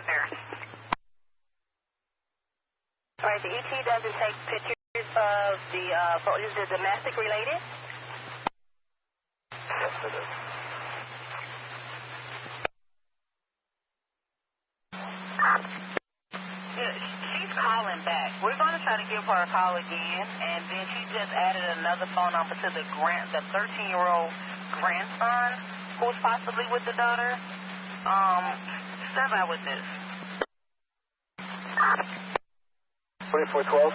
out there. All right, the ET doesn't take pictures of the, is it domestic related? Yes, it is. Yeah, she's calling back. We're going to try to give her a call again, and then she just added another phone number to the 13-year-old grandson who's possibly with the daughter. Step out with this. 2412.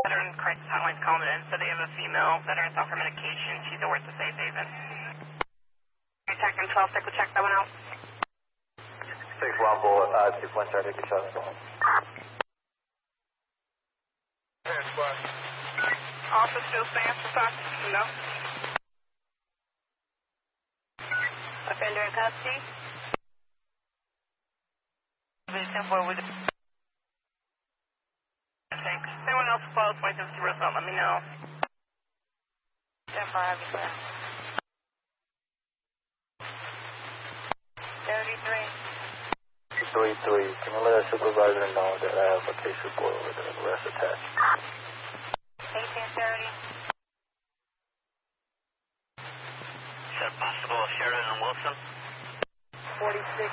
Veteran crisis hotline's calling in, so they have a female veteran off her medication. She's over at the safe haven. Detecting 12, take a check that one out. 6-1 bullet, 5-2-1, try to take a shot. Also still stands for talk. No. Offender in custody. Temporary. Thanks. Anyone else close? Might have to result. Let me know. 10-5, 33. 3-3, can you let our supervisor know that I have a case report over there, arrest attached? 1830. Is that possible, Sheridan and Wilson? 46.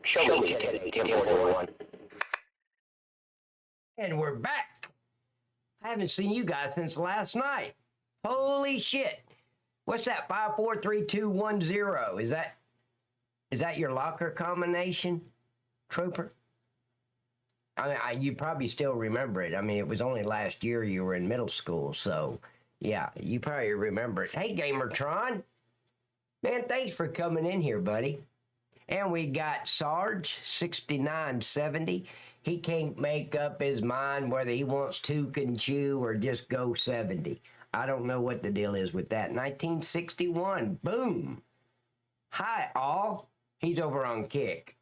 Show me 1041. And we're back. I haven't seen you guys since last night. Holy shit. What's that? 543210. Is that your locker combination, Trooper? I mean, you probably still remember it. I mean, it was only last year you were in middle school, so Yeah, you probably remember it. Hey, Gamertron. Man, thanks for coming in here, buddy. And we got Sarge, 6970. He can't make up his mind whether he wants to can chew or just go 70. I don't know what the deal is with that. 1961, boom. Hi, all. He's over on Kick.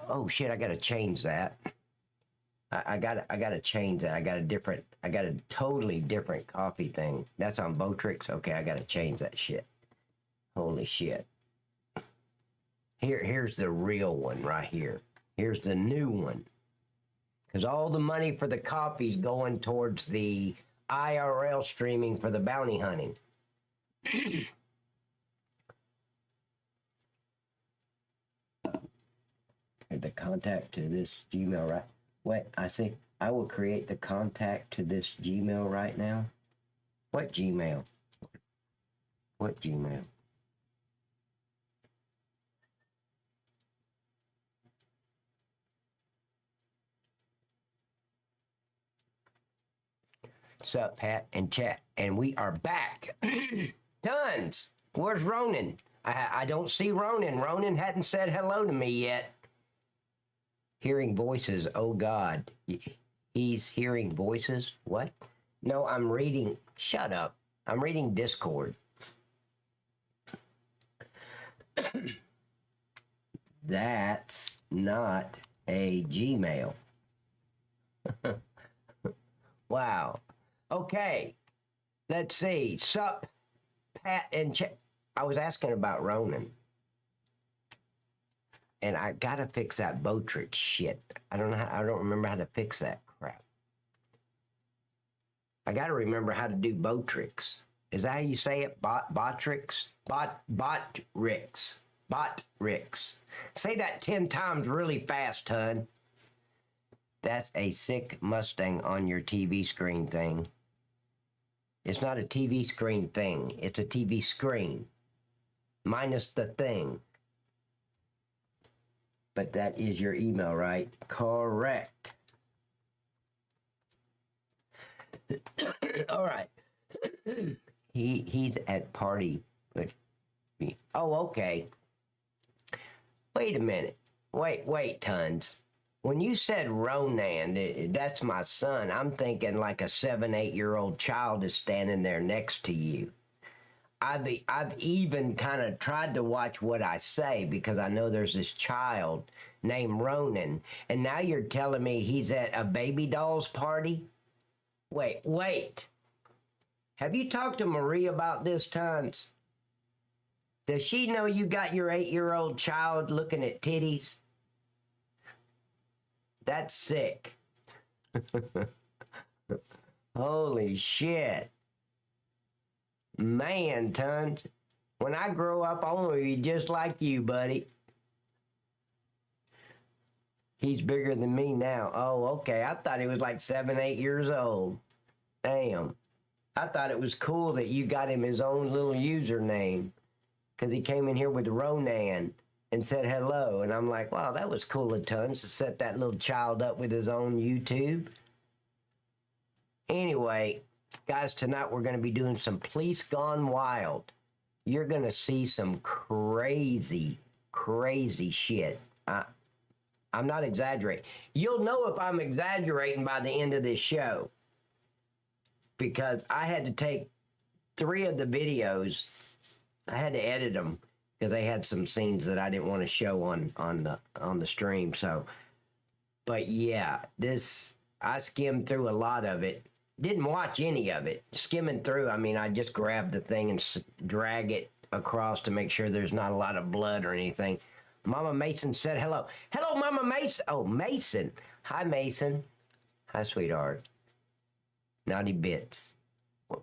Oh, shit, I got to change that. I gotta change that. I got a totally different coffee thing. That's on Botrix. Okay, I gotta change that shit. Holy shit. Here's the real one right here. Here's the new one. Because all the money for the coffee's going towards the IRL streaming for the bounty hunting. The contact to this Gmail, right? Wait, I think I will create the contact to this Gmail right now. What Gmail? What Gmail? Sup, Pat and chat, and we are back. Tons. Where's Ronan? I don't see Ronan. Ronan hadn't said hello to me yet. Hearing voices. Oh God, he's hearing voices. What? No, I'm reading. Shut up. I'm reading Discord. That's not a Gmail. Wow. Okay. Let's see. Sup, Pat and Chet. I was asking about Ronan. And I gotta fix that Botrix shit. I don't remember how to fix that crap. I gotta remember how to do Botrix. Is that how you say it? Botrix? Botrix. Botrix. Say that 10 times really fast, hun. That's a sick Mustang on your TV screen thing. It's not a TV screen thing. It's a TV screen. Minus the thing. But that is your email, right? Correct. All right. He's at party with me. Oh, okay. Wait a minute. Wait, Tons. When you said Ronan, that's my son. I'm thinking like a 7-8-year-old child is standing there next to you. I've even kind of tried to watch what I say because I know there's this child named Ronan, and now you're telling me he's at a baby doll's party? Wait. Have you talked to Marie about this, Tons? Does she know you got your 8-year-old child looking at titties? That's sick. Holy shit. Man, Tons, when I grow up, I want to be just like you, buddy. He's bigger than me now. Oh, okay. I thought he was like 7, 8 years old. Damn. I thought it was cool that you got him his own little username because he came in here with Ronan and said hello. And I'm like, wow, that was cool of Tons to set that little child up with his own YouTube. Anyway, guys, tonight we're going to be doing some Police Gone Wild. You're going to see some crazy, crazy shit. I'm not exaggerating. You'll know if I'm exaggerating by the end of this show. Because I had to take 3 of the videos. I had to edit them because they had some scenes that I didn't want to show on the stream. So, but yeah, I skimmed through a lot of it. Didn't watch any of it. Skimming through, I mean, I just grabbed the thing and drag it across to make sure there's not a lot of blood or anything. Mama Mason said hello. Hello, Mama Mason. Oh, Mason. Hi, Mason. Hi, sweetheart. Naughty bits.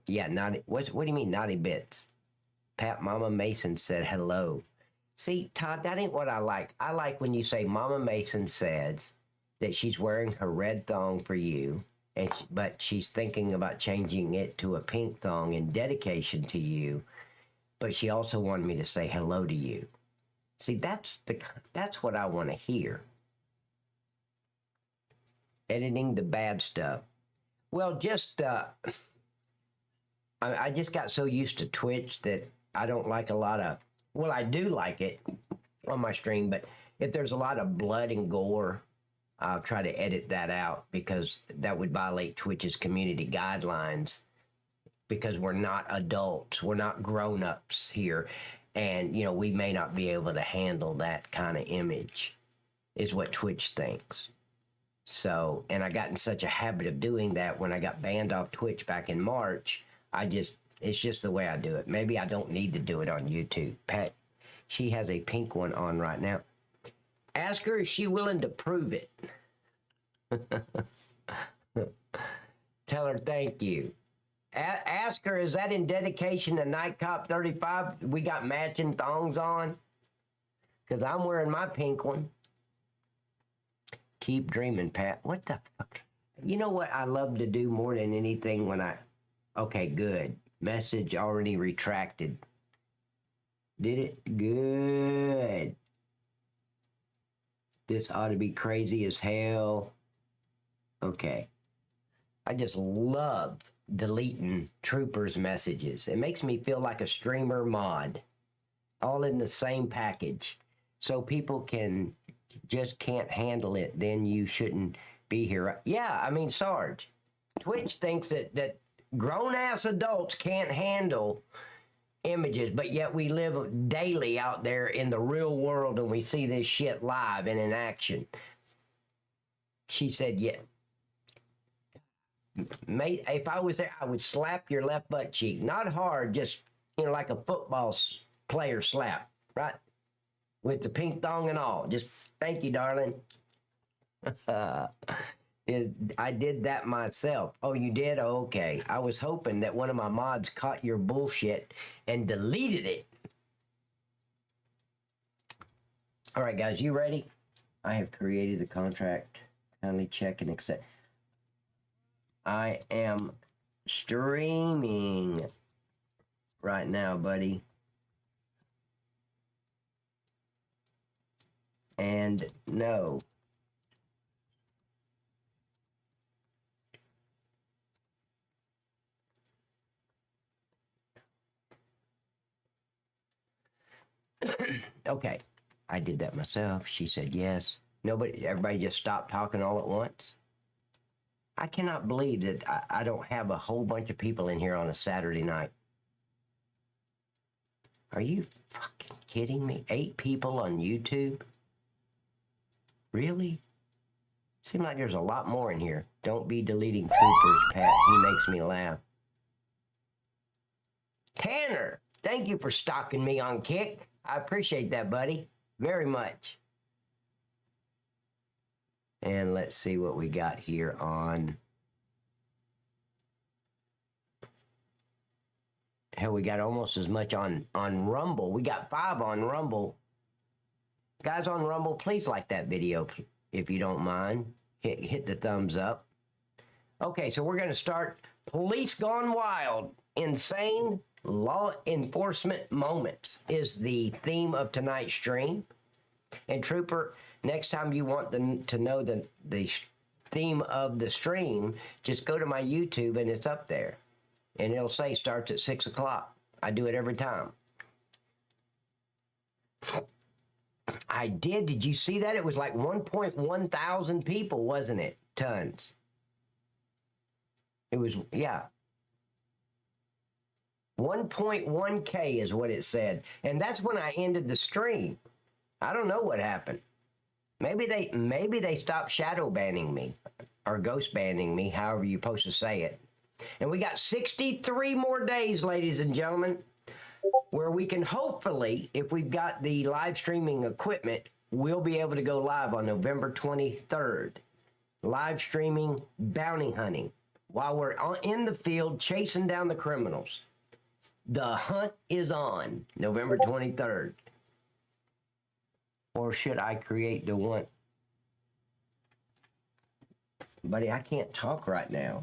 Yeah, naughty. What do you mean, naughty bits? Pat, Mama Mason said hello. See, Todd, that ain't what I like. I like when you say Mama Mason says that she's wearing her red thong for you, but she's thinking about changing it to a pink thong in dedication to you, but she also wanted me to say hello to you. See, that's what I want to hear. Editing the bad stuff. Well, just I just got so used to Twitch that I don't like a lot of. Well, I do like it on my stream, but if there's a lot of blood and gore, I'll try to edit that out because that would violate Twitch's community guidelines. Because we're not adults, we're not grown-ups here, and you know we may not be able to handle that kind of image, is what Twitch thinks. So, and I got in such a habit of doing that when I got banned off Twitch back in March. It's just the way I do it. Maybe I don't need to do it on YouTube. Pat, she has a pink one on right now. Ask her, is she willing to prove it? Tell her thank you. Ask her, is that in dedication to Night Cop 35? We got matching thongs on? Because I'm wearing my pink one. Keep dreaming, Pat. What the fuck? You know what I love to do more than anything when I... Okay, good. Message already retracted. Did it? Good. This ought to be crazy as hell. Okay. I just love deleting troopers' messages. It makes me feel like a streamer mod. All in the same package. So people just can't handle it, then you shouldn't be here. Yeah, I mean, Sarge, Twitch thinks that grown-ass adults can't handle images, but yet we live daily out there in the real world and we see this shit live and in action. She said, yeah. If I was there, I would slap your left butt cheek. Not hard, just, you know, like a football player slap, right? With the pink thong and all. Just, thank you, darling. I did that myself. Oh, you did? Oh, okay. I was hoping that one of my mods caught your bullshit and deleted it. All right, guys, you ready? I have created the contract. Kindly check and accept. I am streaming right now, buddy. And no. Okay, I did that myself. She said yes. Everybody just stopped talking all at once. I cannot believe that I don't have a whole bunch of people in here on a Saturday night. Are you fucking kidding me? 8 people on YouTube? Really? Seems like there's a lot more in here. Don't be deleting troopers, Pat. He makes me laugh. Tanner, thank you for stalking me on Kick. I appreciate that, buddy. Very much. And let's see what we got here on... Hell, we got almost as much on Rumble. We got 5 on Rumble. Guys on Rumble, please like that video if you don't mind. Hit the thumbs up. Okay, so we're going to start Police Gone Wild. Insane law enforcement moments is the theme of tonight's stream. And Trooper, next time you want to know the theme of the stream, just go to my YouTube and it's up there. And it'll say starts at 6 o'clock. I do it every time. I did. Did you see that? It was like 1.1 thousand people, wasn't it? Tons. It was, yeah. 1.1K is what it said. And that's when I ended the stream. I don't know what happened. Maybe they stopped shadow banning me or ghost banning me, however you're supposed to say it. And we got 63 more days, ladies and gentlemen, where we can hopefully, if we've got the live streaming equipment, we'll be able to go live on November 23rd. Live streaming bounty hunting while we're in the field chasing down the criminals. The hunt is on November 23rd. Or should I create the one? Buddy, I can't talk right now.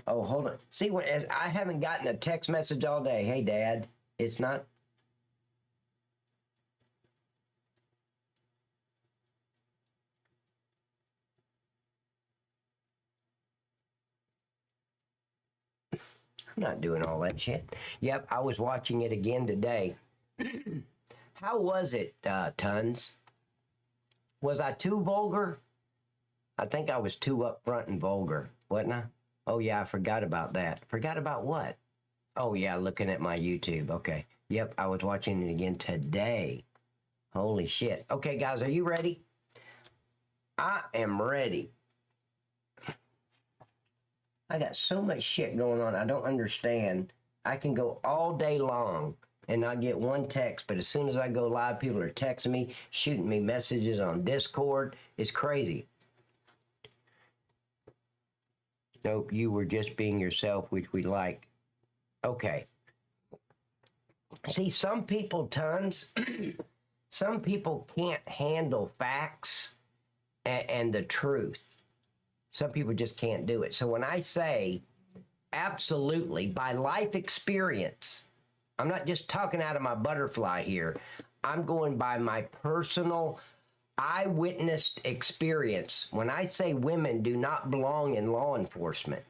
Oh, hold on. See, I haven't gotten a text message all day. Hey, Dad, it's not. I'm not doing all that shit. Yep, I was watching it again today. How was it, Tons? Was I too vulgar? I think I was too upfront and vulgar, wasn't I? Oh, yeah, I forgot about that. Forgot about what? Oh, yeah, looking at my YouTube. Okay. Yep, I was watching it again today. Holy shit. Okay, guys, are you ready? I am ready. I got so much shit going on. I don't understand. I can go all day long and not get one text, but as soon as I go live, people are texting me, shooting me messages on Discord. It's crazy. Nope, you were just being yourself, which we like. Okay. See, some people, Tons, some people can't handle facts and the truth. Some people just can't do it. So when I say absolutely by life experience, I'm not just talking out of my butterfly here. I'm going by my personal eyewitness experience. When I say women do not belong in law enforcement,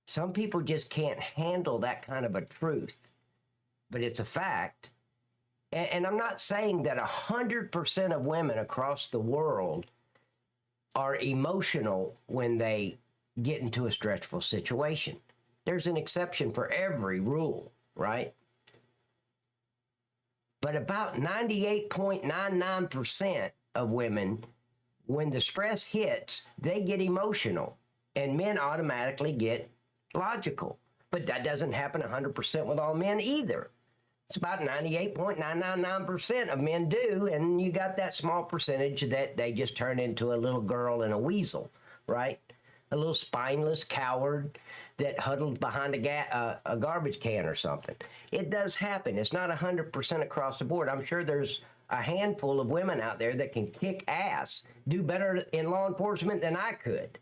some people just can't handle that kind of a truth. But it's a fact. And I'm not saying that 100% of women across the world are emotional when they get into a stressful situation. There's an exception for every rule, right? But about 98.99% of women, when the stress hits, they get emotional, and men automatically get logical. But that doesn't happen 100% with all men either. It's about 98.999% of men do, and you got that small percentage that they just turn into a little girl and a weasel, right? A little spineless coward that huddled behind a garbage can or something. It does happen. It's not 100% across the board. I'm sure there's a handful of women out there that can kick ass, do better in law enforcement than I could.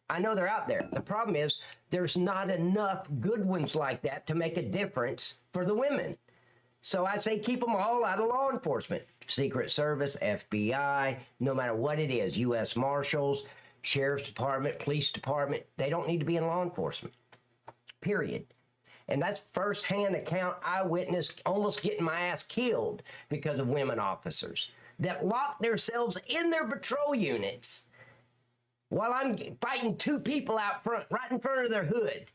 I know they're out there. The problem is there's not enough good ones like that to make a difference for the women. So I say keep them all out of law enforcement. Secret Service, FBI, no matter what it is, U.S. Marshals, Sheriff's Department, Police Department, they don't need to be in law enforcement, period. And that's firsthand account eyewitness almost getting my ass killed because of women officers that lock themselves in their patrol units while I'm fighting two people out front, right in front of their hood.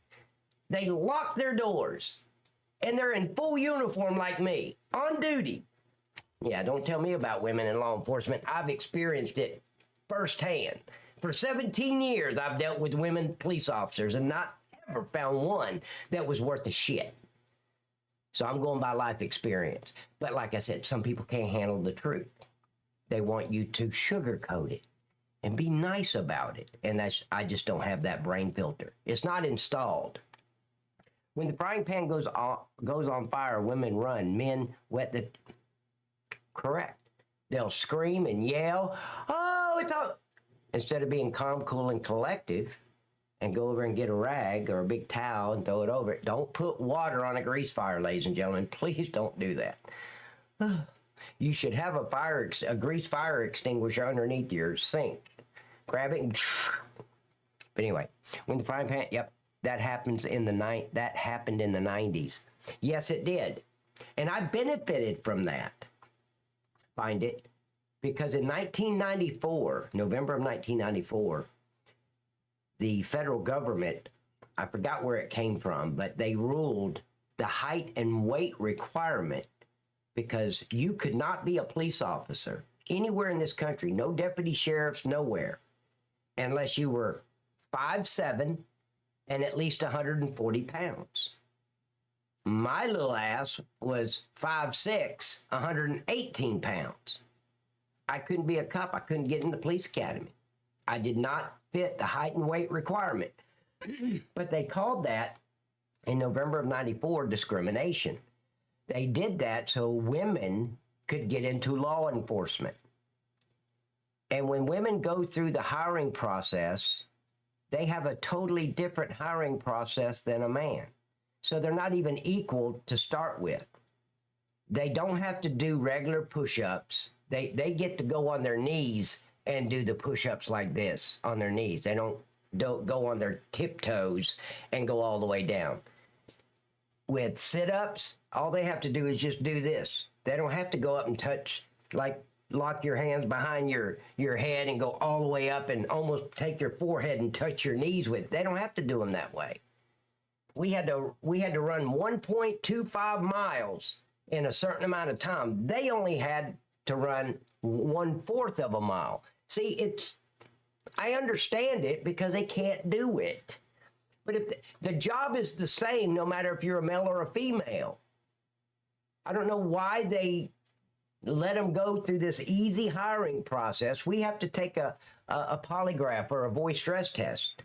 They lock their doors. And they're in full uniform like me, on duty. Yeah, don't tell me about women in law enforcement. I've experienced it firsthand. For 17 years, I've dealt with women police officers and not ever found one that was worth a shit. So I'm going by life experience. But like I said, some people can't handle the truth. They want you to sugarcoat it and be nice about it. And I just don't have that brain filter. It's not installed. When the frying pan goes on fire, women run, men wet the... Correct. They'll scream and yell, oh, it's all... Instead of being calm, cool, and collective and go over and get a rag or a big towel and throw it over it. Don't put water on a grease fire, ladies and gentlemen. Please don't do that. You should have a grease fire extinguisher underneath your sink. Grab it and... But anyway, when the frying pan... Yep. That happened in the 90s. Yes, it did. And I benefited from that. Find it. Because in 1994, November of 1994, the federal government, I forgot where it came from, but they ruled the height and weight requirement because you could not be a police officer anywhere in this country, no deputy sheriffs, nowhere, unless you were 5'7", and at least 140 pounds. My little ass was 5'6", 118 pounds. I couldn't be a cop. I couldn't get in the police academy. I did not fit the height and weight requirement. But they called that, in November of 94, discrimination. They did that so women could get into law enforcement. And when women go through the hiring process, they have a totally different hiring process than a man. So they're not even equal to start with. They don't have to do regular push-ups. They get to go on their knees and do the push-ups like this on their knees. They don't go on their tiptoes and go all the way down. with sit-ups, all they have to do is just do this. They don't have to go up and touch, like lock your hands behind your head and go all the way up and almost take your forehead and touch your knees with. They don't have to do them that way. We had to run 1.25 miles in a certain amount of time. They only had to run 1/4 of a mile. See, I understand it because they can't do it. But if the job is the same, no matter if you're a male or a female, I don't know why they let them go through this easy hiring process. We have to take a polygraph or a voice stress test.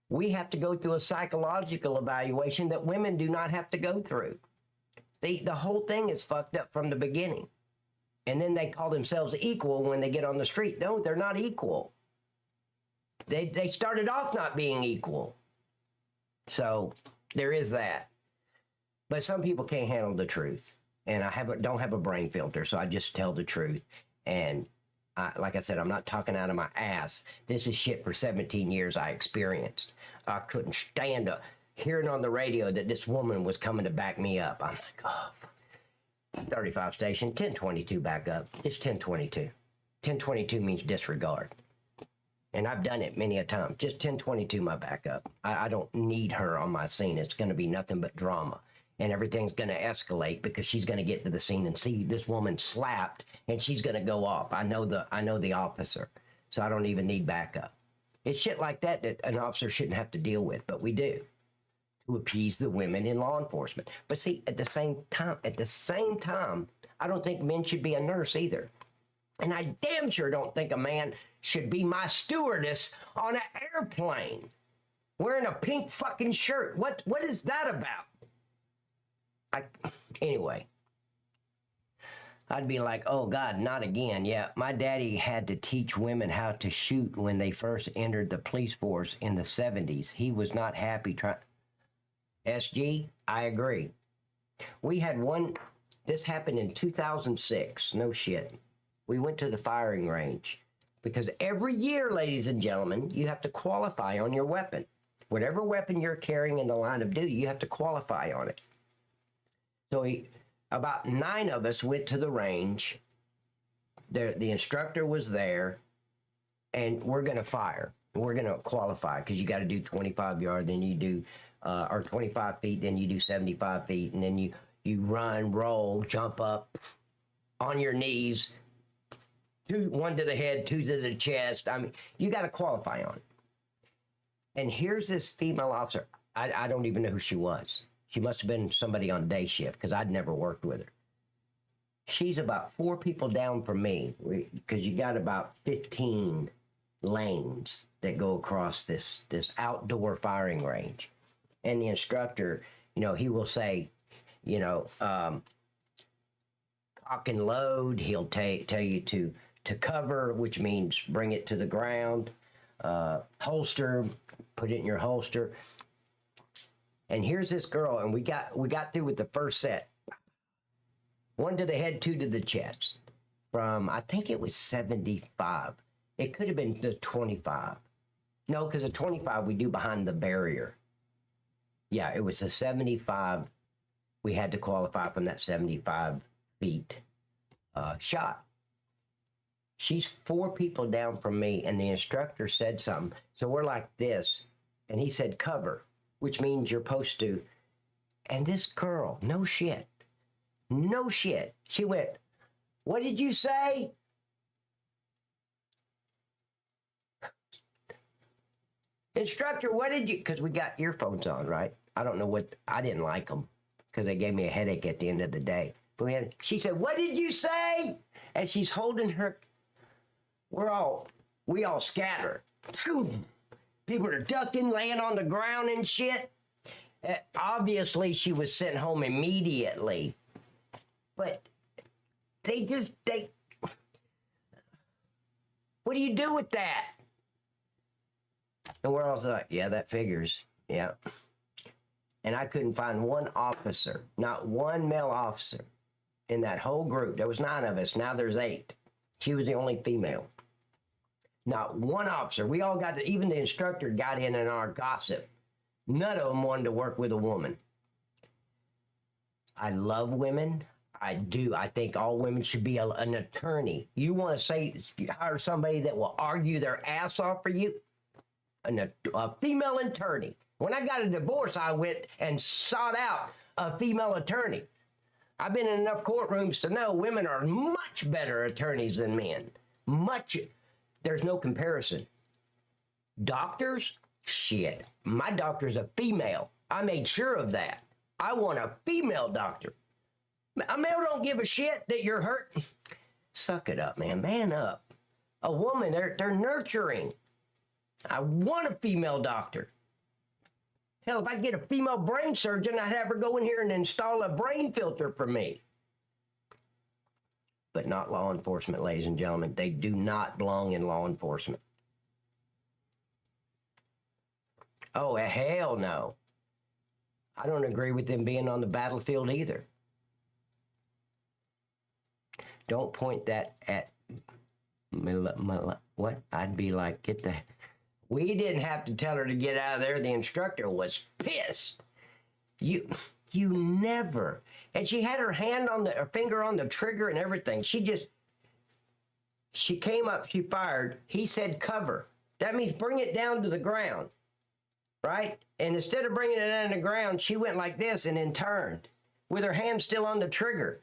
We have to go through a psychological evaluation that women do not have to go through. See, the whole thing is fucked up from the beginning. And then they call themselves equal when they get on the street. No, they're not equal. They started off not being equal. So there is that. But some people can't handle the truth. And I don't have a brain filter, so I just tell the truth. And like I said, I'm not talking out of my ass. This is shit for 17 years I experienced. I couldn't stand up hearing on the radio that this woman was coming to back me up. I'm like, oh, 35 station, 1022 back up. It's 1022. 1022 means disregard. And I've done it many a time. Just 1022 my backup. I don't need her on my scene. It's going to be nothing but drama. And everything's going to escalate because she's going to get to the scene and see this woman slapped and she's going to go off. I know the officer, so I don't even need backup. It's shit like that an officer shouldn't have to deal with, but we do to appease the women in law enforcement. But see, at the same time, I don't think men should be a nurse either. And I damn sure don't think a man should be my stewardess on an airplane wearing a pink fucking shirt. What is that about? Anyway, I'd be like, oh God, not again. Yeah, my daddy had to teach women how to shoot when they first entered the police force in the 70s. He was not happy trying. SG, I agree. We had one, this happened in 2006, no shit. We went to the firing range because every year, ladies and gentlemen, you have to qualify on your weapon. Whatever weapon you're carrying in the line of duty, you have to qualify on it. So about 9 of us went to the range. The instructor was there, and we're going to fire. We're going to qualify because you got to do 25 yards, then you do, or 25 feet, then you do 75 feet, and then you run, roll, jump up on your knees, 1 to the head, 2 to the chest. I mean, you got to qualify on it. And here's this female officer. I don't even know who she was. She must have been somebody on day shift because I'd never worked with her. She's about 4 people down from me because you got about 15 lanes that go across this outdoor firing range. And the instructor, he will say, cock and load. He'll tell you to cover, which means bring it to the ground. Holster, put it in your holster. And here's this girl, and we got through with the first set. 1 to the head, 2 to the chest. From, I think it was 75. It could have been the 25. No, because the 25 we do behind the barrier. Yeah, it was a 75. We had to qualify from that 75 feet shot. She's 4 people down from me, and the instructor said something. So we're like this, and he said, cover, which means you're supposed to. And this girl, no shit, she went, what did you say? Instructor, what did you, because we got earphones on, right? I don't know what, I didn't like them because they gave me a headache at the end of the day. But she said, what did you say? And she's holding her, we all scatter. People are ducking, laying on the ground and shit. Obviously, she was sent home immediately. But what do you do with that? And we're all like, yeah, that figures. Yeah. And I couldn't find one officer, not one male officer in that whole group. There was 9 of us. Now there's 8. She was the only female. Not one officer. We all got to, even the instructor got in our gossip. None of them wanted to work with a woman. I love women. I do. I think all women should be an attorney. You want to hire somebody that will argue their ass off for you? A female attorney. When I got a divorce, I went and sought out a female attorney. I've been in enough courtrooms to know women are much better attorneys than men. There's no comparison. Doctors? Shit. My doctor's a female. I made sure of that. I want a female doctor. A male don't give a shit that you're hurt. Suck it up, man. Man up. A woman, they're nurturing. I want a female doctor. Hell, if I get a female brain surgeon, I'd have her go in here and install a brain filter for me. But not law enforcement, ladies and gentlemen. They do not belong in law enforcement. Oh, hell no. I don't agree with them being on the battlefield either. Don't point that at what? I'd be like, we didn't have to tell her to get out of there. The instructor was pissed. You never. And she had her finger on the trigger and everything. She came up, she fired. He said cover. That means bring it down to the ground, right? And instead of bringing it down to the ground, she went like this and then turned with her hand still on the trigger.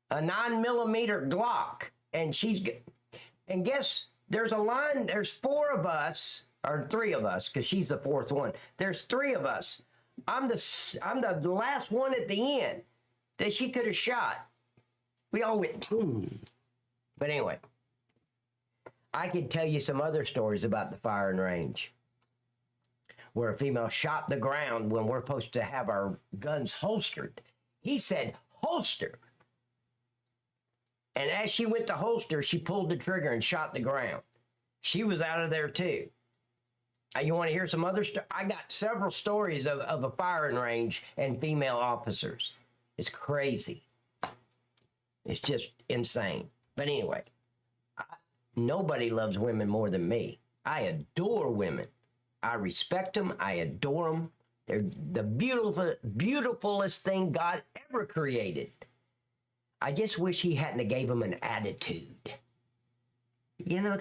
A 9mm Glock. And guess, there's a line, there's 4 of us, or 3 of us, because she's the 4th one. There's 3 of us. I'm the last one at the end that she could have shot. We all went, boom. But anyway, I could tell you some other stories about the firing range where a female shot the ground when we're supposed to have our guns holstered. He said, holster. And as she went to holster, she pulled the trigger and shot the ground. She was out of there too. You want to hear some other stuff? I got several stories of a firing range and female officers. It's crazy. It's just insane. But anyway, nobody loves women more than me. I adore women. I respect them. I adore them. They're the beautifulest thing God ever created. I just wish he hadn't gave them an attitude. You know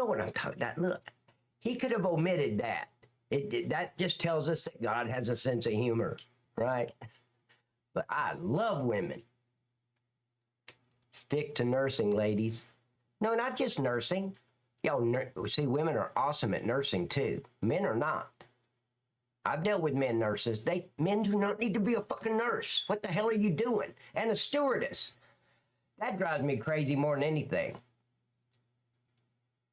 what I'm talking about. Look, he could have omitted that. That just tells us that God has a sense of humor, right? But I love women. Stick to nursing, ladies. No, not just nursing. See, women are awesome at nursing too. Men are not. I've dealt with men nurses. Men do not need to be a fucking nurse. What the hell are you doing? And a stewardess. That drives me crazy more than anything.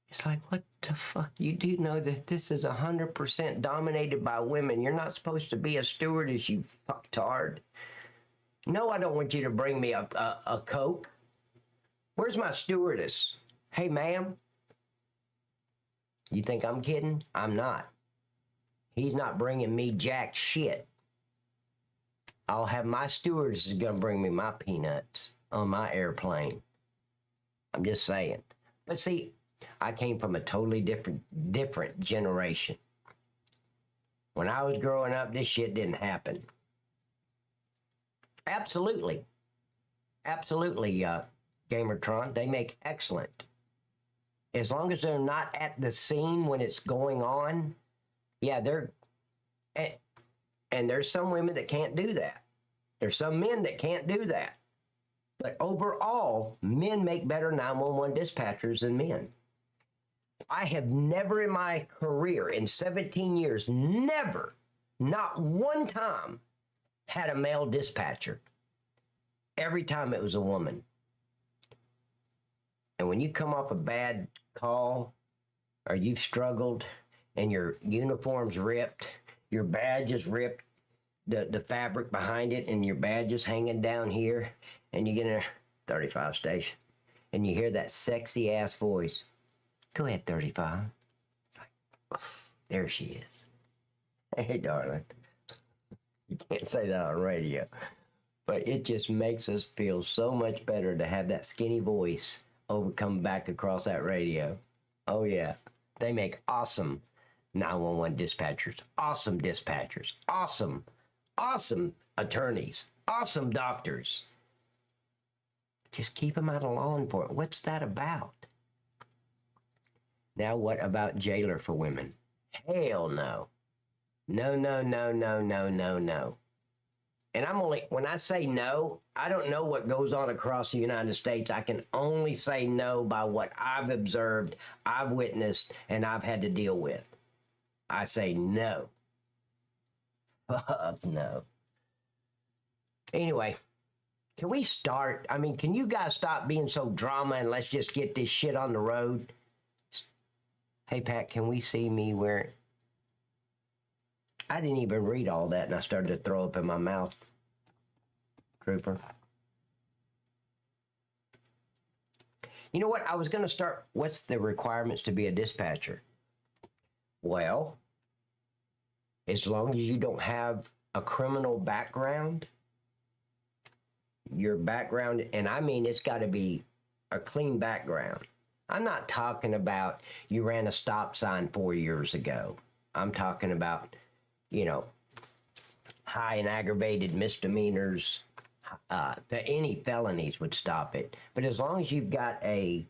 It's like, what the fuck? You do know that this is 100% dominated by women. You're not supposed to be a stewardess, you fucktard. No, I don't want you to bring me a Coke. Where's my stewardess? Hey, ma'am. You think I'm kidding? I'm not. He's not bringing me jack shit. I'll have my stewardess is going to bring me my peanuts on my airplane. I'm just saying. But see, I came from a totally different generation. When I was growing up, this shit didn't happen. Absolutely. Absolutely, Gamertron. They make excellent. As long as they're not at the scene when it's going on, yeah, and there's some women that can't do that. There's some men that can't do that. But overall, men make better 911 dispatchers than men. I have never in my career, in 17 years, never, not one time, had a male dispatcher. Every time it was a woman. And when you come off a bad call, or you've struggled, and your uniform's ripped, your badge is ripped, the fabric behind it, and your badge is hanging down here, and you get in a 35 station, and you hear that sexy ass voice. Go ahead, 35. It's like, oh, there she is. Hey, darling. You can't say that on radio. But it just makes us feel so much better to have that skinny voice come back across that radio. Oh, yeah. They make awesome 911 dispatchers. Awesome dispatchers. Awesome attorneys. Awesome doctors. Just keep them out of law enforcement. What's that about? Now what about jailer for women? Hell no. No, no, no, no, no, no, no. And when I say no, I don't know what goes on across the United States. I can only say no by what I've observed, I've witnessed, and I've had to deal with. I say no. Fuck no. Anyway, can we start? I mean, can you guys stop being so drama and let's just get this shit on the road? Hey, Pat, can we see me wearing... I didn't even read all that, and I started to throw up in my mouth. Trooper. You know what? I was going to start... What's the requirements to be a dispatcher? Well, as long as you don't have a criminal background, your background, and I mean it's got to be a clean background. I'm not talking about you ran a stop sign 4 years ago. I'm talking about, you know, high and aggravated misdemeanors. Any felonies would stop it. But as long as you've got a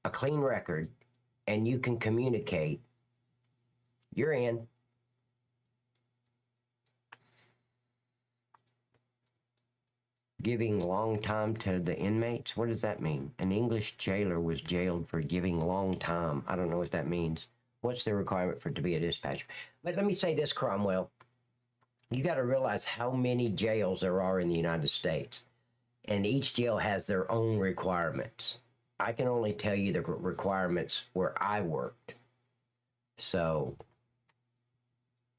clean record and you can communicate, you're in. Giving long time to the inmates? What does that mean? An English jailer was jailed for giving long time. I don't know what that means. What's the requirement for it to be a dispatcher? But let me say this, Cromwell. You got to realize how many jails there are in the United States. And each jail has their own requirements. I can only tell you the requirements where I worked. So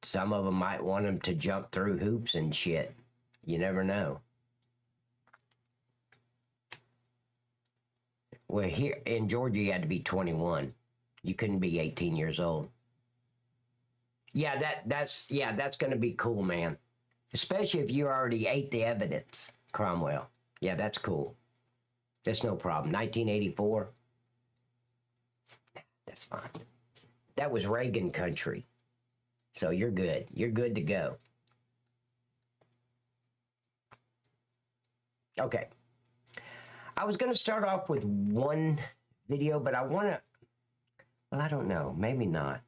some of them might want them to jump through hoops and shit. You never know. Well, here in Georgia, you had to be 21. You couldn't be 18 years old. Yeah, that's going to be cool, man. Especially if you already ate the evidence, Cromwell. Yeah, that's cool. That's no problem. 1984. That's fine. That was Reagan country. So you're good. You're good to go. Okay. I was going to start off with one video, but I want to, well, I don't know. Maybe not.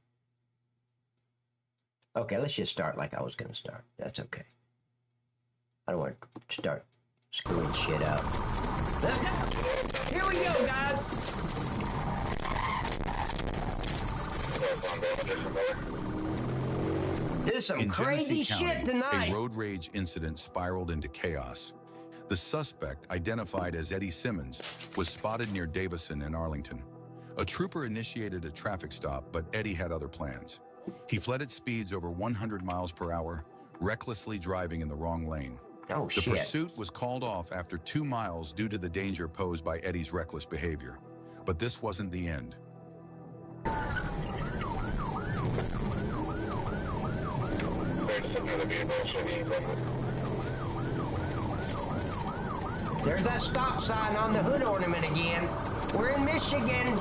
Okay, let's just start like I was going to start. That's okay. I don't want to start screwing shit up. Let's go. Here we go, guys. There's some crazy shit tonight. A road rage incident spiraled into chaos. The suspect, identified as Eddie Simmons, was spotted near Davison in Arlington. A trooper initiated a traffic stop, but Eddie had other plans. He fled at speeds over 100 miles per hour, recklessly driving in the wrong lane. Oh, the shit. pursuit was called off after 2 miles due to the danger posed by Eddie's reckless behavior. But this wasn't the end. There's that stop sign on the hood ornament again. We're in Michigan.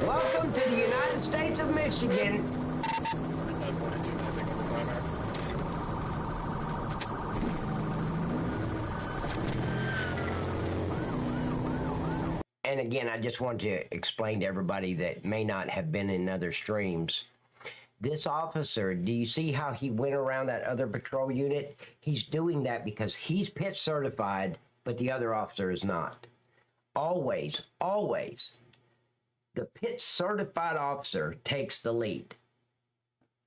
Welcome to the United States of Michigan. And again, I just want to explain to everybody that may not have been in other streams. This officer, do you see how he went around that other patrol unit? He's doing that because he's pit certified, but the other officer is not. Always, always, the pit certified officer takes the lead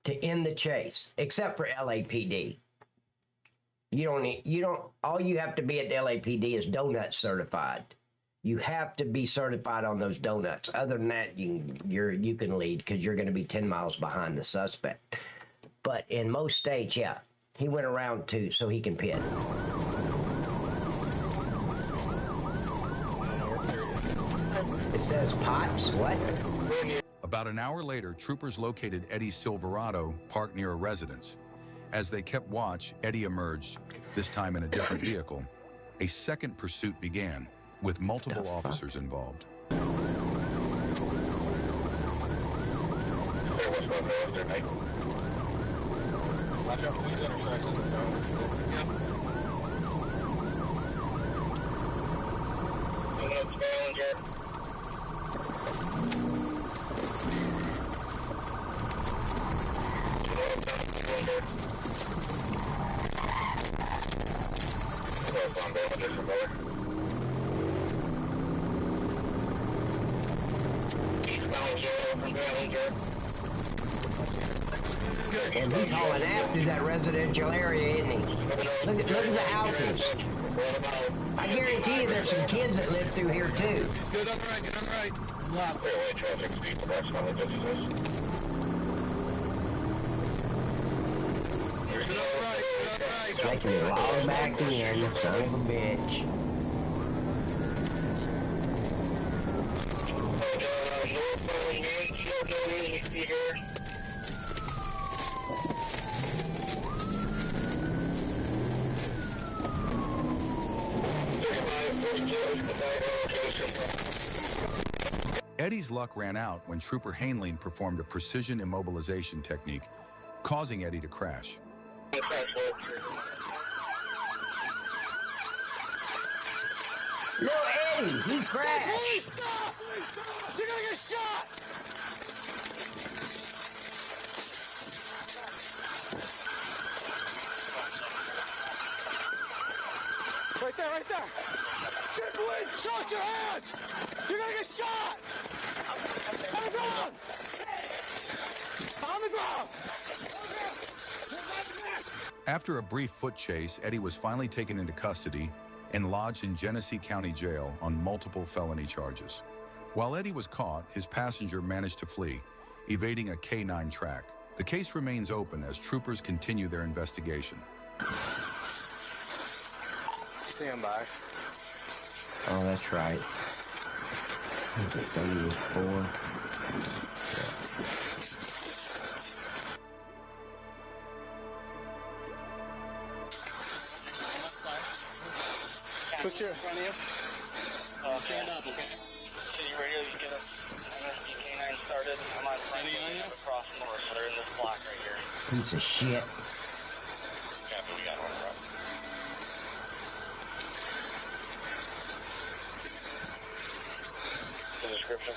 to end the chase, except for LAPD. All you have to be at the LAPD is donut certified. You have to be certified on those donuts. Other than that, you can lead because you're going to be 10 miles behind the suspect. But in most states, yeah, he went around too so he can pit. It says Potts, what? About an hour later, troopers located Eddie's Silverado parked near a residence. As they kept watch, Eddie emerged, this time in a different vehicle. A second pursuit began, with multiple officers involved. Watch out for these intersections. Yep. Coming up to Ballinger. And he's hauling ass through that residential area, isn't he? Look at the houses. I guarantee you there's some kids that live through here too. Get on right, get on right. Left. Railway traffic speed approximately 50. Get on right, get on right. Making me log back in, son of a bitch. Eddie's luck ran out when Trooper Hainleen performed a precision immobilization technique, causing Eddie to crash. Yo, Eddie, he crashed. Please stop! You're gonna get shot! Right there, right there! Get police! Show us your hands! You're gonna get shot! On the ground! On the ground! After a brief foot chase, Eddie was finally taken into custody and lodged in Genesee County Jail on multiple felony charges. While Eddie was caught, his passenger managed to flee, evading a K-9 track. The case remains open as troopers continue their investigation. Stand by. Oh, that's right. 34. Push your front of you. Stand up, okay? City radio, you get a MSD K9 started. I'm on front across north, so they're in this block right here. Piece of shit. Captain, we got one front. The description.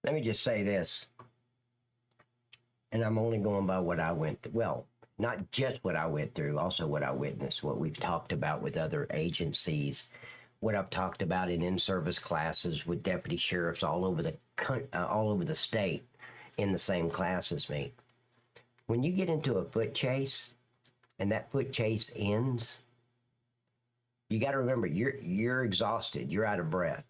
Let me just say this, and I'm only going by what I went through. Well, not just what I went through, also what I witnessed, what we've talked about with other agencies, what I've talked about in in-service classes with deputy sheriffs all over the state in the same class as me. When you get into a foot chase and that foot chase ends, you got to remember you're exhausted, you're out of breath.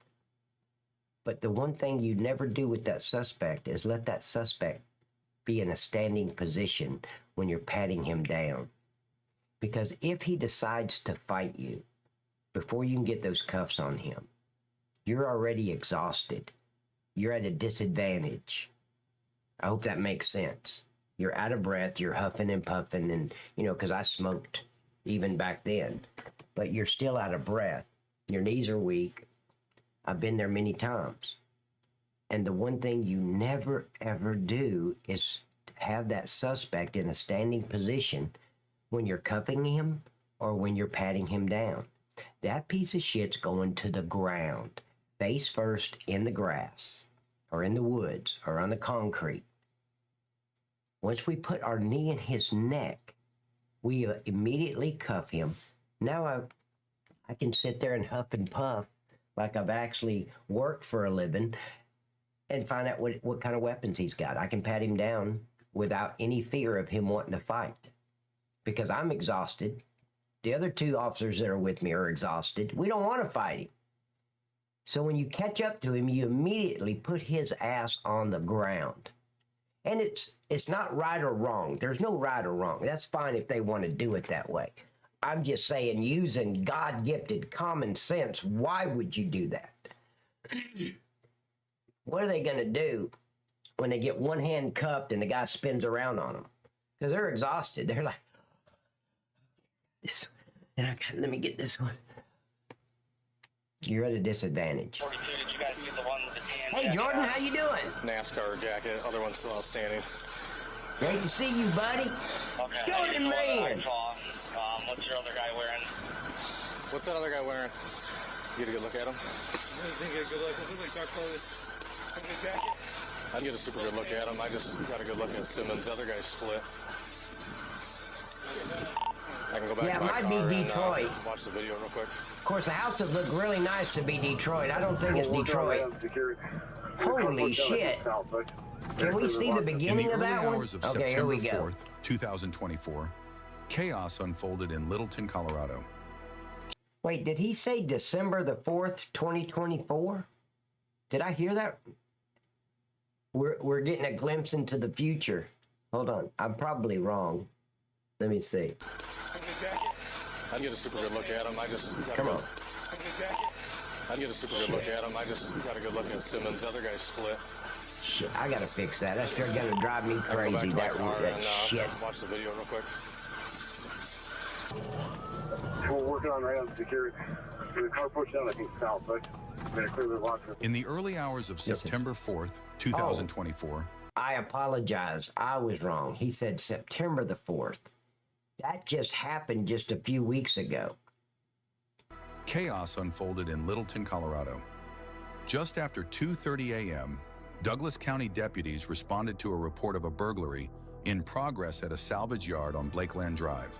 But the one thing you never do with that suspect is let that suspect be in a standing position when you're patting him down. Because if he decides to fight you before you can get those cuffs on him, you're already exhausted. You're at a disadvantage. I hope that makes sense. You're out of breath, you're huffing and puffing, and, because I smoked even back then, but you're still out of breath. Your knees are weak. I've been there many times. And the one thing you never, ever do is have that suspect in a standing position when you're cuffing him or when you're patting him down. That piece of shit's going to the ground, face first in the grass or in the woods or on the concrete. Once we put our knee in his neck, we immediately cuff him. Now I can sit there and huff and puff like I've actually worked for a living and find out what kind of weapons he's got. I can pat him down without any fear of him wanting to fight because I'm exhausted. The other two officers that are with me are exhausted. We don't want to fight him. So when you catch up to him, you immediately put his ass on the ground. And it's not right or wrong. There's no right or wrong. That's fine if they want to do it that way. I'm just saying, using God-gifted common sense, why would you do that? What are they going to do when they get one hand cuffed and the guy spins around on them? Because they're exhausted. They're like, let me get this one. You're at a disadvantage. 42, did you guys get the one that Hey, Jordan, how you doing? NASCAR jacket. Other one's still outstanding. Great to see you, buddy. Okay. Jordan, man. What's your other guy wearing? What's that other guy wearing? You get a good look at him? I'd get a super good look at him. I just got a good look at Simmons. The other guy's split. I can go back Yeah, to it my might car be and, Detroit. watch the video real quick. Of course, the house would look really nice to be Detroit. I don't think it's Detroit. Holy shit. Can we see the beginning of that one? Hours of Okay, here we September go. 4th, 2024, chaos unfolded in Littleton, Colorado. Wait, did he say December the 4th, 2024? Did I hear that? We're getting a glimpse into the future. Hold on, I'm probably wrong. Let me see. I'd get a super good look at him. I just got Come on. I'd get a super good look at him. I just got a good look at Simmons. The other guy's split. Shit, I gotta fix that. That's still gonna drive me I can go back crazy. to my That, car that and, shit. watch the video real quick. We're working on right on security. The car pushed down, I think, south, but I'm going to clear the lock. In the early hours of September 4th, 2024, I apologize. I was wrong. He said September the 4th. That just happened just a few weeks ago. chaos unfolded in Littleton, Colorado. Just after 2:30 a.m., Douglas County deputies responded to a report of a burglary in progress at a salvage yard on Blakeland Drive.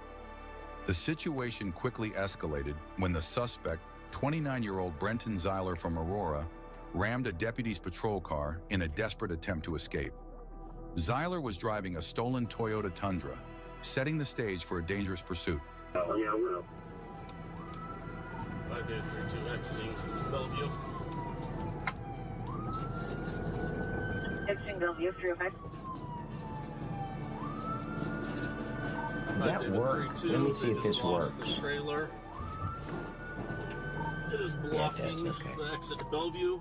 The situation quickly escalated when the suspect, 29-year-old Brenton Zeiler from Aurora, rammed a deputy's patrol car in a desperate attempt to escape. Zeiler was driving a stolen Toyota Tundra, setting the stage for a dangerous pursuit. Oh, yeah, we're up. 5832 exiting Bellevue. Exiting Bellevue, 305. Does that work? Let me see if this works. The trailer. It is blocking okay. the exit to Bellevue.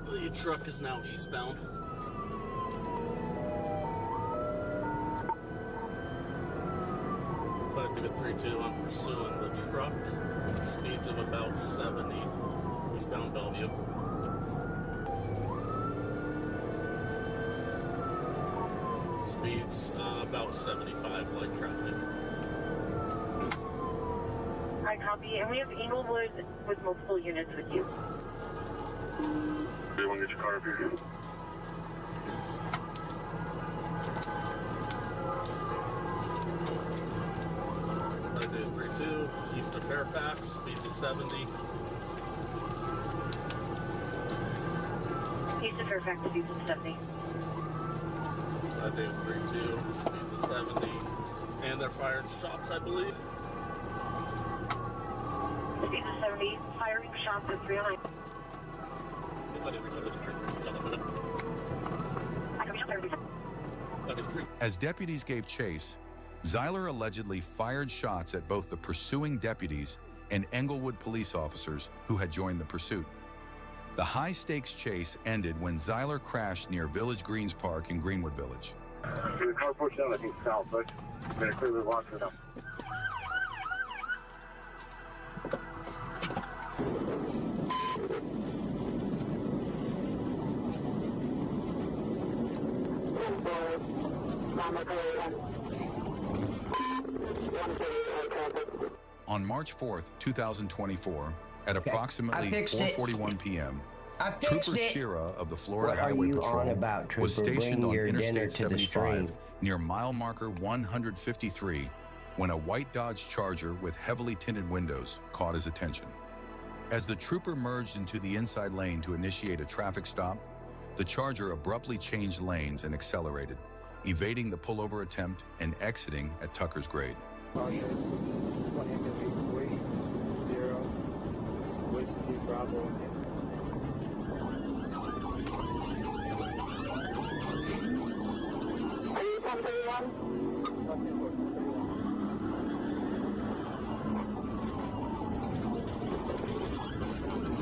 The truck is now eastbound. But 32, I'm pursuing the truck. Speeds of about 70. Eastbound Bellevue. Speeds about 75, light traffic. I copy, and we have Englewood with multiple units with you. Do you want to get your car up here? 32, east of Fairfax, speeds of 70. East of Fairfax, speeds of 70. 32, speeds of 70. And they're firing shots, I believe. Speeds of 70, firing shots at 309. I can shot everybody. As deputies gave chase, Zeiler allegedly fired shots at both the pursuing deputies and Englewood police officers who had joined the pursuit. The high-stakes chase ended when Zeiler crashed near Village Greens Park in Greenwood Village. The car pushed down, I think, south, but I'm going to clear the lock for them. On March 4th, 2024, at approximately 4:41 p.m., Trooper Shira of the Florida Highway Patrol was stationed on Interstate 75 near mile marker 153 when a white Dodge Charger with heavily tinted windows caught his attention. As the trooper merged into the inside lane to initiate a traffic stop, the Charger abruptly changed lanes and accelerated, evading the pullover attempt and exiting at Tucker's Grade.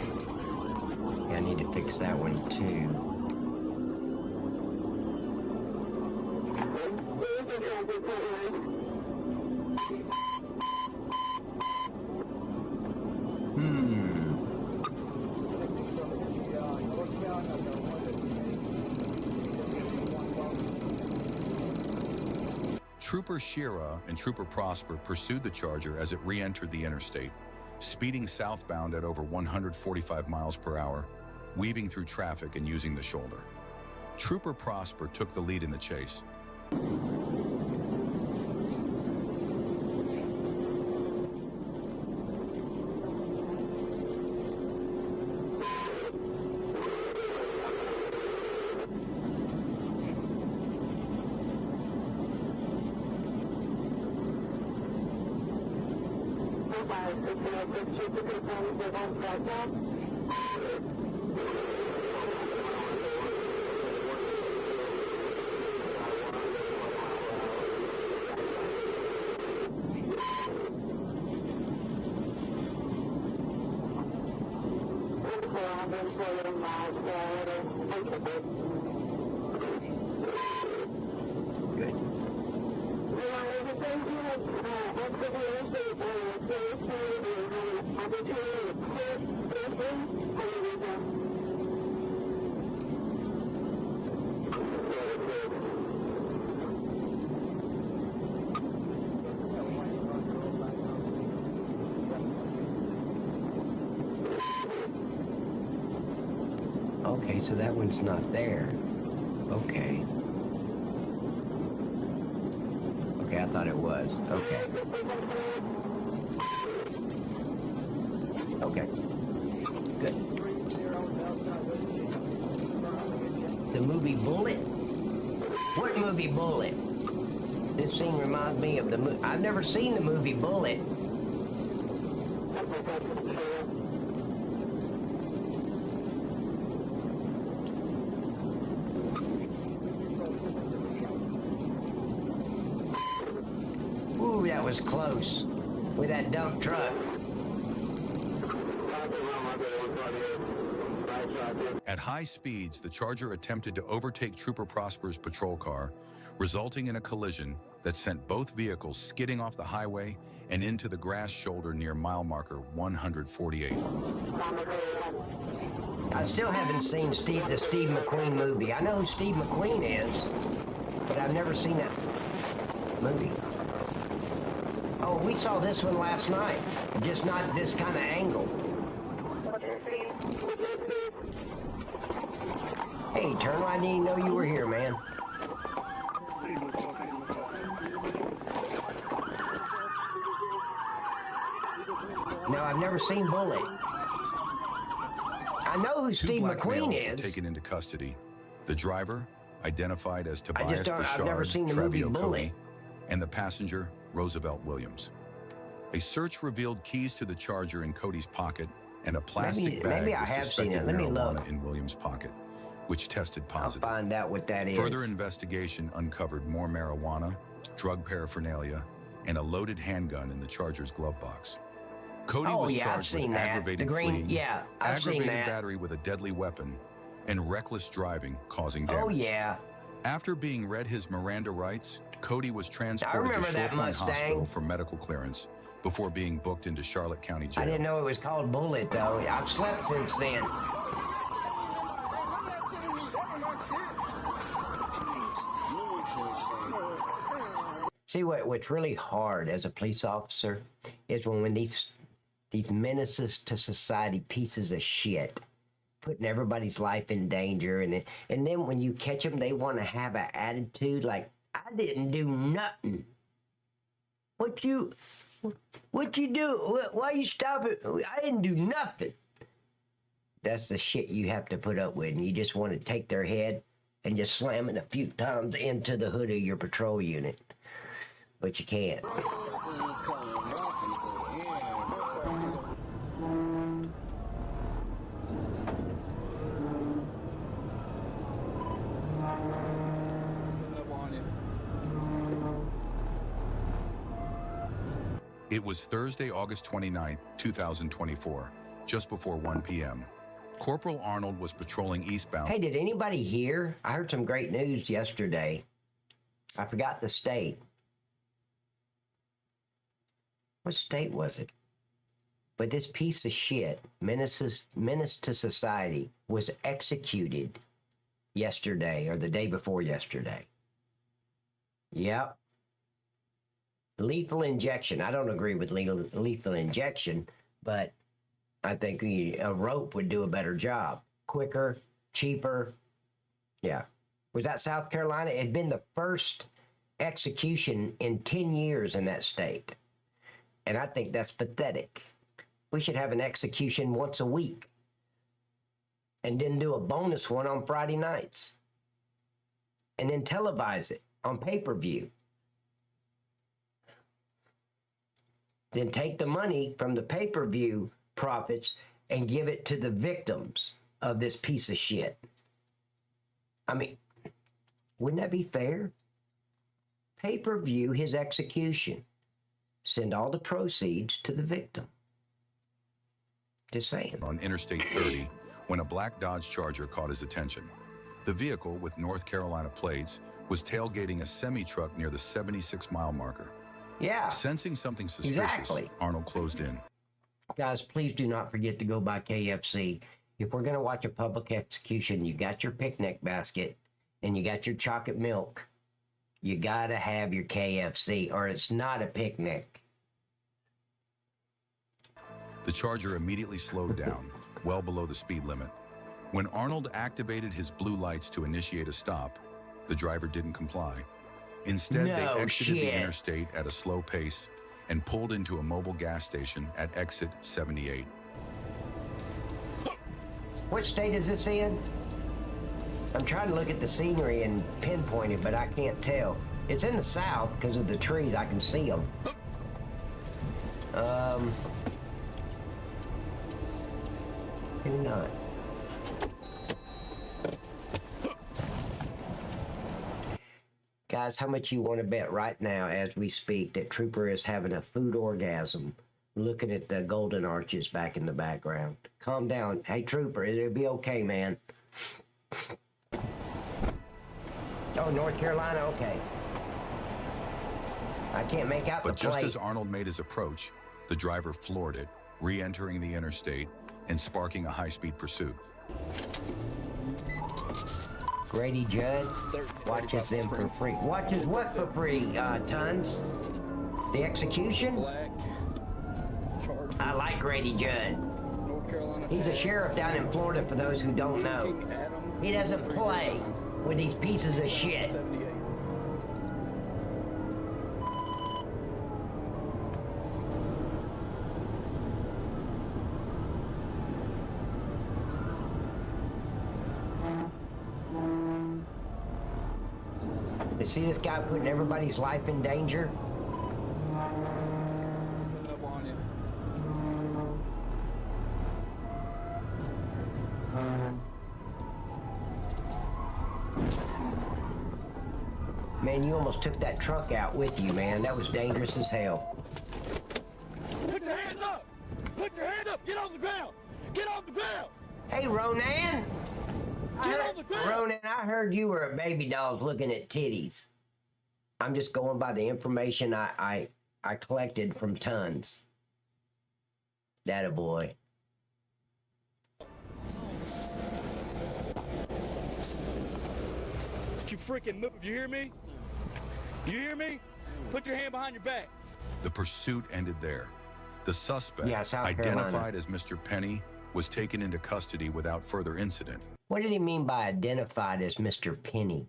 Yeah, I need to fix that one too. Trooper Shira and Trooper Prosper pursued the Charger as it re-entered the interstate, speeding southbound at over 145 miles per hour, weaving through traffic and using the shoulder. Trooper Prosper took the lead in the chase. Okay, so that one's not there. Okay. Okay, I thought it was. Okay. Okay. Good. The movie Bullet? What movie Bullet? This scene reminds me of the movie. I've never seen the movie Bullet. Ooh, that was close with that dump truck. At high speeds, the Charger attempted to overtake Trooper Prosper's patrol car, resulting in a collision that sent both vehicles skidding off the highway and into the grass shoulder near mile marker 148. I still haven't seen the Steve McQueen movie. I know who Steve McQueen is, but I've never seen that movie. Oh, we saw this one last night, just not this kind of angle. Hey, Turner, I didn't even know you were here, man. No, I've never seen Bullet. I know who Steve McQueen is. Taken into custody. The driver, identified as Tobias I've never seen the movie Bullet. And the passenger, Roosevelt Williams. A search revealed keys to the Charger in Cody's pocket and a plastic bag with suspected marijuana in Williams' pocket, which tested positive. I'll find out what that is. Further investigation uncovered more marijuana, drug paraphernalia, and a loaded handgun in the Charger's glove box. Cody was charged with aggravated fleeing, aggravated battery with a deadly weapon, and reckless driving causing damage. Oh, yeah. After being read his Miranda rights, Cody was transported to Shore Point Hospital for medical clearance before being booked into Charlotte County Jail. I didn't know it was called Bullet, though. I've slept since then. See, what's really hard as a police officer is when these menaces to society pieces of shit, putting everybody's life in danger, and then when you catch them, they want to have an attitude like, I didn't do nothing. What you do? Why you stop it? I didn't do nothing. That's the shit you have to put up with, and you just want to take their head and just slam it a few times into the hood of your patrol unit. But you can't. It was Thursday, August 29th, 2024, just before 1 p.m. Corporal Arnold was patrolling eastbound. Hey, did anybody hear? I heard some great news yesterday. I forgot the state. What state was it? But this piece of shit, menace to society, was executed yesterday or the day before yesterday. Yep. Lethal injection. I don't agree with lethal injection, but I think a rope would do a better job. Quicker, cheaper. Yeah. Was that South Carolina? It had been the first execution in 10 years in that state. And I think that's pathetic. We should have an execution once a week and then do a bonus one on Friday nights and then televise it on pay-per-view. Then take the money from the pay-per-view profits and give it to the victims of this piece of shit. I mean, wouldn't that be fair? Pay-per-view his execution. Send all the proceeds to the victim. Just saying. On Interstate 30, when a black Dodge Charger caught his attention. The vehicle, with North Carolina plates, was tailgating a semi-truck near the 76-mile marker. Yeah. Sensing something suspicious, Exactly. Arnold closed in. Guys, please do not forget to go by KFC. If we're going to watch a public execution, you got your picnic basket and you got your chocolate milk. You got to have your KFC or it's not a picnic. The Charger immediately slowed down, well below the speed limit. When Arnold activated his blue lights to initiate a stop, the driver didn't comply. Instead, they exited the interstate at a slow pace and pulled into a mobile gas station at exit 78. What state is this in? I'm trying to look at the scenery and pinpoint it, but I can't tell. It's in the south because of the trees. I can see them. Maybe not. Guys, how much you want to bet right now as we speak that Trooper is having a food orgasm looking at the golden arches back in the background? Calm down. Hey, Trooper, it'll be okay, man. Oh, North Carolina? Okay. I can't make out the plate. But just as Arnold made his approach, the driver floored it, re-entering the interstate and sparking a high-speed pursuit. Grady Judd watches them for free. Watches what for free, Tons? The execution? I like Grady Judd. He's a sheriff down in Florida, for those who don't know. He doesn't play with these pieces of shit. You see this guy putting everybody's life in danger? Man, you almost took that truck out with you, man. That was dangerous as hell. Put your hands up! Put your hands up! Get on the ground! Get on the ground! Hey, Ronan! Ronan, I heard you were a baby dolls looking at titties. I'm just going by the information I collected from Tons. That boy. You freaking move, you hear me? You hear me? Put your hand behind your back. The pursuit ended there. The suspect, South identified as Mr. Penny, was taken into custody without further incident. What did he mean by identified as Mr. Penny?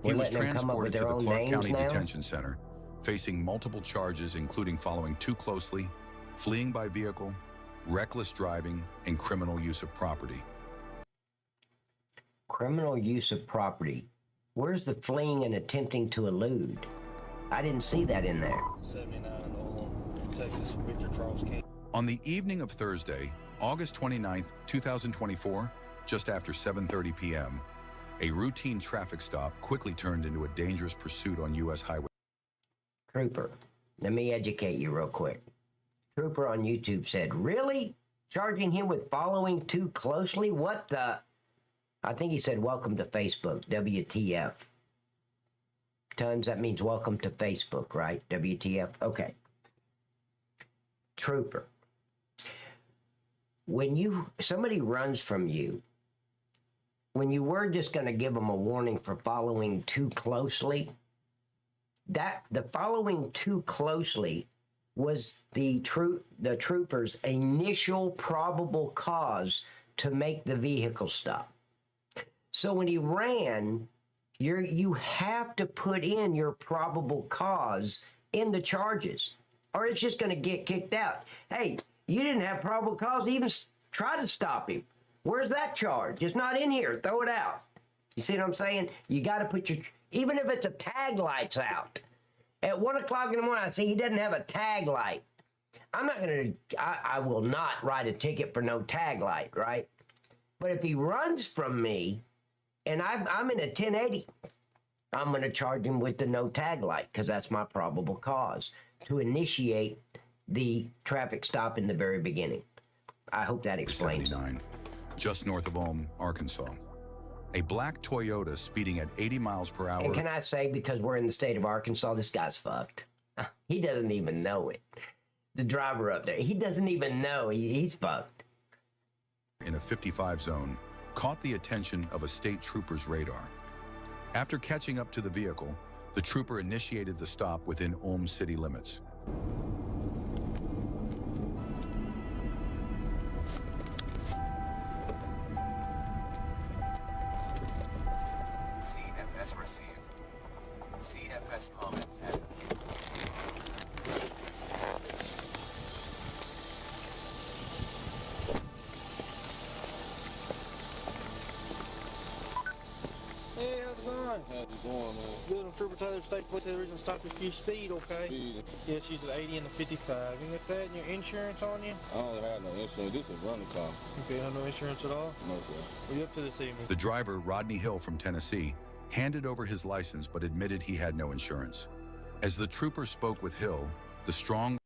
He was letting them come up with transported to their the own Clark names County now? Detention Center, facing multiple charges including following too closely, fleeing by vehicle, reckless driving, and criminal use of property. Criminal use of property. Where's the fleeing and attempting to elude? I didn't see that in there. 79 Texas, Victor Charles King. On the evening of Thursday, August 29th, 2024, just after 7:30 p.m., a routine traffic stop quickly turned into a dangerous pursuit on U.S. Highway. Trooper, let me educate you real quick. Trooper on YouTube said, really? Charging him with following too closely? What the? I think he said, welcome to Facebook, WTF. Tons, that means welcome to Facebook, right? WTF? Okay. Trooper, when somebody runs from you, when you were just going to give them a warning for following too closely, the following too closely was the trooper's initial probable cause to make the vehicle stop. So when he ran, you have to put in your probable cause in the charges, or it's just going to get kicked out. Hey, you didn't have probable cause to even try to stop him. Where's that charge? It's not in here. Throw it out. You see what I'm saying? You got to put even if it's a tag light's out. At 1 o'clock in the morning, I see he doesn't have a tag light. I will not write a ticket for no tag light, right? But if he runs from me and I'm in a 1080, I'm going to charge him with the no tag light because that's my probable cause to initiate the traffic stop in the very beginning. I hope that explains. 79, just north of Ulm, Arkansas. A black Toyota speeding at 80 miles per hour. And can I say, because we're in the state of Arkansas, this guy's fucked. He doesn't even know it. The driver up there, he doesn't even know he's fucked. In a 55 zone, caught the attention of a state trooper's radar. After catching up to the vehicle, the trooper initiated the stop within Ulm city limits. CFS received. CFS comments have Hey, how's it going? How's it going, man? Good. I'm Trooper Taylor, State Police. The reason stopped if you speed, okay? Speed. Yeah, she's at 80 and the 55. You got that and your insurance on you? I don't have no insurance. This is running car. Okay, have no insurance at all? No, sir. Are you up to this evening? The driver, Rodney Hill from Tennessee, handed over his license but admitted he had no insurance. As the trooper spoke with Hill, the strong...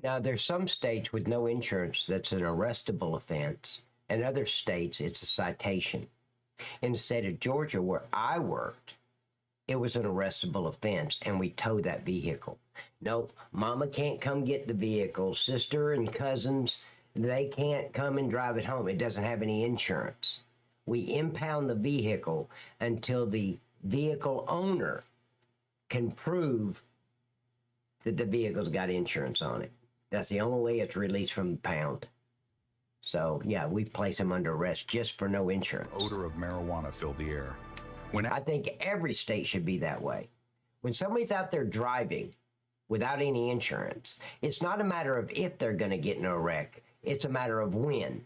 Now, there's some states with no insurance that's an arrestable offense, and other states it's a citation. In the state of Georgia, where I worked, it was an arrestable offense, and we towed that vehicle. No, mama can't come get the vehicle. Sister and cousins, they can't come and drive it home. It doesn't have any insurance. We impound the vehicle until the vehicle owner can prove that the vehicle's got insurance on it. That's the only way it's released from the pound. So, yeah, we place him under arrest just for no insurance. Odor of marijuana filled the air. I think every state should be that way. When somebody's out there driving without any insurance, it's not a matter of if they're going to get in a wreck. It's a matter of when.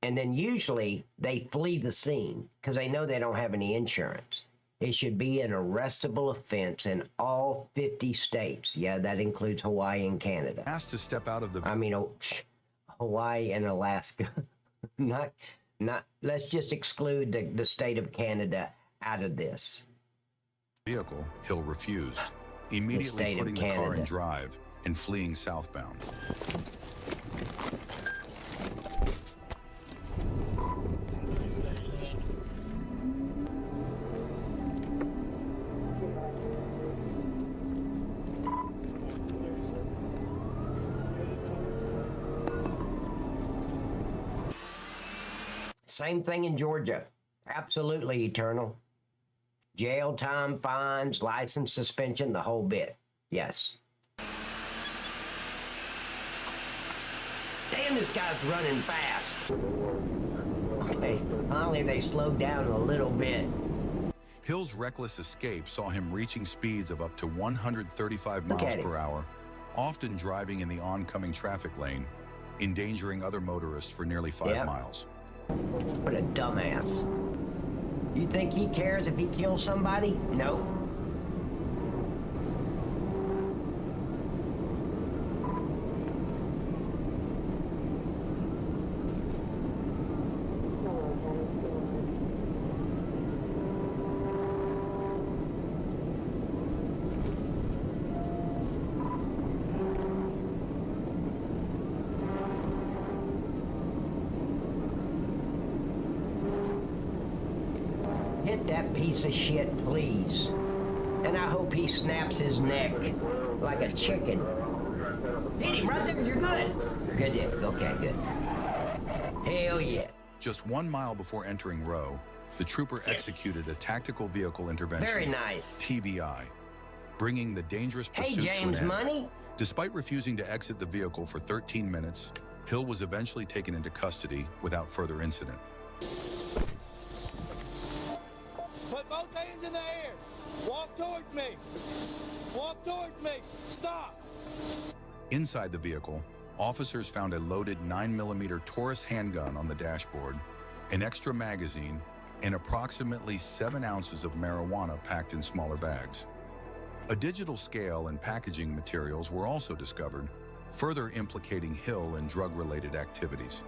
And then usually they flee the scene because they know they don't have any insurance. It should be an arrestable offense in all 50 states. Yeah, that includes Hawaii and Canada. Asked to step out of the... Hawaii and Alaska. Let's just exclude the state of Canada out of this. Vehicle, Hill refused, immediately putting the car in drive and fleeing southbound. Same thing in Georgia. Absolutely eternal. Jail time, fines, license suspension, the whole bit. Yes. Damn, this guy's running fast. Okay, finally they slowed down a little bit. Hill's reckless escape saw him reaching speeds of up to 135 miles per hour, often driving in the oncoming traffic lane, endangering other motorists for nearly 5 miles. What a dumbass. You think he cares if he kills somebody? No. Hit that piece of shit, please. And I hope he snaps his neck like a chicken. Hit him right there, you're good. Good, yeah. Okay, good. Hell yeah. Just 1 mile before entering Rowe, the trooper executed a tactical vehicle intervention. Very nice. TVI. bringing the dangerous Hey, pursuit to James an end. Money. Despite refusing to exit the vehicle for 13 minutes, Hill was eventually taken into custody without further incident. Put both hands in the air. Walk towards me. Walk towards me. Stop. Inside the vehicle, officers found a loaded 9mm Taurus handgun on the dashboard, an extra magazine, and approximately 7 ounces of marijuana packed in smaller bags. A digital scale and packaging materials were also discovered, further implicating Hill in drug-related activities.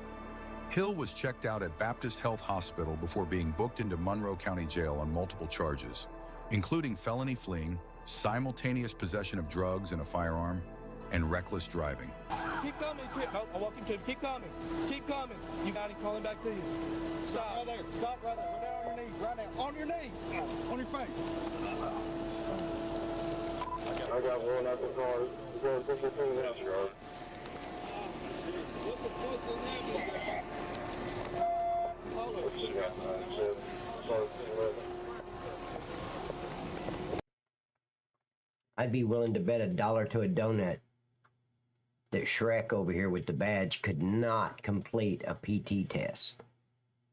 Hill was checked out at Baptist Health Hospital before being booked into Monroe County Jail on multiple charges, including felony fleeing, simultaneous possession of drugs and a firearm, and reckless driving. Keep coming. I'm walking to him. Keep coming. Keep coming. You got him calling back to you. Stop right there. Stop right there. Go down on your knees right now. On your knees. On your face. I got one at the car. Going to the thing house yard. What the fuck is happening? Hold What you got? 9-7. I'd be willing to bet $1 to a donut that Shrek over here with the badge could not complete a PT test,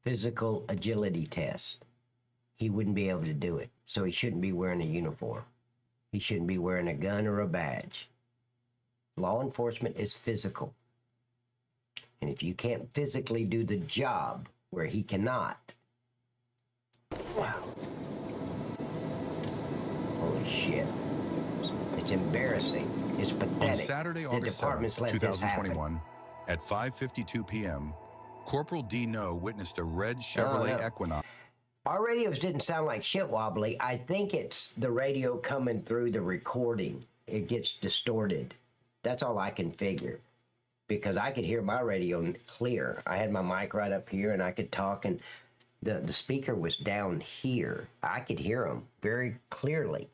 physical agility test. He wouldn't be able to do it, so he shouldn't be wearing a uniform. He shouldn't be wearing a gun or a badge. Law enforcement is physical. And if you can't physically do the job where he cannot, wow. Holy shit. It's embarrassing. It's pathetic. On Saturday, August 7th, 2021, at 5:52 p.m., Corporal D. No witnessed a red Chevrolet Equinox. Our radios didn't sound like shit wobbly. I think it's the radio coming through the recording. It gets distorted. That's all I can figure. Because I could hear my radio clear. I had my mic right up here and I could talk, and the speaker was down here. I could hear them very clearly.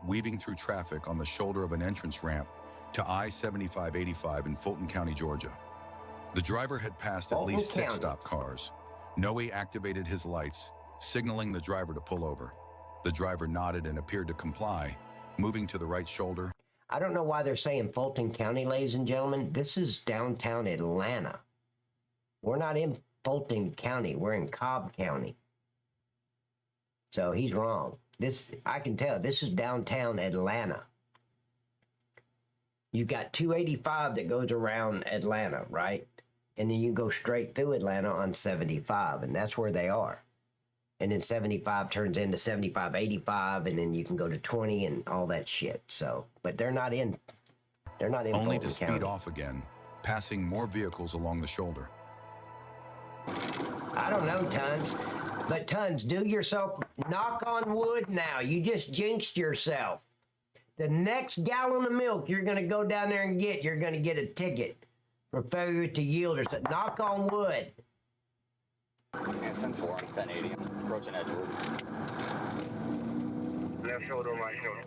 Weaving through traffic on the shoulder of an entrance ramp to I-75/85 in Fulton County, Georgia. The driver had passed at least 6 stopped cars. Noe activated his lights, signaling the driver to pull over. The driver nodded and appeared to comply, moving to the right shoulder. I don't know why they're saying Fulton County, ladies and gentlemen. This is downtown Atlanta. We're not in Fulton County. We're in Cobb County. So he's wrong. This, I can tell, this is downtown Atlanta. You've got 285 that goes around Atlanta, right? And then you go straight through Atlanta on 75, and that's where they are. And then 75 turns into 75/85, and then you can go to 20 and all that shit. So, but they're not in Only to Fulton speed County. off again, passing more vehicles along the shoulder. I don't know, Tons. But Tons, do yourself, knock on wood now. You just jinxed yourself. The next gallon of milk you're going to go down there and get, you're going to get a ticket for failure to yield or something. Knock on wood. And 10-4 on 1080, approaching Edgewood. Left shoulder, right shoulder.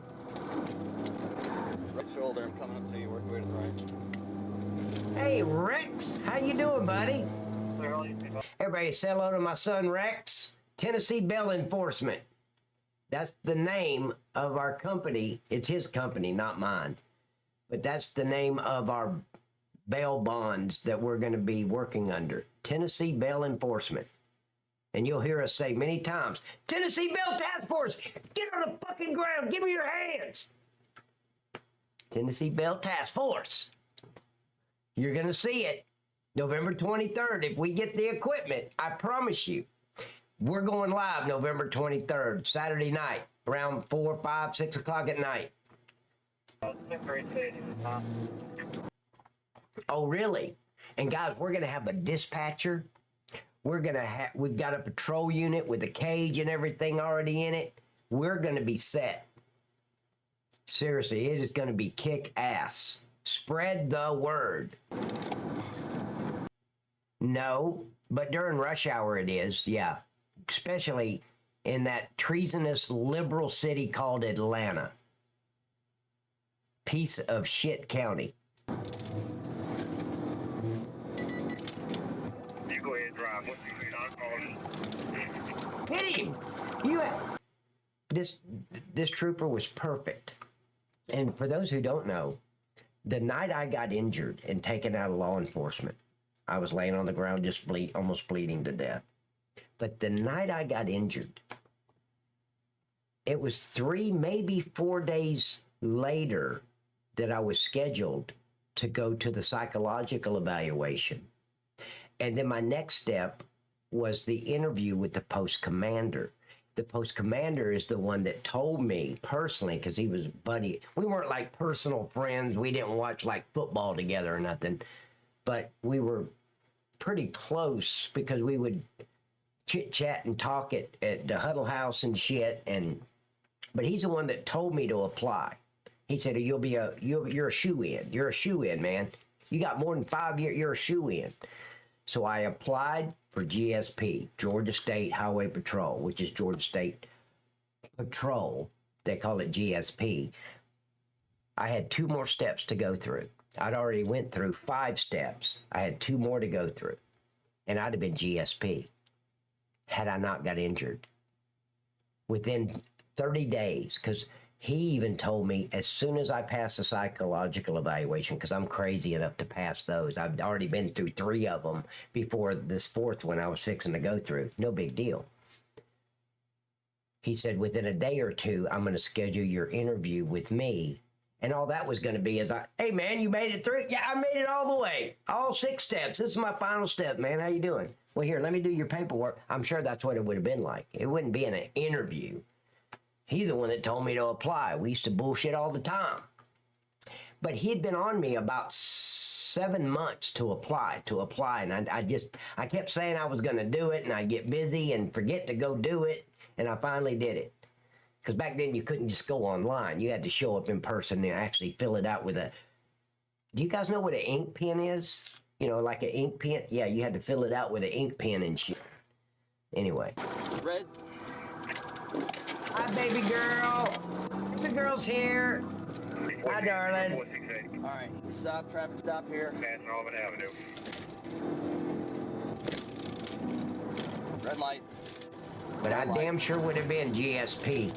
Right shoulder, I'm coming up to you, work your way to the right. Hey, Rex. How you doing, buddy? Everybody say hello to my son, Rex. Tennessee Bail Enforcement. That's the name of our company. It's his company, not mine. But that's the name of our bail bonds that we're going to be working under. Tennessee Bail Enforcement. And you'll hear us say many times, Tennessee Bail Task Force, get on the fucking ground, give me your hands. Tennessee Bail Task Force. You're going to see it November 23rd. If we get the equipment, I promise you, we're going live November 23rd, Saturday night, around 4, 5, 6 o'clock at night. Oh, really? And guys, we're going to have a dispatcher. We've got a patrol unit with a cage and everything already in it. We're going to be set. Seriously, it is going to be kick ass. Spread the word. No, but during rush hour it is, yeah. Especially in that treasonous liberal city called Atlanta. Piece of shit county. You go ahead and drive. Once you get on, call you. Hit him! This trooper was perfect. And for those who don't know, the night I got injured and taken out of law enforcement, I was laying on the ground just almost bleeding to death. But the night I got injured, it was 3, maybe 4 days later that I was scheduled to go to the psychological evaluation. And then my next step was the interview with the post commander. The post commander is the one that told me personally, because he was a buddy. We weren't like personal friends. We didn't watch like football together or nothing, but we were pretty close because we would chit chat and talk at the huddle house and shit. But he's the one that told me to apply. He said, you're a shoe-in. You're a shoe-in, man. You got more than 5 years. You're a shoe-in. So I applied for GSP, Georgia State Highway Patrol, which is Georgia State Patrol. They call it GSP. I had 2 more steps to go through. I'd already went through 5 steps. I had 2 more to go through. And I'd have been GSP had I not got injured. Within 30 days, because he even told me as soon as I passed the psychological evaluation, because I'm crazy enough to pass those. I've already been through 3 of them before this 4th one I was fixing to go through. No big deal. He said, within a day or 2, I'm going to schedule your interview with me. And all that was going to be is, hey, man, you made it through? Yeah, I made it all the way. All 6 steps. This is my final step, man. How you doing? Well, here, let me do your paperwork. I'm sure that's what it would have been like. It wouldn't be an interview. He's the one that told me to apply. We used to bullshit all the time. But he had been on me about 7 months to apply. And I kept saying I was going to do it, and I'd get busy and forget to go do it. And I finally did it. Because back then you couldn't just go online. You had to show up in person and actually fill it out with a... Do you guys know what an ink pen is? You know, like an ink pen? Yeah, you had to fill it out with an ink pen and shit. Anyway. Red. Hi, baby girl. Baby girl's here. Hi, darling. All right, stop, traffic stop here. Passing Auburn Avenue. Red light. But I damn sure would have been GSP.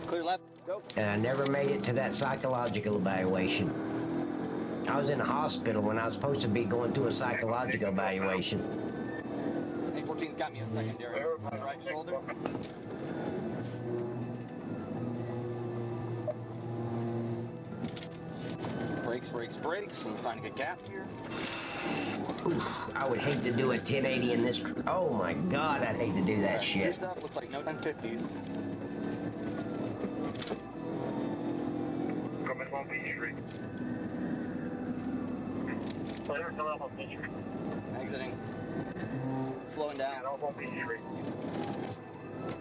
Clear left, go. And I never made it to that psychological evaluation. I was in the hospital when I was supposed to be going through a psychological evaluation. A14's got me a secondary on the right shoulder. Brakes, and find a good gap here. Oof, I would hate to do a 1080 in this. Oh my God, I'd hate to do that shit. Stuff looks like no 1050s. Coming on Beach Street. Clear, come up on Beach Street. Exiting. Slowing down. Off on Beach Street.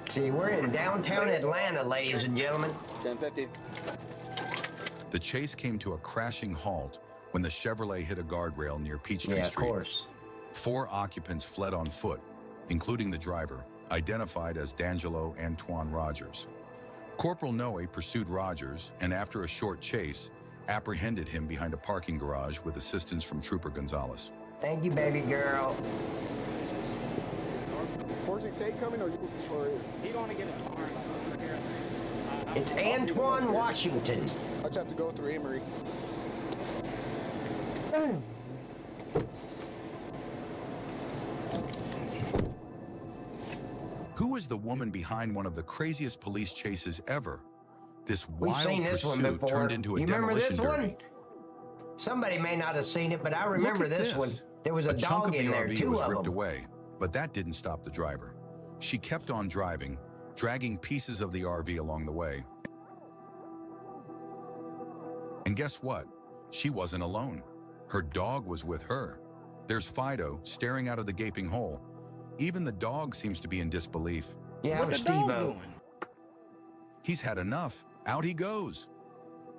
See, we're in downtown Atlanta, ladies and gentlemen. 1050. The chase came to a crashing halt when the Chevrolet hit a guardrail near Peachtree Street. Of course. 4 occupants fled on foot, including the driver, identified as D'Angelo Antoine Rogers. Corporal Noe pursued Rogers and, after a short chase, apprehended him behind a parking garage with assistance from Trooper Gonzalez. Thank you, baby girl. 468 coming, or you He going to get his car over here. It's Antoine Washington. I just have to go through Emory. Who is the woman behind one of the craziest police chases ever? This We've wild seen this one pursuit before. turned into a You remember demolition this one? derby. Somebody may not have seen it, but I remember Look at this one. There was a chunk dog of the in there, RV 2 was of ripped them. away, but that didn't stop the driver. She kept on driving, dragging pieces of the RV along the way. And guess what? She wasn't alone. Her dog was with her. There's Fido staring out of the gaping hole. Even the dog seems to be in disbelief. Yeah, I'm Steve-O. He's had enough. Out he goes.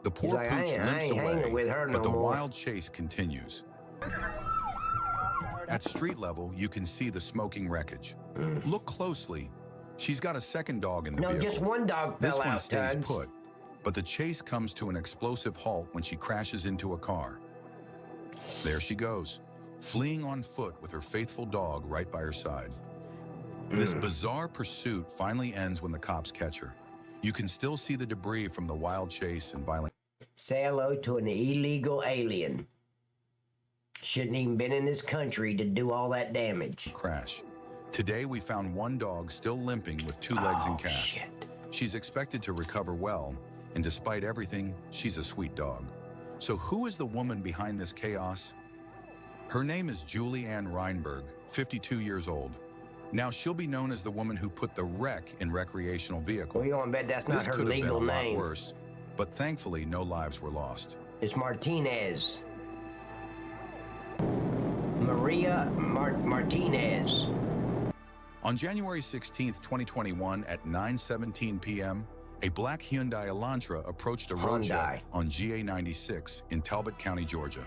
The poor like, pooch I limps ain't hanging away, with her no but the more. wild chase continues. At street level, you can see the smoking wreckage. Look closely. She's got a second dog in the No, vehicle. just one dog This fell one out, stays Tugs. put, but the chase comes to an explosive halt when she crashes into a car. There she goes, fleeing on foot with her faithful dog right by her side. This bizarre pursuit finally ends when the cops catch her. You can still see the debris from the wild chase and violent. Say hello to an illegal alien. Shouldn't even been in this country to do all that damage. Crash. Today we found one dog still limping with 2 legs in cast. Shit. She's expected to recover well, and despite everything, she's a sweet dog. So who is the woman behind this chaos? Her name is Julie Ann Reinberg, 52 years old. Now she'll be known as the woman who put the wreck in recreational vehicle. Well, you want to bet that's not her legal name. This could have been a lot worse, but thankfully no lives were lost. It's Martinez. Maria Martinez. On January 16th, 2021 at 9:17 p.m., a black Hyundai Elantra approached a roadblock on GA 96 in Talbot County, Georgia.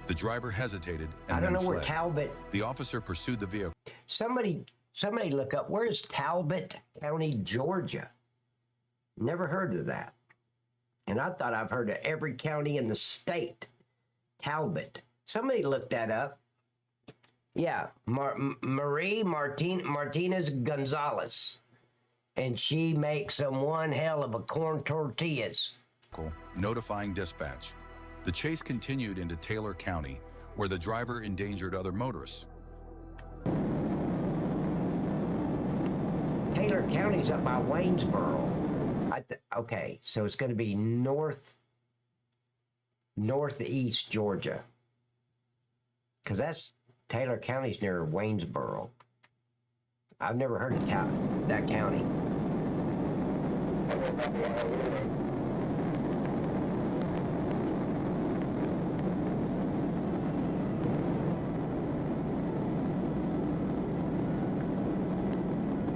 The driver hesitated and I don't then know fled. where Talbot. The officer pursued the vehicle. Somebody look up, where's Talbot County, Georgia? Never heard of that. And I thought I've heard of every county in the state. Talbot. Somebody looked that up. Yeah, Marie Martinez Gonzalez. And she makes some one hell of a corn tortillas. Notifying dispatch. The chase continued into Taylor County, where the driver endangered other motorists. Taylor County's up by Waynesboro. Okay, so it's going to be northeast Georgia. Because Taylor County's near Waynesboro. I've never heard of that county.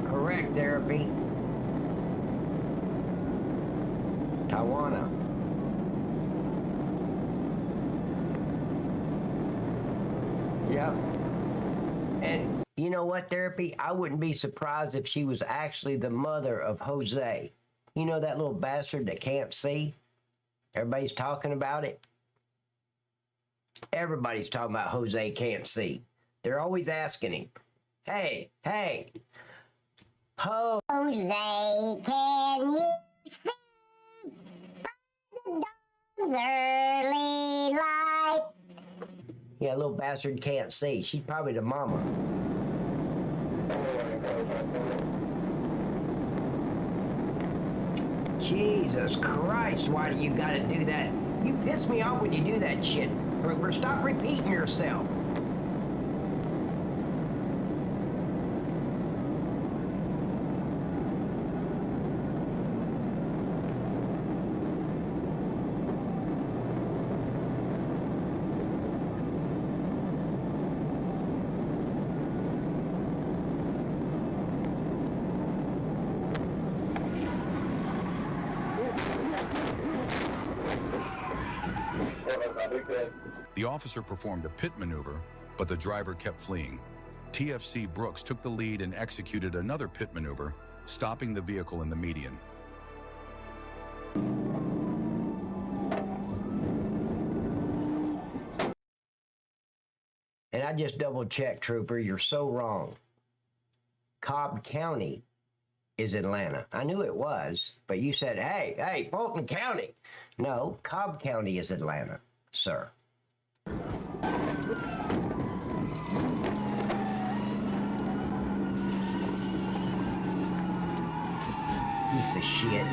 Correct therapy. Tawana. Yep. And you know what, therapy? I wouldn't be surprised if she was actually the mother of Jose. You know that little bastard that can't see? Everybody's talking about it. Everybody's talking about Jose can't see. They're always asking him, hey, Jose, can you see by the dawn's early light? Yeah, little bastard can't see. She's probably the mama. Jesus Christ, why do you gotta do that? You piss me off when you do that shit, Trooper. Stop repeating yourself. The officer performed a pit maneuver, but the driver kept fleeing. TFC Brooks took the lead and executed another pit maneuver, stopping the vehicle in the median. And I just double-checked, Trooper. You're so wrong. Cobb County is Atlanta. I knew it was, but you said, hey, Fulton County. No, Cobb County is Atlanta, sir. Piece of shit.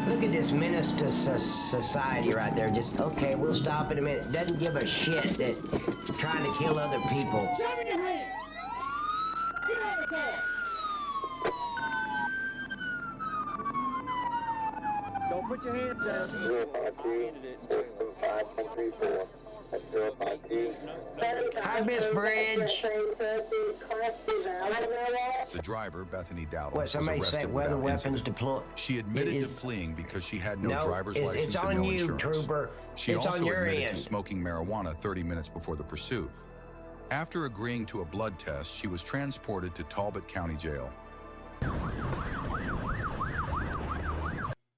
Look at this menace to society right there. Just, okay, we'll stop in a minute. Doesn't give a shit that trying to kill other people. Show me your hand! Get out of the car! Don't put your hands down. 053-534. That's 053. Hi, Miss Bridge. The driver, Bethany Dowdle, What, somebody was said arrested weather without weapons incident. deployed? She admitted to fleeing because she had no driver's license it's and on no you, insurance. Trooper. She It's also on your admitted end. to smoking marijuana 30 minutes before the pursuit. After agreeing to a blood test, she was transported to Talbot County Jail.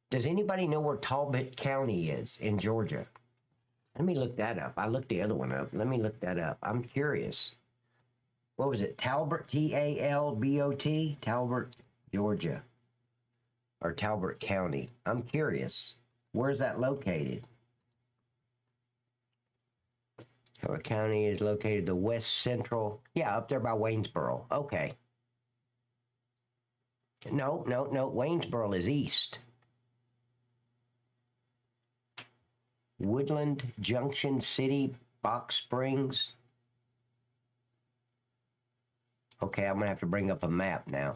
Does anybody know where Talbot County is in Georgia? Let me look that up. I looked the other one up. Let me look that up. I'm curious. What was it? Talbot, T-A-L-B-O-T? Talbot, Georgia. Or Talbot County. I'm curious. Where's that located? Talbot County is located the west central. Yeah, up there by Waynesboro. Okay. No. Waynesboro is east. Woodland, Junction City, Box Springs. Okay, I'm gonna have to bring up a map now.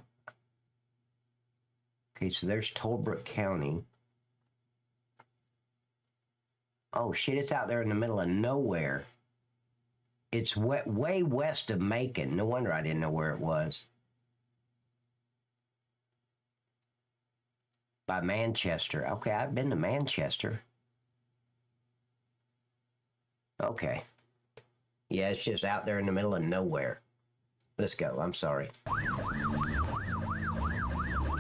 Okay, so there's Talbot County. Oh shit, it's out there in the middle of nowhere. It's way west of Macon. No wonder I didn't know where it was. By Manchester. Okay, I've been to Manchester. Okay. Yeah, it's just out there in the middle of nowhere. Let's go. I'm sorry.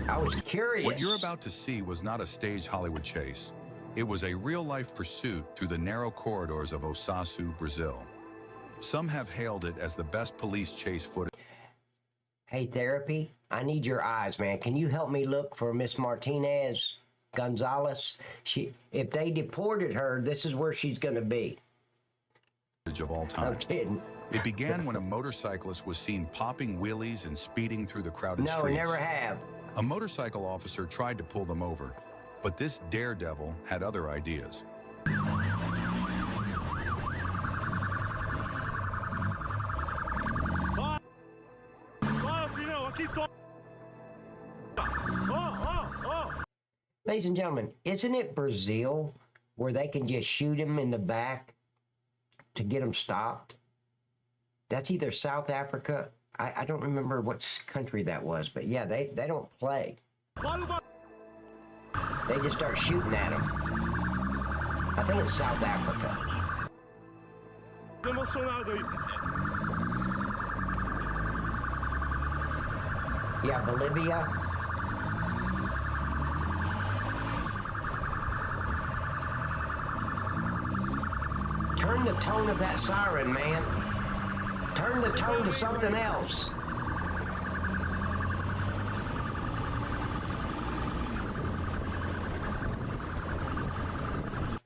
I was curious. What you're about to see was not a staged Hollywood chase. It was a real-life pursuit through the narrow corridors of Osasco, Brazil. Some have hailed it as the best police chase footage. Hey, Therapy, I need your eyes, man. Can you help me look for Miss Martinez Gonzalez? If they deported her, this is where she's going to be. Of all time. I'm kidding. It began when a motorcyclist was seen popping wheelies and speeding through the crowded streets. No, never have. A motorcycle officer tried to pull them over, but this daredevil had other ideas. Ladies and gentlemen, isn't it Brazil where they can just shoot him in the back to get him stopped? That's either South Africa. I don't remember what country that was, but yeah, they don't play. They just start shooting at him. I think it's South Africa. Yeah, Bolivia. Turn the tone of that siren, man. Turn the tone to something else.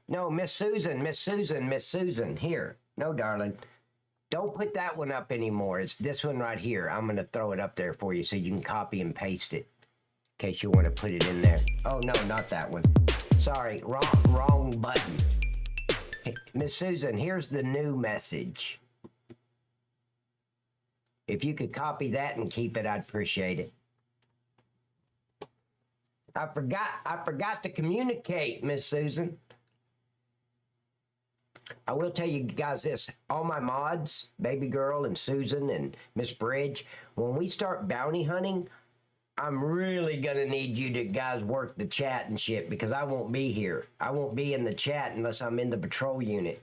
No, Miss Susan, here. No, darling. Don't put that one up anymore. It's this one right here. I'm going to throw it up there for you so you can copy and paste it in case you want to put it in there. Oh, no, not that one. Sorry, wrong button. Hey, Miss Susan, here's the new message. If you could copy that and keep it, I'd appreciate it. I forgot to communicate, Miss Susan. I will tell you guys this. All my mods, Baby Girl and Susan and Miss Bridge, when we start bounty hunting, I'm really going to need you to guys work the chat and shit because I won't be here. I won't be in the chat unless I'm in the patrol unit.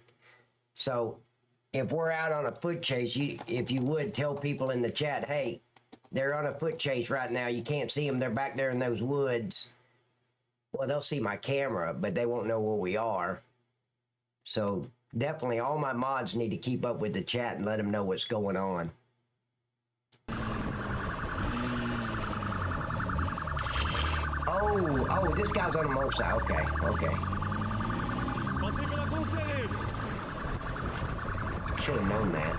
So if we're out on a foot chase, if you would tell people in the chat, hey, they're on a foot chase right now. You can't see them. They're back there in those woods. Well, they'll see my camera, but they won't know where we are. So definitely all my mods need to keep up with the chat and let them know what's going on. Oh, this guy's on a motorcycle. Okay. Should have known that.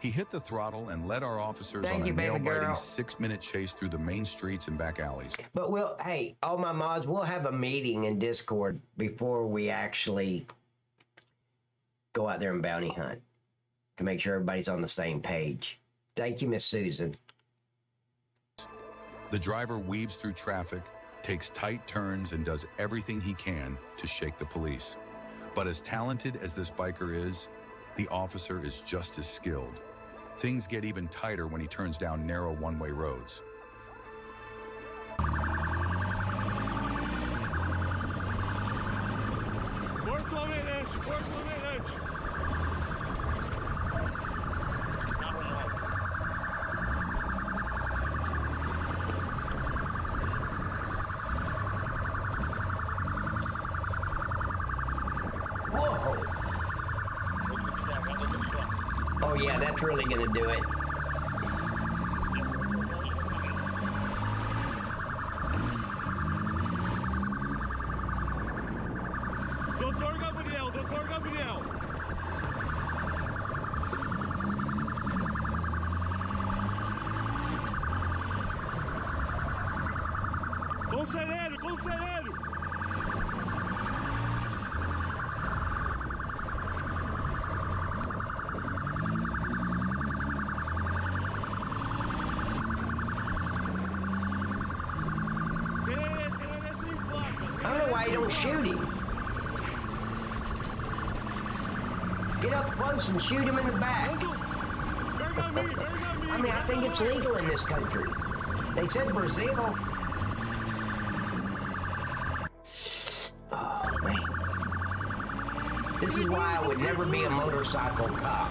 He hit the throttle and led our officers on a nail-biting 6-minute chase through the main streets and back alleys. But hey, all my mods, we'll have a meeting in Discord before we actually go out there and bounty hunt to make sure everybody's on the same page. Thank you, Miss Susan. The driver weaves through traffic, takes tight turns, and does everything he can to shake the police. But as talented as this biker is, the officer is just as skilled. Things get even tighter when he turns down narrow one-way roads. Oh yeah, that's really gonna do it. why you don't shoot him. Get up close and shoot him in the back. I mean, I think it's legal in this country. They said Brazil. Oh, man. This is why I would never be a motorcycle cop.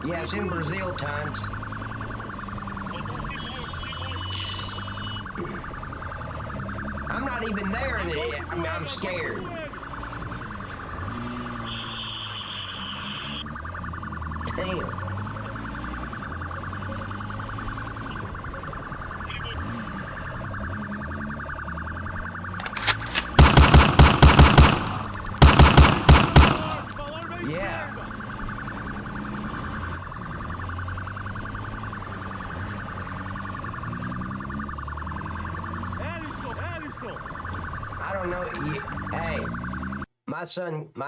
Yeah, it's in Brazil, tons. I'm not even there, and I mean, I'm scared. Damn. Yeah. I don't know. Hey, my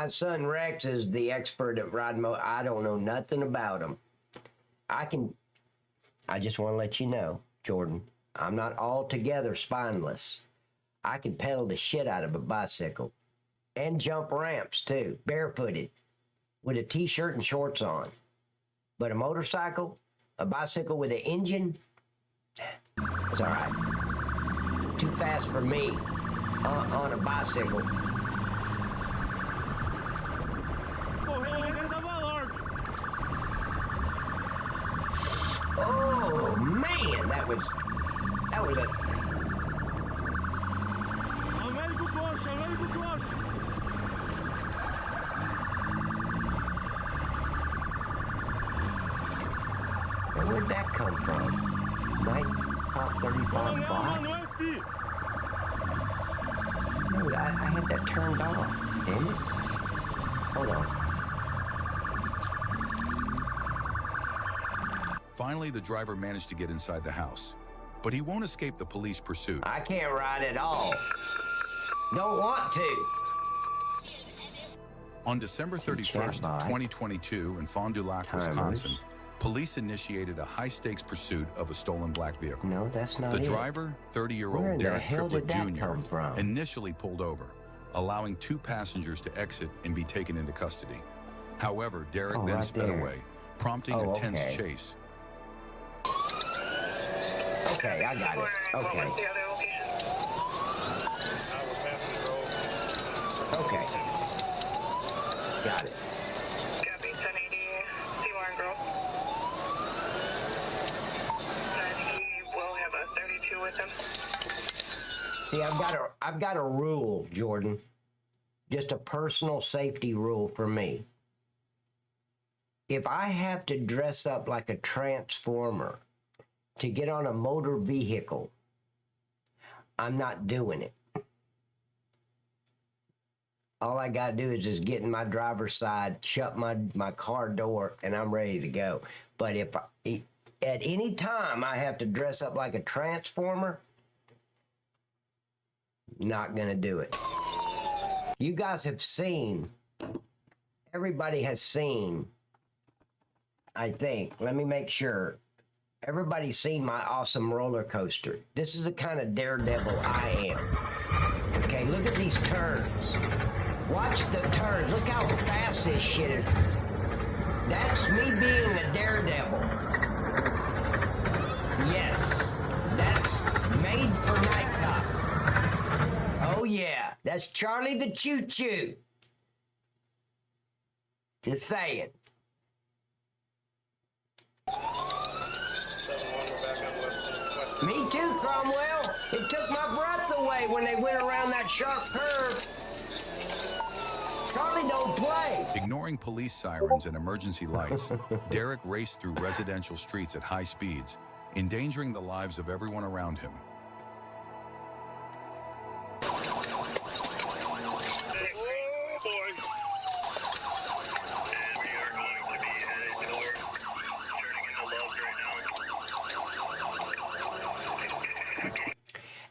son Rex is the expert at riding motor. I don't know nothing about him. I just want to let you know, Jordan, I'm not altogether spineless. I can pedal the shit out of a bicycle and jump ramps too, barefooted, with a t-shirt and shorts on. But a motorcycle, a bicycle with an engine, it's all right. Too fast for me on a bicycle. Oh man, that was a. Where'd that come from? Night Top 35 bot? No, I had that turned off, didn't it? Hold on. Finally, the driver managed to get inside the house, but he won't escape the police pursuit. I can't ride at all. Don't want to. On December 31st, 2022, in Fond du Lac, Wisconsin, police initiated a high-stakes pursuit of a stolen black vehicle. No, that's not it. The driver, 30-year-old Derek Triplett Jr., initially pulled over, allowing 2 passengers to exit and be taken into custody. However, Derek then sped away, prompting a tense chase. Okay, I got it. Okay. Okay. Got it. Copy, 1080, Seawarren Grove. And he will have a 32 with him. See, I've got a rule, Jordan. Just a personal safety rule for me. If I have to dress up like a transformer to get on a motor vehicle, I'm not doing it. All I got to do is just get in my driver's side, shut my car door, and I'm ready to go. But if at any time I have to dress up like a transformer, not going to do it. You guys have seen, everybody has seen, I think, let me make sure, everybody's seen my awesome roller coaster. This is the kind of daredevil I am. Okay, look at these turns. Watch the turns. Look how fast this shit is. That's me being a daredevil. Yes, that's made for Night Cop. Oh yeah, that's Charlie the Choo Choo. Just saying. Me too, Cromwell. It took my breath away when they went around that sharp curve. Charlie don't play. Ignoring police sirens and emergency lights, Derek raced through residential streets at high speeds, endangering the lives of everyone around him.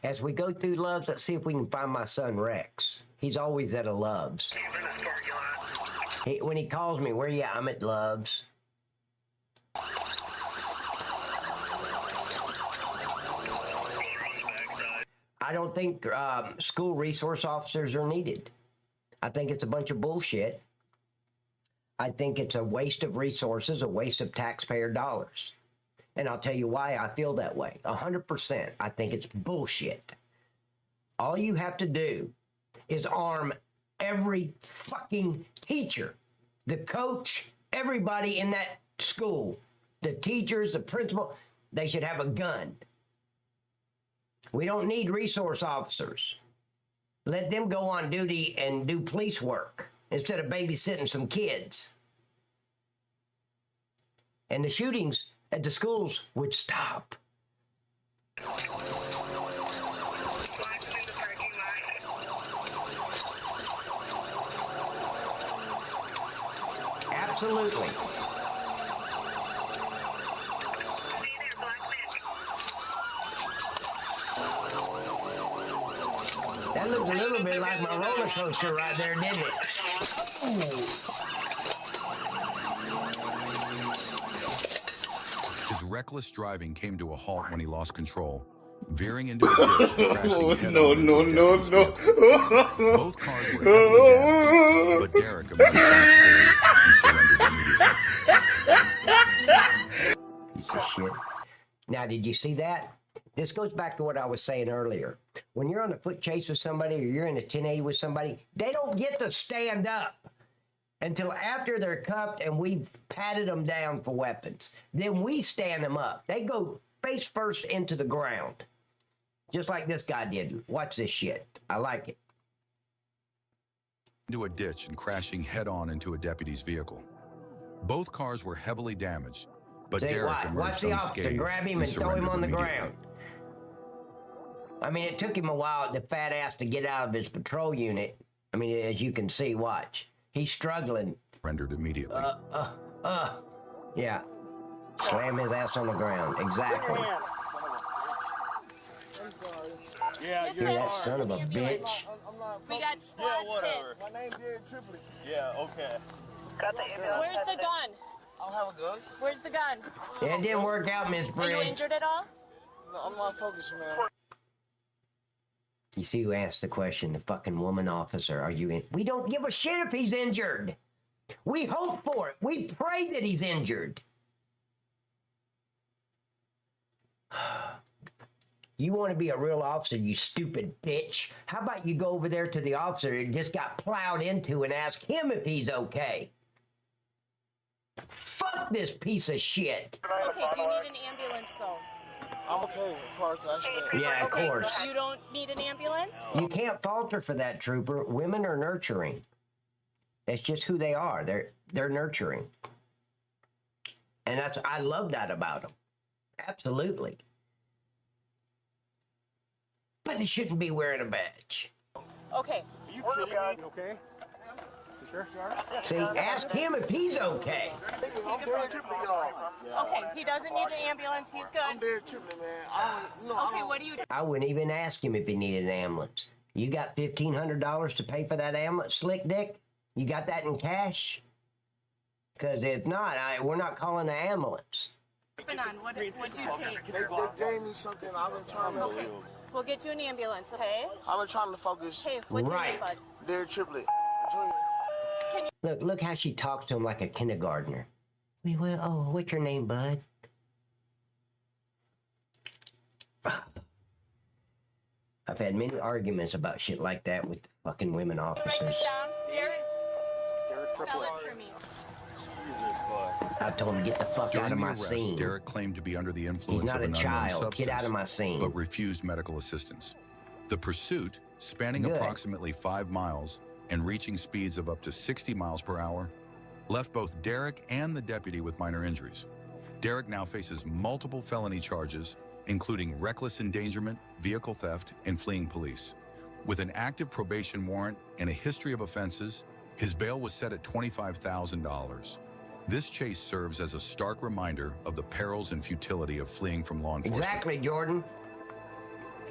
As we go through Loves, let's see if we can find my son Rex. He's always at a Loves. When he calls me, where you at? I'm at Loves. I don't think school resource officers are needed. I think it's a bunch of bullshit. I think it's a waste of resources, a waste of taxpayer dollars. And I'll tell you why I feel that way. 100%. I think it's bullshit. All you have to do is arm every fucking teacher, the coach, everybody in that school, the teachers, the principal. They should have a gun. We don't need resource officers. Let them go on duty and do police work instead of babysitting some kids. And the shootings at the schools would stop. Absolutely. That looked a little bit like my roller coaster right there, didn't it? His reckless driving came to a halt when he lost control, veering into a ditch and crashing head-on into a deputy's vehicle. Both cars were heavily damaged, but Derek emerged unscathed and surrendered immediately. Piece of shit. Now, did you see that? This goes back to what I was saying earlier. When you're on a foot chase with somebody or you're in a 1080 with somebody, they don't get to stand up until after they're cuffed and we've patted them down for weapons. Then we stand them up. They go face first into the ground, just like this guy did. Watch this shit. I like it. Into a ditch and crashing head-on into a deputy's vehicle. Both cars were heavily damaged, but Derek emerged Watch the officer unscathed grab him and throw him on the immediately. ground. I mean, it took him a while, the fat ass, to get out of his patrol unit. I mean, as you can see, watch. He's struggling. Surrendered immediately. Yeah. Slam his ass on the ground. Exactly. Yeah, You're that son of a bitch. We got SWAT. Yeah, whatever. My name's Derek Tripley. Yeah, okay. Got the ambulance. Where's the gun? I don't have a gun. Where's the gun? Yeah, it didn't work out, Miss Are you Bridge. injured at all? No, I'm not focused, man. You see who asked the question? The fucking woman officer. Are you in? We don't give a shit if he's injured. We hope for it. We pray that he's injured. You want to be a real officer, you stupid bitch. How about you go over there to the officer that just got plowed into and ask him if he's okay? Fuck this piece of shit. Okay, do you need an ambulance though? I'm okay as far as the accident. Yeah, of course. You don't need an ambulance? You can't falter for that, trooper. Women are nurturing. That's just who they are. They're nurturing. And I love that about them. Absolutely. But they shouldn't be wearing a badge. Okay. Are you kidding me? You okay? You sure? See, ask him if he's okay. I'm Derek Tripley, y'all. Okay, he doesn't need an ambulance. He's I'm good. Derek Tripley, man. Okay, what do you do? I wouldn't even ask him if he needed an ambulance. You got $1,500 to pay for that ambulance, slick dick? You got that in cash? Because if not, we're not calling the ambulance. What'd you take? They gave me something. I've been trying to. Okay. We'll get you an ambulance, okay? I've been trying to focus. Hey, what's your Right. name, bud? Derek Tripley. Junior. Look how she talks to him like a kindergartner. What's your name, bud? I've had many arguments about shit like that with fucking women Write officers. this down. Derek, Derek spell Tripley. it for me. Jesus, boy. I told him, get the fuck out During of the my arrest, scene. Derek claimed to be under the He's influence not of a an unknown child. substance, Get out of my scene. but refused medical assistance. The pursuit, spanning Good. approximately 5 miles and reaching speeds of up to 60 miles per hour, left both Derek and the deputy with minor injuries. Derek now faces multiple felony charges, including reckless endangerment, vehicle theft, and fleeing police. With an active probation warrant and a history of offenses, his bail was set at $25,000. This chase serves as a stark reminder of the perils and futility of fleeing from law enforcement. Exactly, Jordan.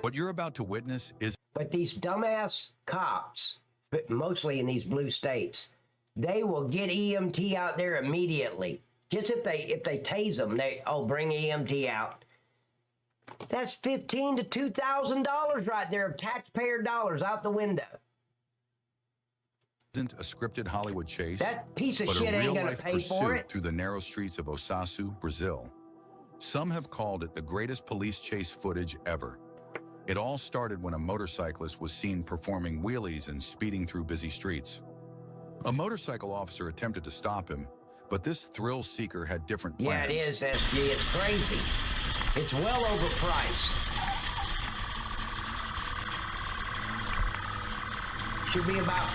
What you're about to witness is But these dumbass cops, mostly in these blue states, they will get EMT out there immediately. Just if they tase them, bring EMT out. That's $1,500 to $2,000 right there of taxpayer dollars out the window. Isn't a scripted Hollywood chase, that piece of but shit a ain't gonna real-life pay for pursuit it. through the narrow streets of Osasu, Brazil. Some have called it the greatest police chase footage ever. It all started when a motorcyclist was seen performing wheelies and speeding through busy streets. A motorcycle officer attempted to stop him, but this thrill seeker had different plans. Yeah, it is, SG. It's crazy. It's well overpriced. Should be about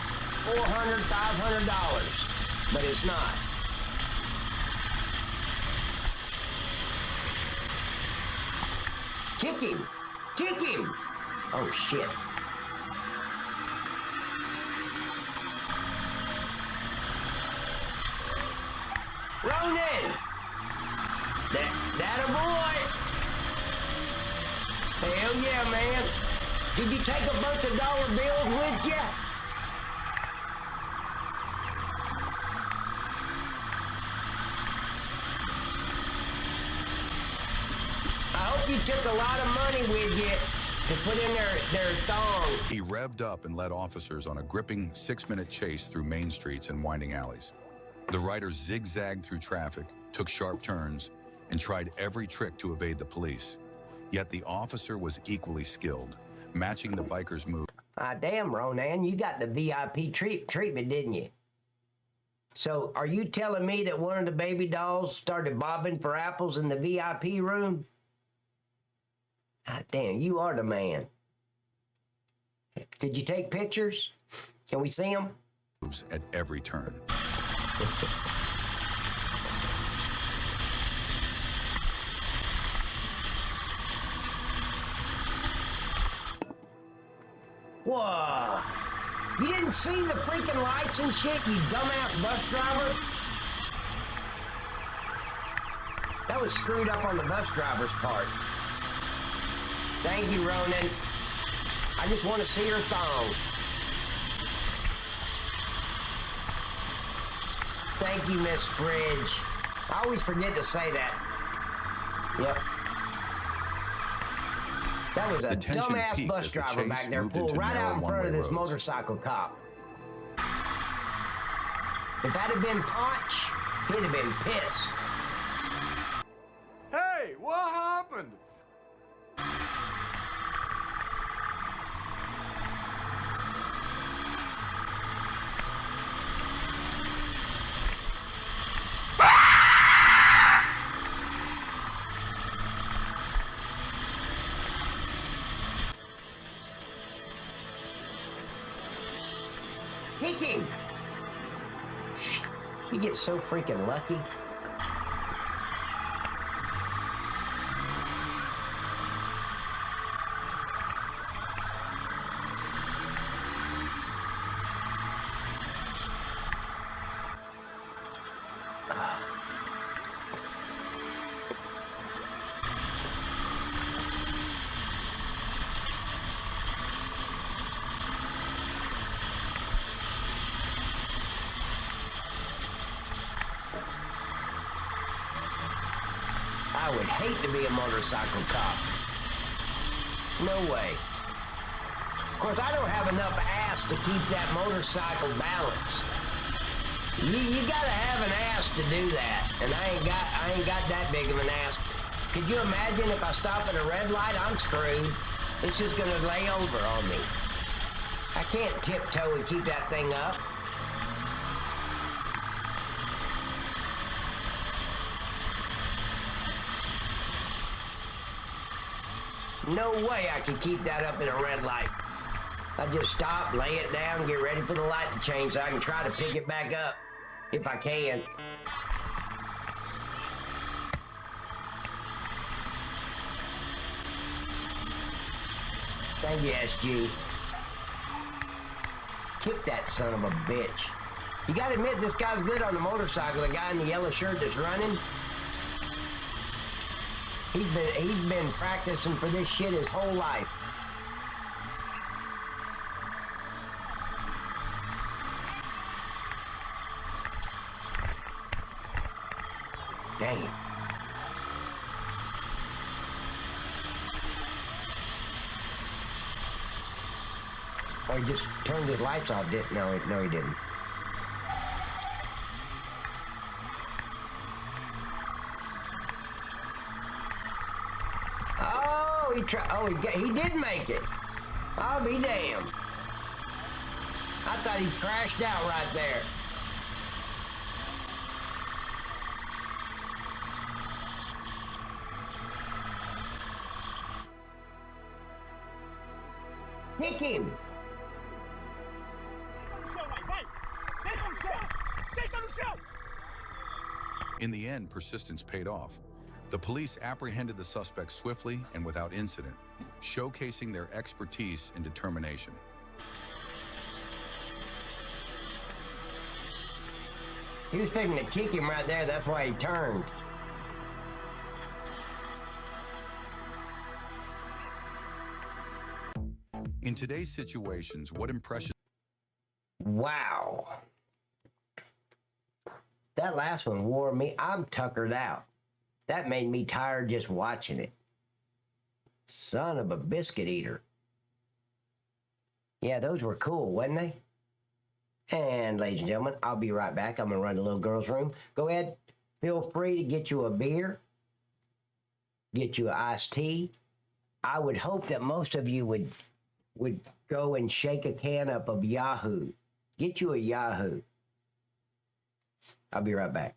$400, $500, but it's not. Kick him! Kick him! Oh, shit. Ronan! That a boy! Hell yeah, man. Did you take a bunch of dollar bills with you? I hope you took a lot of money with you to put in their thong. He revved up and led officers on a gripping 6-minute chase through main streets and winding alleys. The rider zigzagged through traffic, took sharp turns, and tried every trick to evade the police. Yet the officer was equally skilled, matching the biker's move. Damn, Ronan, you got the VIP treatment, didn't you? So, are you telling me that one of the baby dolls started bobbing for apples in the VIP room? Damn, you are the man. Did you take pictures? Can we see them? Moves at every turn. Whoa! You didn't see the freaking lights and shit, you dumbass bus driver? That was screwed up on the bus driver's part. Thank you, Ronan. I just want to see her thong. Thank you, Miss Bridge. I always forget to say that. Yep. That was a dumbass bus driver back there pulled right out in front of this motorcycle cop. If that had been Punch, he'd have been pissed. Hey, what happened? Kicking! He gets so freaking lucky. I would hate to be a motorcycle cop. No way. Of course, I don't have enough ass to keep that motorcycle balanced. You gotta have an ass to do that, and I ain't got that big of an ass. Could you imagine if I stop at a red light? I'm screwed. It's just gonna lay over on me. I can't tiptoe and keep that thing up. No way I could keep that up in a red light. I just stop, lay it down, get ready for the light to change so I can try to pick it back up, if I can. Thank you, SG. Kick that son of a bitch. You gotta admit, this guy's good on the motorcycle, the guy in the yellow shirt that's running. He's been practicing for this shit his whole life. Damn. Or he just turned his lights off, didn't? No, he didn't. Oh, he did make it. I'll be damned. I thought he crashed out right there. Kick him. In the end, persistence paid off. The police apprehended the suspect swiftly and without incident, showcasing their expertise and determination. He was fixing to kick him right there, that's why he turned. In today's situations, what impression? Wow. That last one wore me. I'm tuckered out. That made me tired just watching it. Son of a biscuit eater. Yeah, those were cool, wasn't they? And ladies and gentlemen, I'll be right back. I'm going to run to the little girl's room. Go ahead. Feel free to get you a beer. Get you an iced tea. I would hope that most of you would go and shake a can up of Yahoo. Get you a Yahoo. I'll be right back.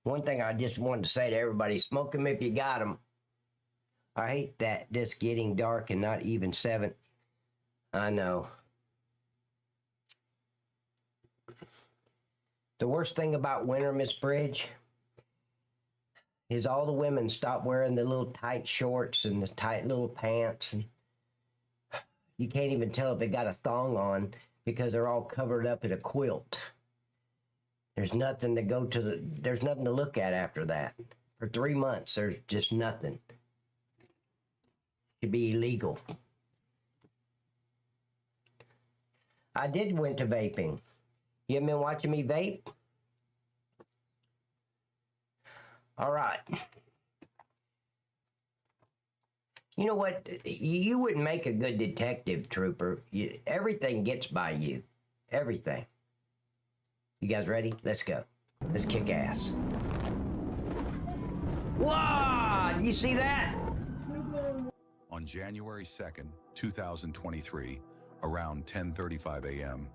One thing I just wanted to say to everybody, smoke them if you got them. I hate that this getting dark and not even 7. I know. The worst thing about winter, Miss Bridge, is all the women stop wearing the little tight shorts and the tight little pants. And you can't even tell if they got a thong on because they're all covered up in a quilt. There's nothing to there's nothing to look at after that. For 3 months, there's just nothing. It should be illegal. I did went to vaping. You haven't been watching me vape? All right. You know what? You wouldn't make a good detective, trooper. Everything gets by you. Everything. You guys ready? Let's go. Let's kick ass. Whoa! Did you see that? On January 2nd, 2023, around 10:35 a.m.,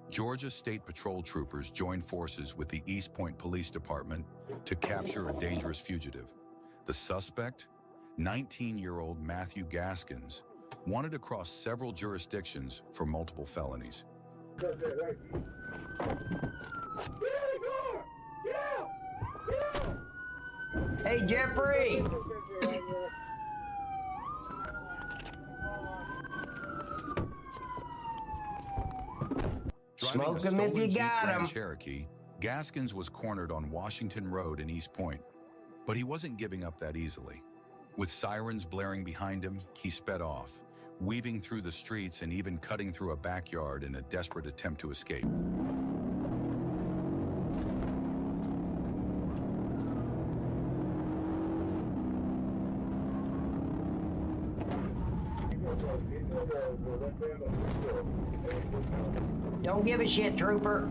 Georgia State Patrol troopers joined forces with the East Point Police Department to capture a dangerous fugitive. The suspect, 19-year-old Matthew Gaskins, wanted to cross several jurisdictions for multiple felonies. Hey, Jeffrey! Smoke them if you got them. Cherokee, Gaskins was cornered on Washington Road in East Point, but he wasn't giving up that easily. With sirens blaring behind him, he sped off, weaving through the streets and even cutting through a backyard in a desperate attempt to escape. Don't give a shit, trooper.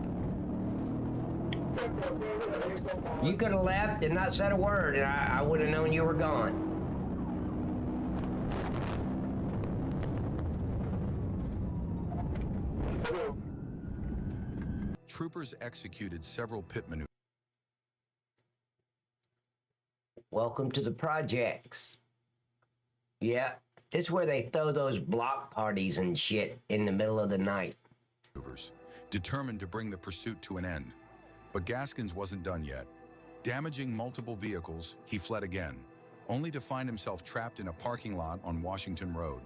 You could have left and not said a word, and I would have known you were gone. Troopers executed several pit maneuvers. Welcome to the projects. Yeah, it's where they throw those block parties and shit in the middle of the night. Determined to bring the pursuit to an end. But Gaskins wasn't done yet. Damaging multiple vehicles, he fled again, only to find himself trapped in a parking lot on Washington Road.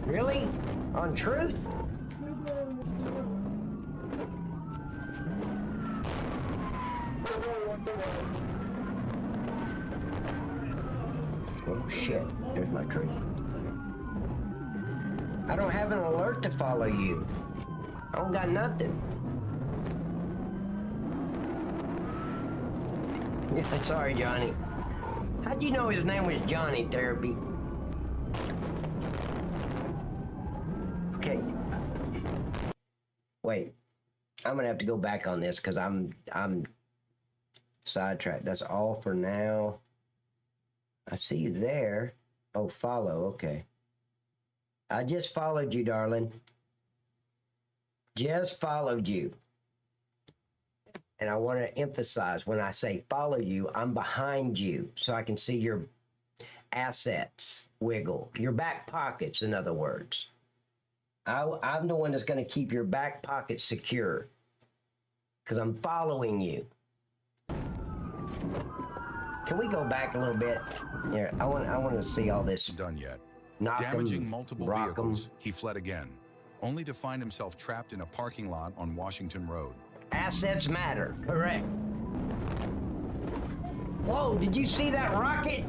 Really? On truth? Oh shit, there's my truth. I don't have an alert to follow you. I don't got nothing. Yeah, sorry, Johnny. How'd you know his name was Johnny, Therapy? Okay. Wait. I'm gonna have to go back on this because I'm sidetracked. That's all for now. I see you there. Oh, follow. Okay. I just followed you, darling. Just followed you. And I want to emphasize when I say follow you, I'm behind you so I can see your assets wiggle. Your back pockets, in other words. I'm the one that's going to keep your back pocket secure because I'm following you. Can we go back a little bit? Here, I want to see all this. Done yet. Damaging multiple vehicles, he fled again, only to find himself trapped in a parking lot on Washington Road. Assets matter, correct. Whoa, did you see that rocket?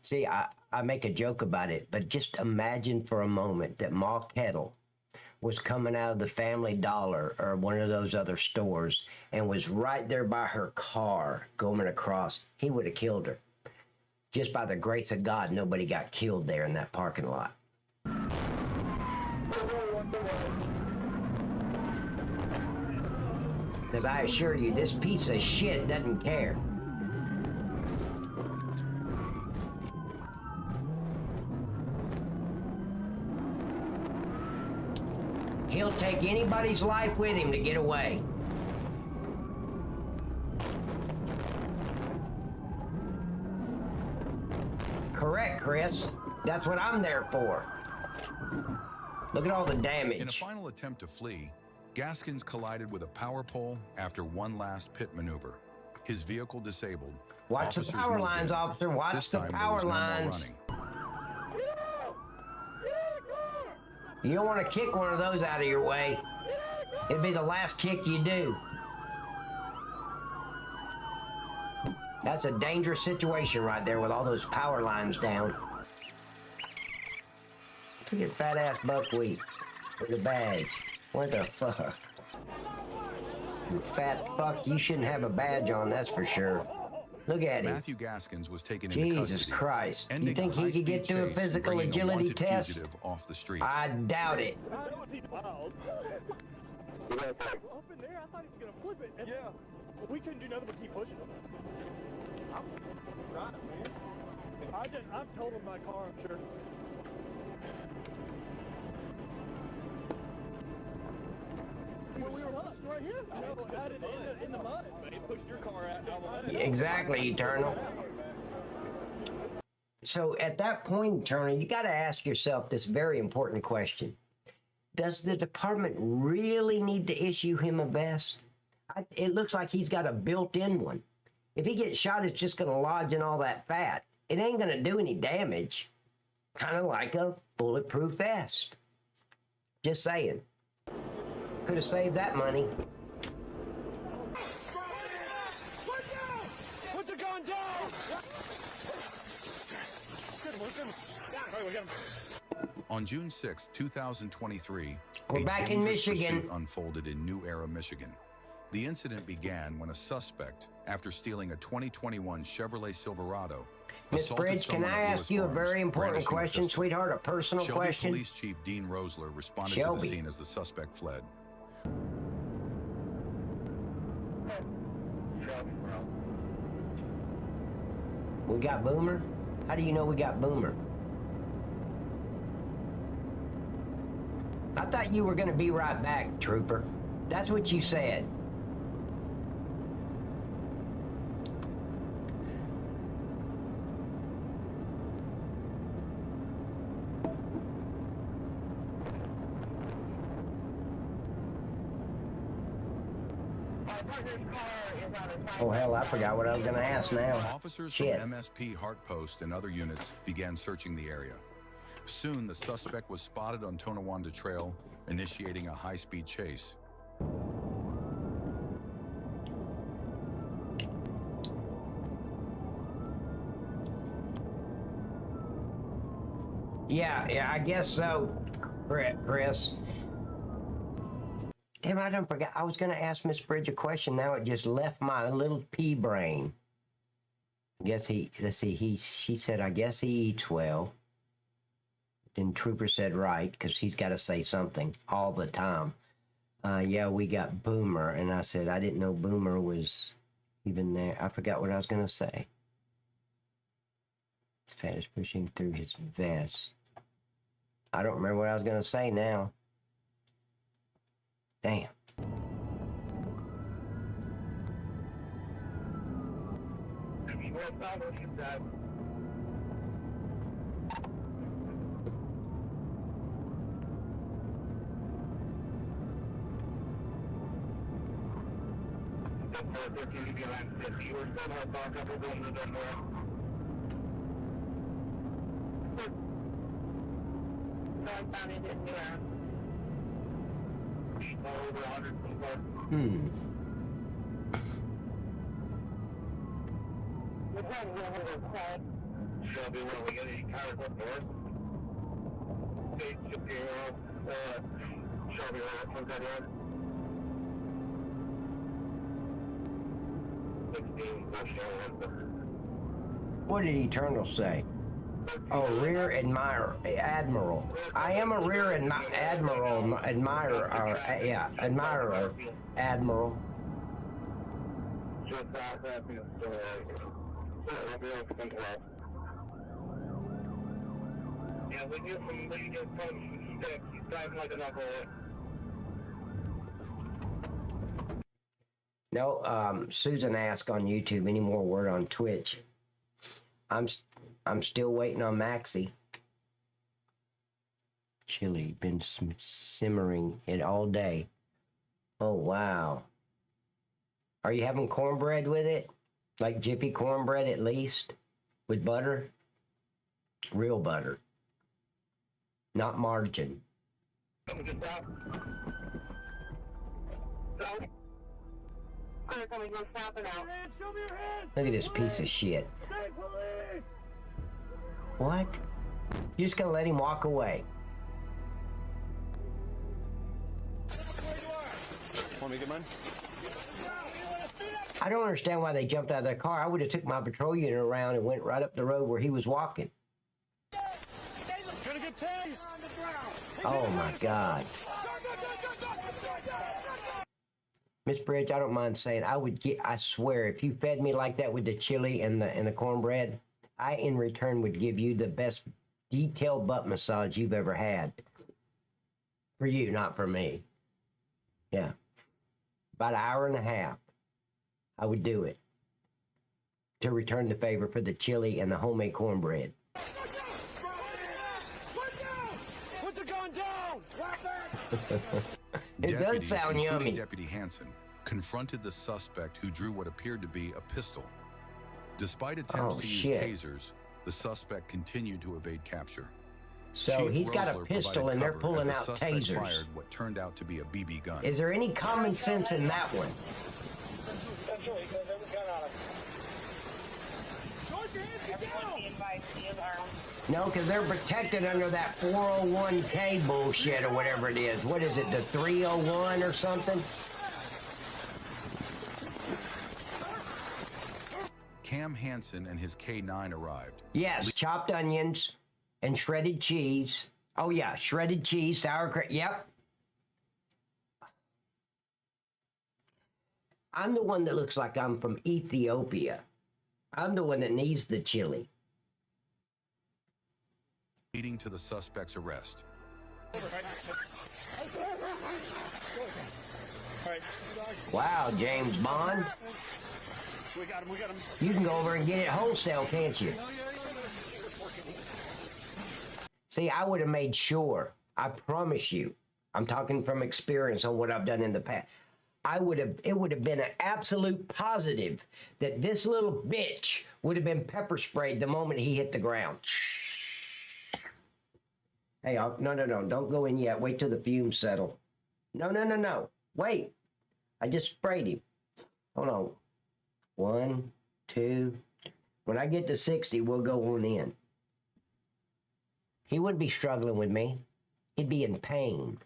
See, I make a joke about it, but just imagine for a moment that Ma Kettle was coming out of the Family Dollar or one of those other stores and was right there by her car going across. He would have killed her. Just by the grace of God, nobody got killed there in that parking lot. Because I assure you, this piece of shit doesn't care. He'll take anybody's life with him to get away. Correct, Chris. That's what I'm there for. Look at all the damage. In a final attempt to flee, Gaskins collided with a power pole after one last pit maneuver. His vehicle disabled. Watch the power lines, officer. Watch the power lines. You don't want to kick one of those out of your way. It'd be the last kick you do. That's a dangerous situation right there with all those power lines down. Look at fat ass buckwheat with a badge. What the fuck? You fat fuck, you shouldn't have a badge on, that's for sure. Look at him. Matthew Gaskins was taken into custody. Jesus Christ. You think he could get through a physical agility test? Off the streets. I doubt it. Up in there, I thought he was going to flip it. Yeah. But we couldn't do nothing but keep pushing him. I'm trying, man. I've totaled my car, I'm sure. Where we were left, right here. No, out in the mud. They pushed your car out. Exactly, Eternal. So at that point, Eternal, you got to ask yourself this very important question. Does the department really need to issue him a vest? It looks like he's got a built-in one. If he gets shot, it's just going to lodge in all that fat. It ain't going to do any damage. Kind of like a bulletproof vest. Just saying. Could have saved that money. Put the gun down! On June 6, 2023, We're back in dangerous Michigan. pursuit unfolded in New Era, Michigan. The incident began when a suspect, after stealing a 2021 Chevrolet Silverado, Miss assaulted Bridge, can someone I at ask you a Lewis very Farms, important brandishing a question, pistol. sweetheart? A personal Shelby question? Police Chief Dean Rosler responded to Shelby. the scene as the suspect fled. We got Boomer? How do you know we got Boomer? I thought you were going to be right back, Trooper. That's what you said. Oh, hell, I forgot what I was going to ask now. Officers Shit. from MSP Heartpost and other units began searching the area. Soon, the suspect was spotted on Tonawanda Trail, initiating a high-speed chase. Yeah, I guess so, Chris. Damn, I don't forget. I was going to ask Miss Bridge a question. Now it just left my little pea brain. I guess she said, I guess he eats well. Then Trooper said right, because he's got to say something all the time. Yeah, we got Boomer. And I said, I didn't know Boomer was even there. I forgot what I was going to say. His fat is pushing through his vest. I don't remember what I was going to say now. Damn. Shelby, where we get any cars up north? Shelby, where that is? 16, What did Eternal say? Oh, rear admiral. I am a rear admiral, admirer, admiral. Just out that is, yeah, we get some sticks. He's driving like a knucklehead. No, Susan asked on YouTube, any more word on Twitch? I'm still waiting on Maxie. Chili, been simmering it all day. Oh, wow. Are you having cornbread with it? Like Jiffy cornbread at least? With butter? Real butter. Not margarine. Look at this piece of shit. What? You're just gonna let him walk away? Want me to get mine? I don't understand why they jumped out of their car. I would have took my patrol unit around and went right up the road where he was walking. Gonna get tased! Oh my God. Miss Bridge, I don't mind saying, I swear, if you fed me like that with the chili and the cornbread, I, in return, would give you the best detailed butt massage you've ever had. For you, not for me. Yeah. About an hour and a half, I would do it. To return the favor for the chili and the homemade cornbread. Put the gun down! It does sound yummy. Deputy Hansen confronted the suspect who drew what appeared to be a pistol. Despite attempts to use tasers, the suspect continued to evade capture. So Chief he's got a Rosler pistol and they're provided pulling cover as out the suspect tasers. fired what turned out to be a BB gun. Is there any common sense in that one? That's right, because there was a gun on him. No, because they're protected under that 401k bullshit or whatever it is. What is it, the 301 or something? Cam Hansen and his K9 arrived. Yes, chopped onions and shredded cheese. Oh, yeah, shredded cheese, sauerkraut. Yep. I'm the one that looks like I'm from Ethiopia. I'm the one that needs the chili. Leading to the suspect's arrest. Wow, James Bond. We got him. You can go over and get it wholesale, can't you? See, I would have made sure, I promise you, I'm talking from experience on what I've done in the past. It would have been an absolute positive that this little bitch would have been pepper sprayed the moment he hit the ground. Hey, no, don't go in yet. Wait till the fumes settle. No. Wait. I just sprayed him. Hold on. 1, 2. When I get to 60, we'll go on in. He wouldn't be struggling with me. He'd be in pain.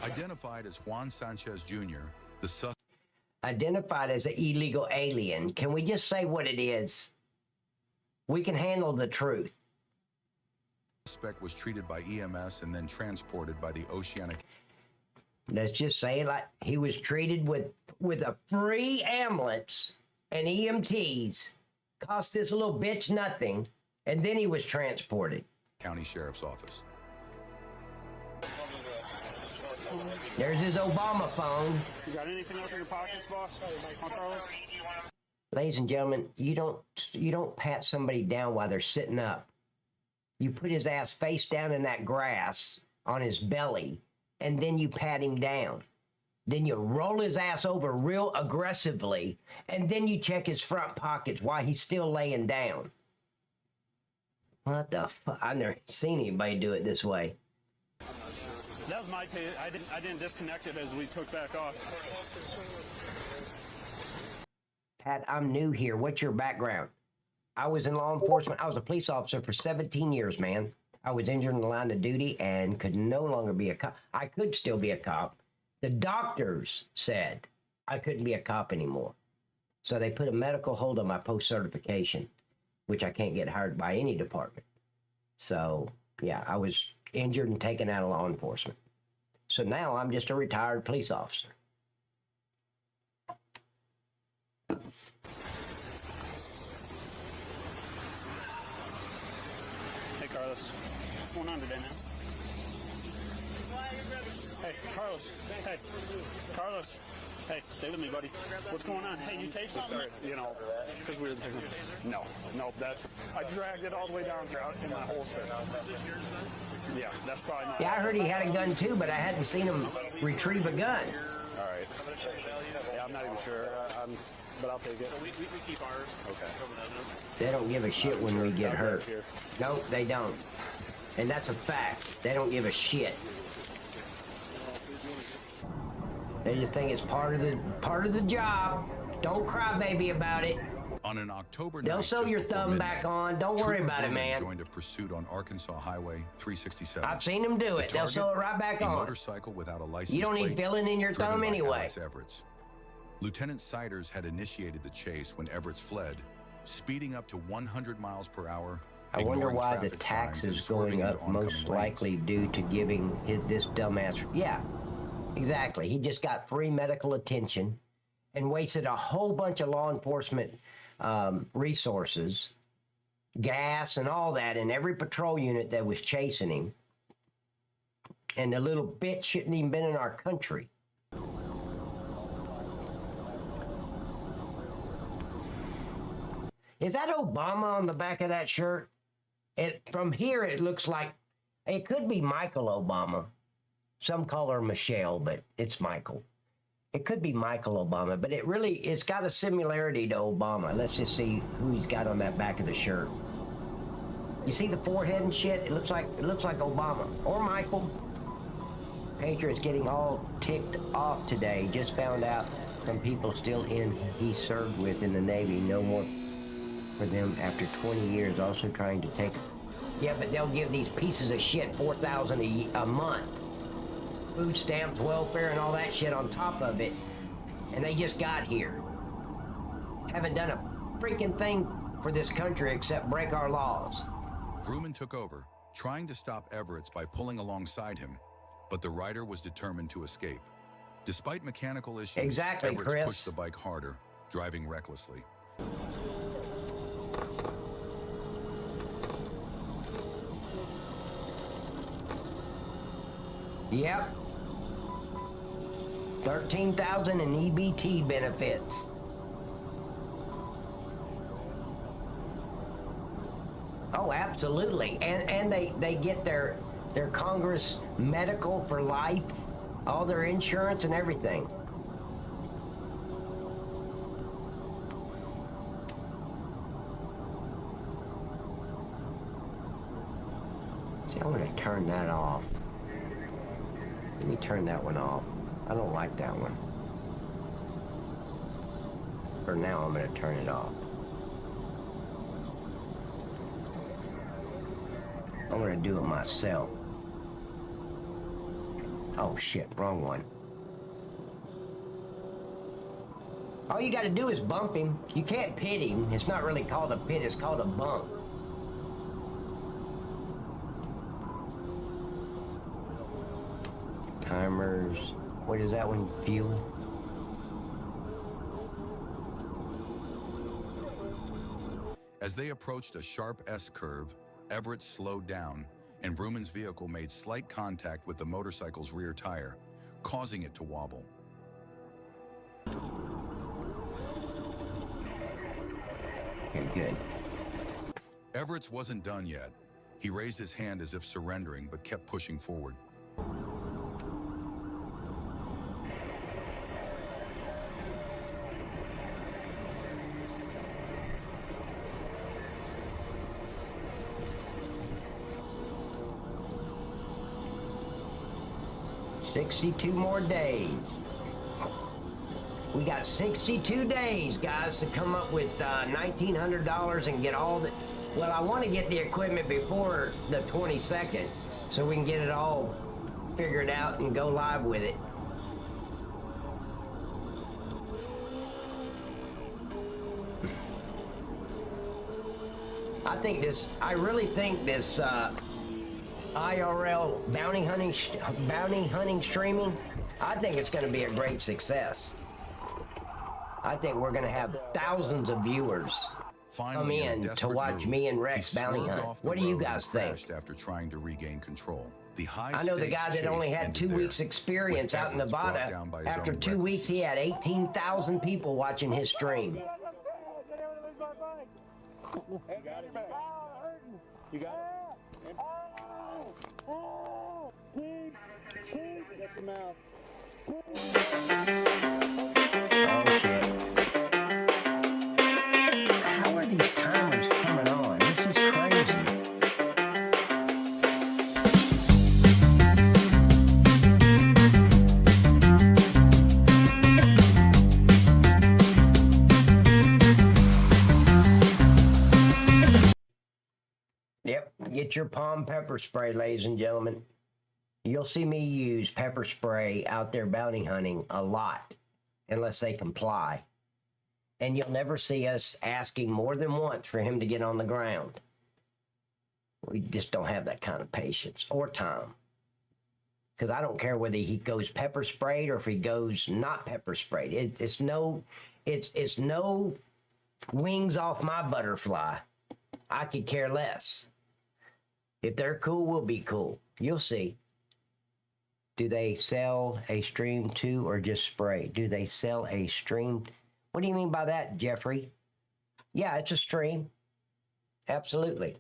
Identified as Juan Sanchez Jr., the suspect. Identified as an illegal alien. Can we just say what it is? We can handle the truth. Suspect was treated by EMS and then transported by the Oceanic. Let's just say it like he was treated with a free ambulance and EMTs, cost this little bitch nothing, and then he was transported. County Sheriff's Office. There's his Obama phone. You got anything else in your pockets, boss? Carlos? Ladies and gentlemen, you don't pat somebody down while they're sitting up. You put his ass face down in that grass on his belly, and then you pat him down. Then you roll his ass over real aggressively, and then you check his front pockets while he's still laying down. What the fuck? I've never seen anybody do it this way. That was my take. I didn't disconnect it as we took back off. Pat, I'm new here. What's your background? I was in law enforcement. I was a police officer for 17 years, man. I was injured in the line of duty and could no longer be a cop. I could still be a cop. The doctors said I couldn't be a cop anymore. So they put a medical hold on my post-certification, which I can't get hired by any department. So, yeah, I was injured and taken out of law enforcement. So now I'm just a retired police officer. Hey, Carlos. What's going on today, man? Hey, Carlos. Hey, Carlos. Hey, stay with me, buddy. What's going on? Hey, you take something? You know, because we were taking. No, I dragged it all the way down here in my holster. Yeah, that's probably not. Yeah, I heard he had a gun too, but I hadn't seen him retrieve a gun. All right. Yeah, I'm not even sure. But I'll take it. We keep ours. Okay. They don't give a shit when we get hurt. No, they don't. And that's a fact. They don't give a shit. They just think it's part of the job. Don't cry baby about it. On an October They'll night, sew just your before thumb midnight, back on. Don't worry about it, man. Joined a pursuit on Arkansas Highway 367. I've seen them do it. They'll sew it right back a on. Motorcycle without a license You don't need plate, filling in your driven thumb by anyway. Alex Everett's. Lieutenant Siders had initiated the chase when Everett's fled, speeding up to 100 miles per hour. I wonder ignoring why the traffic tax signs and is swerving going into up most oncoming lanes. likely due to giving this dumbass. Yeah, exactly. He just got free medical attention and wasted a whole bunch of law enforcement resources, gas and all that in every patrol unit that was chasing him. And the little bitch shouldn't even been in our country. Is that Obama on the back of that shirt? From here, it looks like it could be Michael Obama. Some call her Michelle, but it's Michael. It could be Michael Obama, but it's got a similarity to Obama. Let's just see who he's got on that back of the shirt. You see the forehead and shit? It looks like Obama or Michael. Patriots getting all ticked off today. Just found out from people still he served with in the Navy. No more for them after 20 years. Also trying to take. Yeah, but they'll give these pieces of shit $4,000 a month. Food stamps, welfare, and all that shit on top of it. And they just got here. Haven't done a freaking thing for this country except break our laws. Vrooman took over, trying to stop Everett's by pulling alongside him, but the rider was determined to escape. Despite mechanical issues, exactly, Everett's Chris pushed the bike harder, driving recklessly. Yep. 13,000 in EBT benefits. Oh, absolutely. And they get their Congress medical for life, all their insurance and everything. See, I'm going to turn that off. Let me turn that one off. I don't like that one. For now, I'm going to turn it off. I'm going to do it myself. Oh shit, wrong one. All you got to do is bump him. You can't pit him. It's not really called a pit, it's called a bump. Timers. What is that one? Fuel? As they approached a sharp S-curve, Everett slowed down, and Vrooman's vehicle made slight contact with the motorcycle's rear tire, causing it to wobble. Okay, good. Everett's wasn't done yet. He raised his hand as if surrendering, but kept pushing forward. $62 more days. We got 62 days, guys, to come up with $1,900 and get all the... Well, I want to get the equipment before the 22nd so we can get it all figured out and go live with it. I really think this IRL bounty hunting streaming, I think it's going to be a great success. I think we're going to have thousands of viewers come in to watch me and Rex bounty hunt. What do you guys think? After trying to regain control. I know the guy that only had 2 weeks experience out in Nevada. After 2 weeks, he had 18,000 people watching his stream. You got it? Oh, please, that's the mouth. Oh, shit. How are these timers coming on? This is crazy. Yep, get your palm pepper spray, ladies and gentlemen. You'll see me use pepper spray out there bounty hunting a lot, unless they comply. And you'll never see us asking more than once for him to get on the ground. We just don't have that kind of patience or time. Because I don't care whether he goes pepper sprayed or if he goes not pepper sprayed. It's no wings off my butterfly. I could care less. If they're cool, we'll be cool. You'll see. Do they sell a stream too or just spray? Do they sell a stream? What do you mean by that, Jeffrey? Yeah, it's a stream. Absolutely.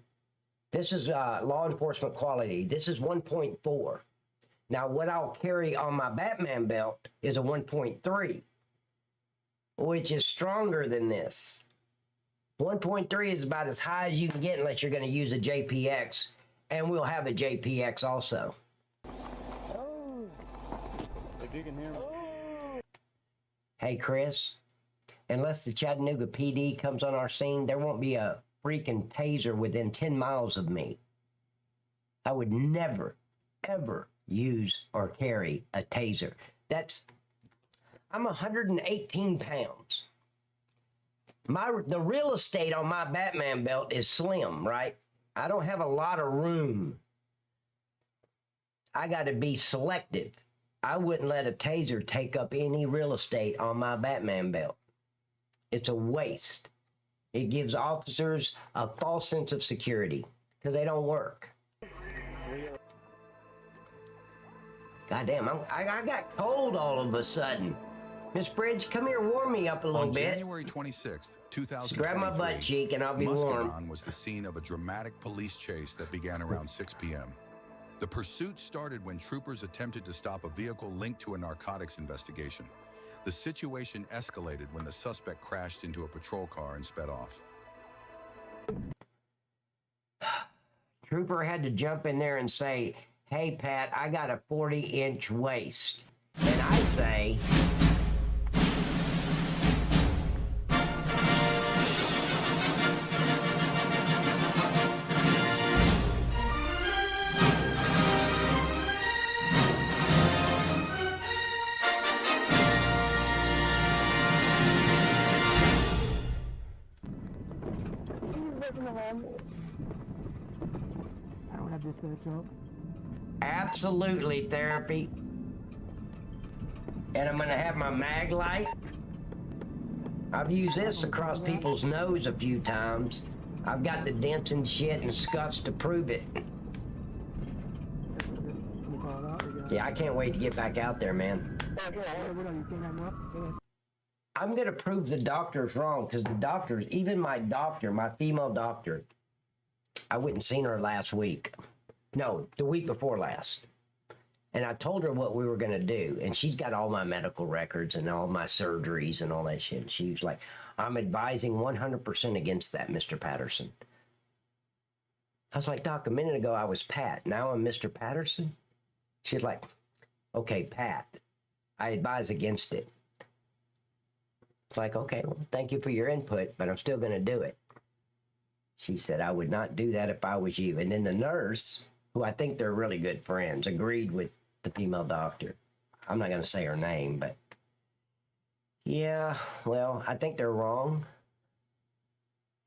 This is law enforcement quality. This is 1.4. Now, what I'll carry on my Batman belt is a 1.3, which is stronger than this. 1.3 is about as high as you can get unless you're going to use a JPX, and we'll have a JPX also. Oh. If you can hear me. Oh. Hey, Chris, unless the Chattanooga PD comes on our scene, there won't be a freaking taser within 10 miles of me. I would never, ever use or carry a taser. I'm 118 pounds. The real estate on my Batman belt is slim, right? I don't have a lot of room. I got to be selective. I wouldn't let a taser take up any real estate on my Batman belt. It's a waste. It gives officers a false sense of security because they don't work. Goddamn, I got cold all of a sudden. Miss Bridge, come here, warm me up a little bit. On January 26th, 2023, grab my butt cheek and I'll be warm. Muscadine was the scene of a dramatic police chase that began around 6 p.m. The pursuit started when troopers attempted to stop a vehicle linked to a narcotics investigation. The situation escalated when the suspect crashed into a patrol car and sped off. Trooper had to jump in there and say, "Hey, Pat, I got a 40-inch waist." And I say, I don't have dispatch up. absolutely therapy. And I'm going to have my mag light. I've used this across people's nose a few times. I've got the dents and shit and scuffs to prove it. Yeah, I can't wait to get back out there, man. I'm going to prove the doctors wrong because the doctors, even my doctor, my female doctor, I went and seen her last week. No, the week before last. And I told her what we were going to do. And she's got all my medical records and all my surgeries and all that shit. And she was like, "I'm advising 100% against that, Mr. Patterson." I was like, "Doc, a minute ago I was Pat. Now I'm Mr. Patterson?" She's like, "Okay, Pat, I advise against it." It's like, "Okay, well, thank you for your input, but I'm still going to do it." She said, "I would not do that if I was you." And then the nurse, who I think they're really good friends, agreed with the female doctor. I'm not going to say her name, but yeah, well, I think they're wrong.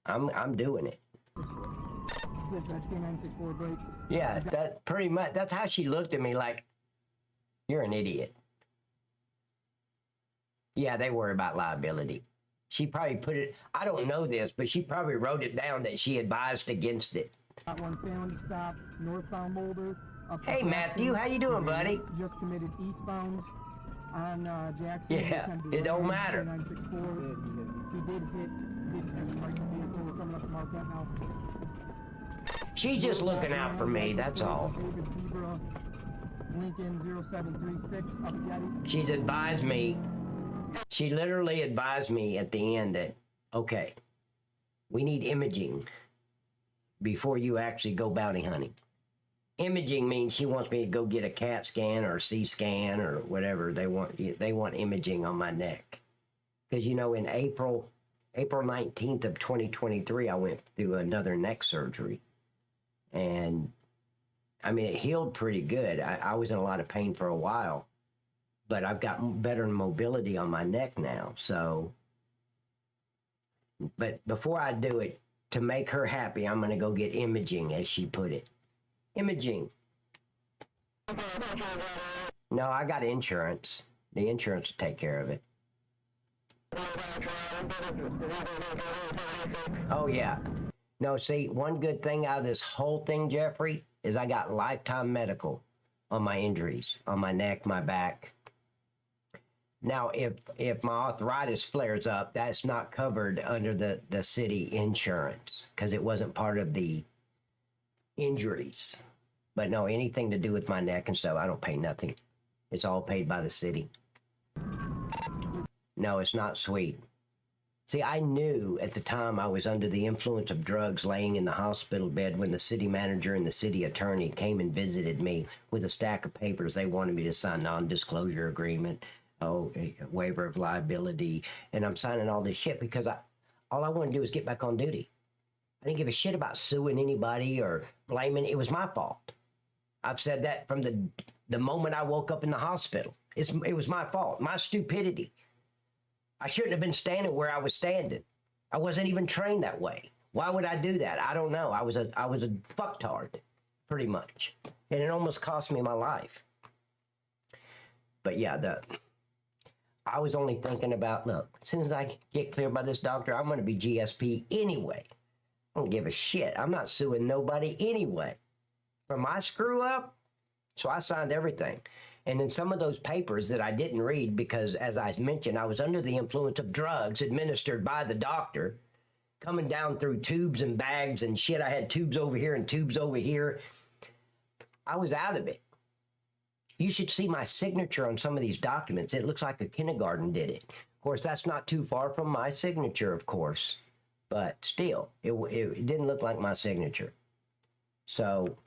I'm doing it. Yeah, that pretty much, that's how she looked at me, like, "You're an idiot." Yeah, they worry about liability. She probably put it, I don't know this, but she probably wrote it down that she advised against it. One family stop, northbound Boulder. Hey, Matthew, how you doing, buddy? Just committed eastbound on Jackson. Yeah, it don't matter. 964. He did hit and right vehicle. We're coming up to Marquette now. She's just looking out for me, that's all. Lincoln 0736 up Getty. She's advised me. She literally advised me at the end that, okay, we need imaging before you actually go bounty hunting. Imaging means she wants me to go get a CAT scan or a C scan or whatever. They want imaging on my neck. Because, you know, in April 19th of 2023, I went through another neck surgery. And, I mean, it healed pretty good. I was in a lot of pain for a while. But I've got better mobility on my neck now, so. But before I do it, to make her happy, I'm going to go get imaging, as she put it. Imaging. No, I got insurance. The insurance will take care of it. Oh, yeah. No, see, one good thing out of this whole thing, Jeffrey, is I got lifetime medical on my injuries, on my neck, my back. Now, if my arthritis flares up, that's not covered under the city insurance because it wasn't part of the injuries. But no, anything to do with my neck and stuff, I don't pay nothing. It's all paid by the city. No, it's not sweet. See, I knew at the time I was under the influence of drugs laying in the hospital bed when the city manager and the city attorney came and visited me with a stack of papers. They wanted me to sign non-disclosure agreement, a waiver of liability, and I'm signing all this shit because all I wanted to do was get back on duty. I didn't give a shit about suing anybody or blaming. It was my fault. I've said that from the moment I woke up in the hospital. It was my fault, my stupidity. I shouldn't have been standing where I was standing. I wasn't even trained that way. Why would I do that? I don't know. I was a fucktard, pretty much. And it almost cost me my life. But yeah, I was only thinking about, look, as soon as I get cleared by this doctor, I'm going to be GSP anyway. I don't give a shit. I'm not suing nobody anyway. For my screw up, so I signed everything. And in some of those papers that I didn't read because, as I mentioned, I was under the influence of drugs administered by the doctor, coming down through tubes and bags and shit. I had tubes over here and tubes over here. I was out of it. You should see my signature on some of these documents. It looks like a kindergarten did it. Of course, that's not too far from my signature, of course. But still, it didn't look like my signature. So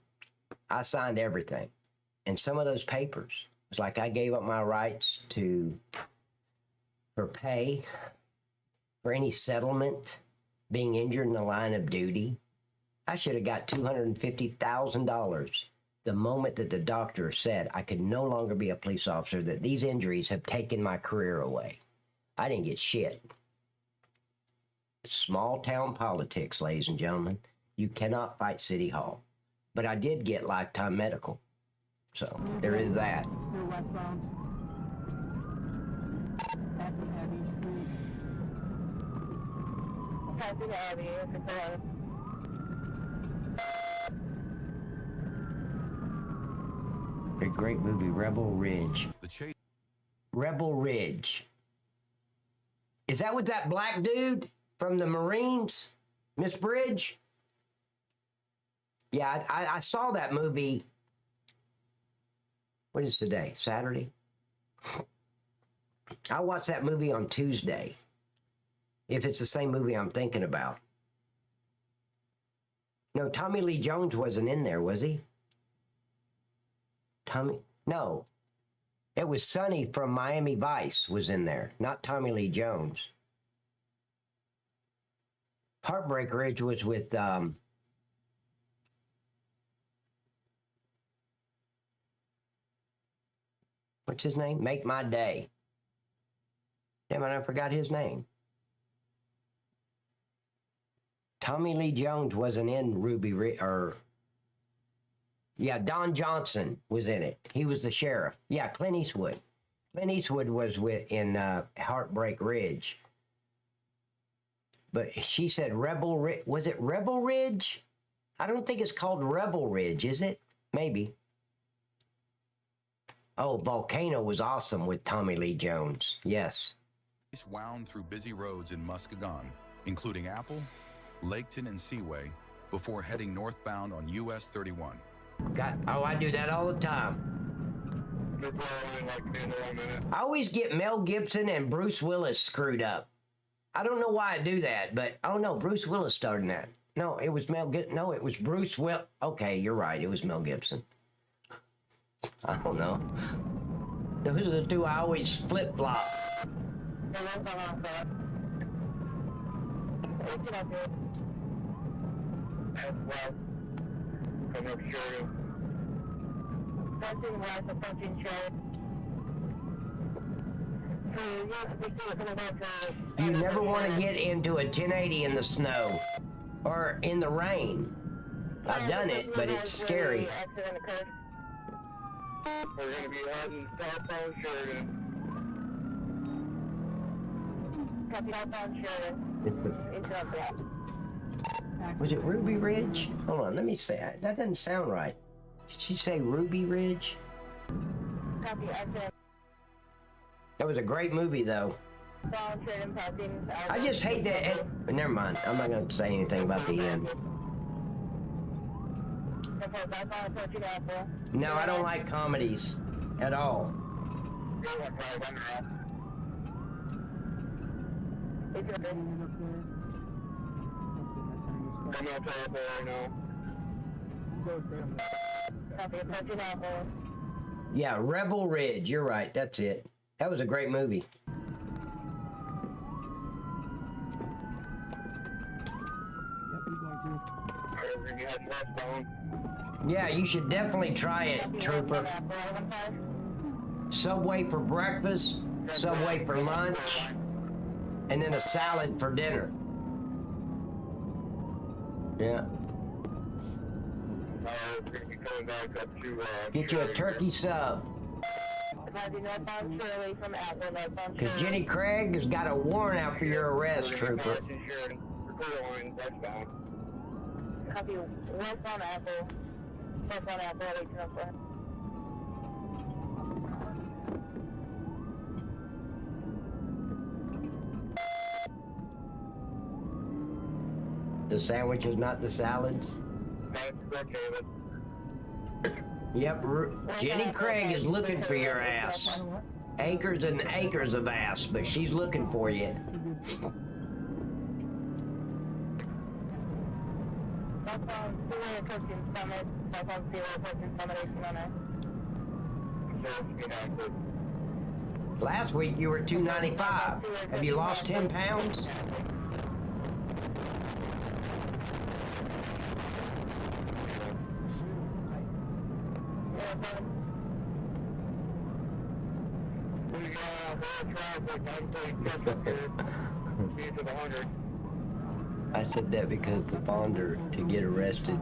I signed everything. And some of those papers, it's like I gave up my rights for pay, for any settlement, being injured in the line of duty. I should have got $250,000 the moment that the doctor said I could no longer be a police officer, that these injuries have taken my career away. I didn't get shit. Small town politics, ladies and gentlemen. You cannot fight City Hall. But I did get lifetime medical. So there is that. A great movie, Rebel Ridge. Rebel Ridge. Is that with that black dude from the Marines, Miss Bridge? Yeah, I saw that movie. What is today? Saturday? I watched that movie on Tuesday. If it's the same movie I'm thinking about. No, Tommy Lee Jones wasn't in there, was he? No. It was Sonny from Miami Vice was in there, not Tommy Lee Jones. Heartbreak Ridge was with, what's his name? Make My Day. Damn it, I forgot his name. Tommy Lee Jones wasn't in Ruby Ridge, or... Yeah, Don Johnson was in it. He was the sheriff. Yeah, Clint Eastwood. Clint Eastwood was in Heartbreak Ridge. But she said Rebel Ridge. Was it Rebel Ridge? I don't think it's called Rebel Ridge, is it? Maybe. Oh, Volcano was awesome with Tommy Lee Jones. Yes. Wound through busy roads in Muskegon, including Apple, Laketon, and Seaway, before heading northbound on US 31. I do that all the time. I always get Mel Gibson and Bruce Willis screwed up. I don't know why I do that, but oh no, Bruce Willis started that. No, it was Mel Gibson. No, it was Bruce Willis. Okay, you're right. It was Mel Gibson. I don't know. Those are the two I always flip-flop. You never want to get into a 1080 in the snow or in the rain. I've done it, but it's scary. We're going to be heading southbound Sheridan. Southbound Sheridan. Was it Ruby Ridge? Hold on, let me say it. That doesn't sound right. Did she say Ruby Ridge? That was a great movie, though. I just hate that. Never mind. I'm not going to say anything about the end. No, I don't like comedies at all. Coming up to Apple right now. Copy, approaching Apple. Yeah, Rebel Ridge. You're right. That's it. That was a great movie. Yeah, you should definitely try it, Trooper. Subway for breakfast, Subway for lunch, and then a salad for dinner. Yeah. Get you a turkey sub. Because Jenny Craig has got a warrant out for your arrest, Trooper. Copy, westbound Apple. Westbound Apple, 1804. The sandwiches, not the salads. Yep, Jenny Craig is looking for your ass. Acres and acres of ass, but she's looking for you. Last week you were 295. Have you lost 10 pounds? I said that because the Bonder to get arrested.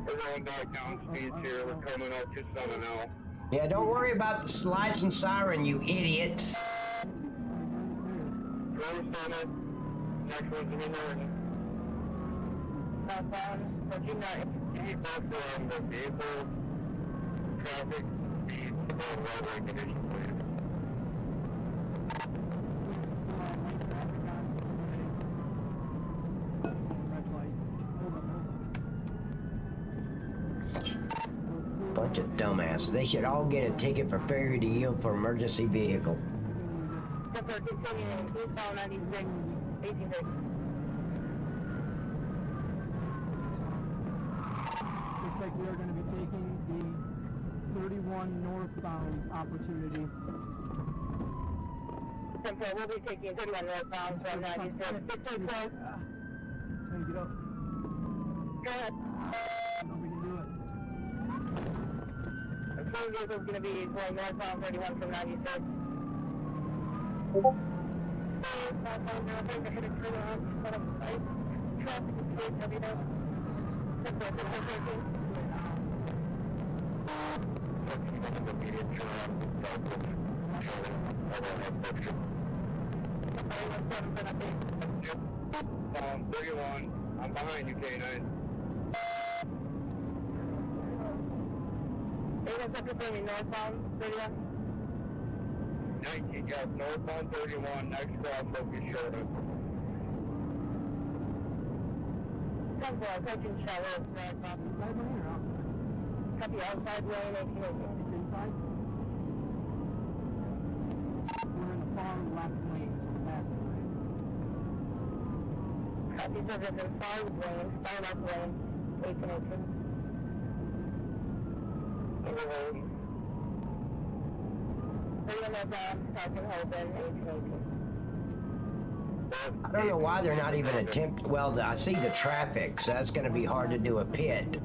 We're going back down speeds here. We're coming up just on an L. Yeah, don't worry about the lights and siren, you idiots. Next one's in the morning. Keep up on the vehicle, traffic, speed, roadway conditions, please. Bunch of dumbasses. They should all get a ticket for failure to yield for emergency vehicle. Looks like we are going to be taking the 31 northbound opportunity. We'll be taking 31 northbound from 96. Can you get up? Go ahead. No, we can do it. The phone vehicle is going to be going northbound 31 from 96. Yep. 31. I'm behind you, K9. Northbound 31. 19, yes, northbound 31, next cross, focus shorter. 10-4, approaching Charlotte, northbound. Inside lane or outside? Copy, outside lane, 18. Inside? We're in the far left lane, so passing lane. Copy, so this is far left lane, 18. Overload. I don't know why they're not even attempting. Well, I see the traffic, so that's going to be hard to do a pit.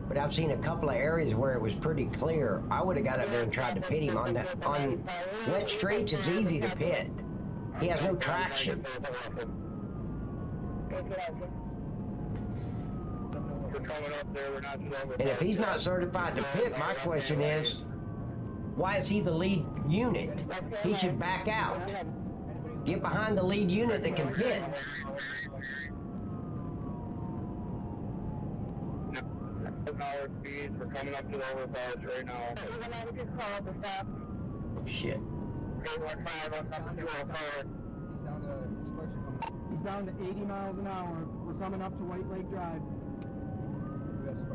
But I've seen a couple of areas where it was pretty clear. I would have got up there and tried to pit him on that. On wet streets, it's easy to pit. He has no traction. And if he's not certified to pit, my question is, why is he the lead unit? He should back out. Get behind the lead unit that can pit. We're coming up to the overpass right now. Shit. is down to 80 miles an hour. We're coming up to White Lake Drive.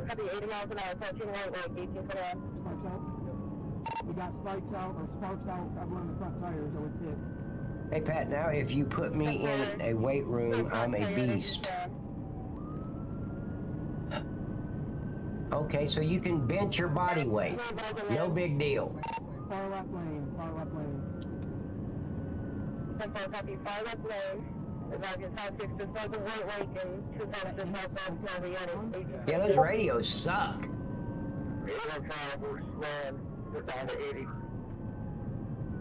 Copy 80 miles an hour, approaching White Lake, 1821. Sparks out? We got spikes out, or sparks out. I've run the front tire, so it's hit. Hey, Pat, now if you put me in a weight room, I'm a beast. Okay, so you can bench your body weight. No big deal. Far left lane, far left lane. 10-4, copy, far left lane. Advise your top 6 to south of White Lake and 2 times to south of California. Yeah, those radios suck. We're down to 80.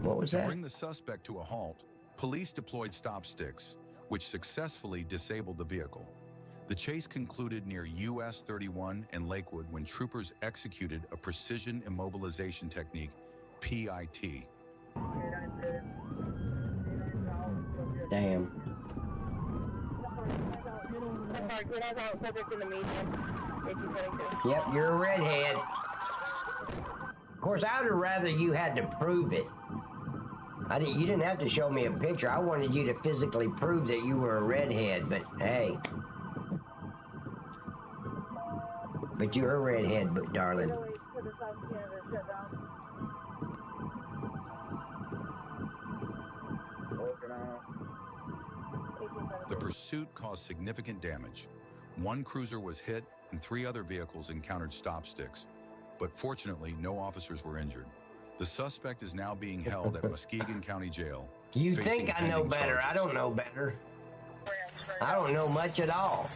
What was that? To bring the suspect to a halt, police deployed stop sticks, which successfully disabled the vehicle. The chase concluded near US 31 and Lakewood when troopers executed a precision immobilization technique, PIT. Damn. Yep, you're a redhead. Of course, I would have rather you had to prove it. You didn't have to show me a picture. I wanted you to physically prove that you were a redhead, but hey. But you're a redhead, but darling. The pursuit caused significant damage. One cruiser was hit and 3 other vehicles encountered stop sticks. But fortunately, no officers were injured. The suspect is now being held at Muskegon County Jail. You think I know better. Charges. I don't know better. I don't know much at all.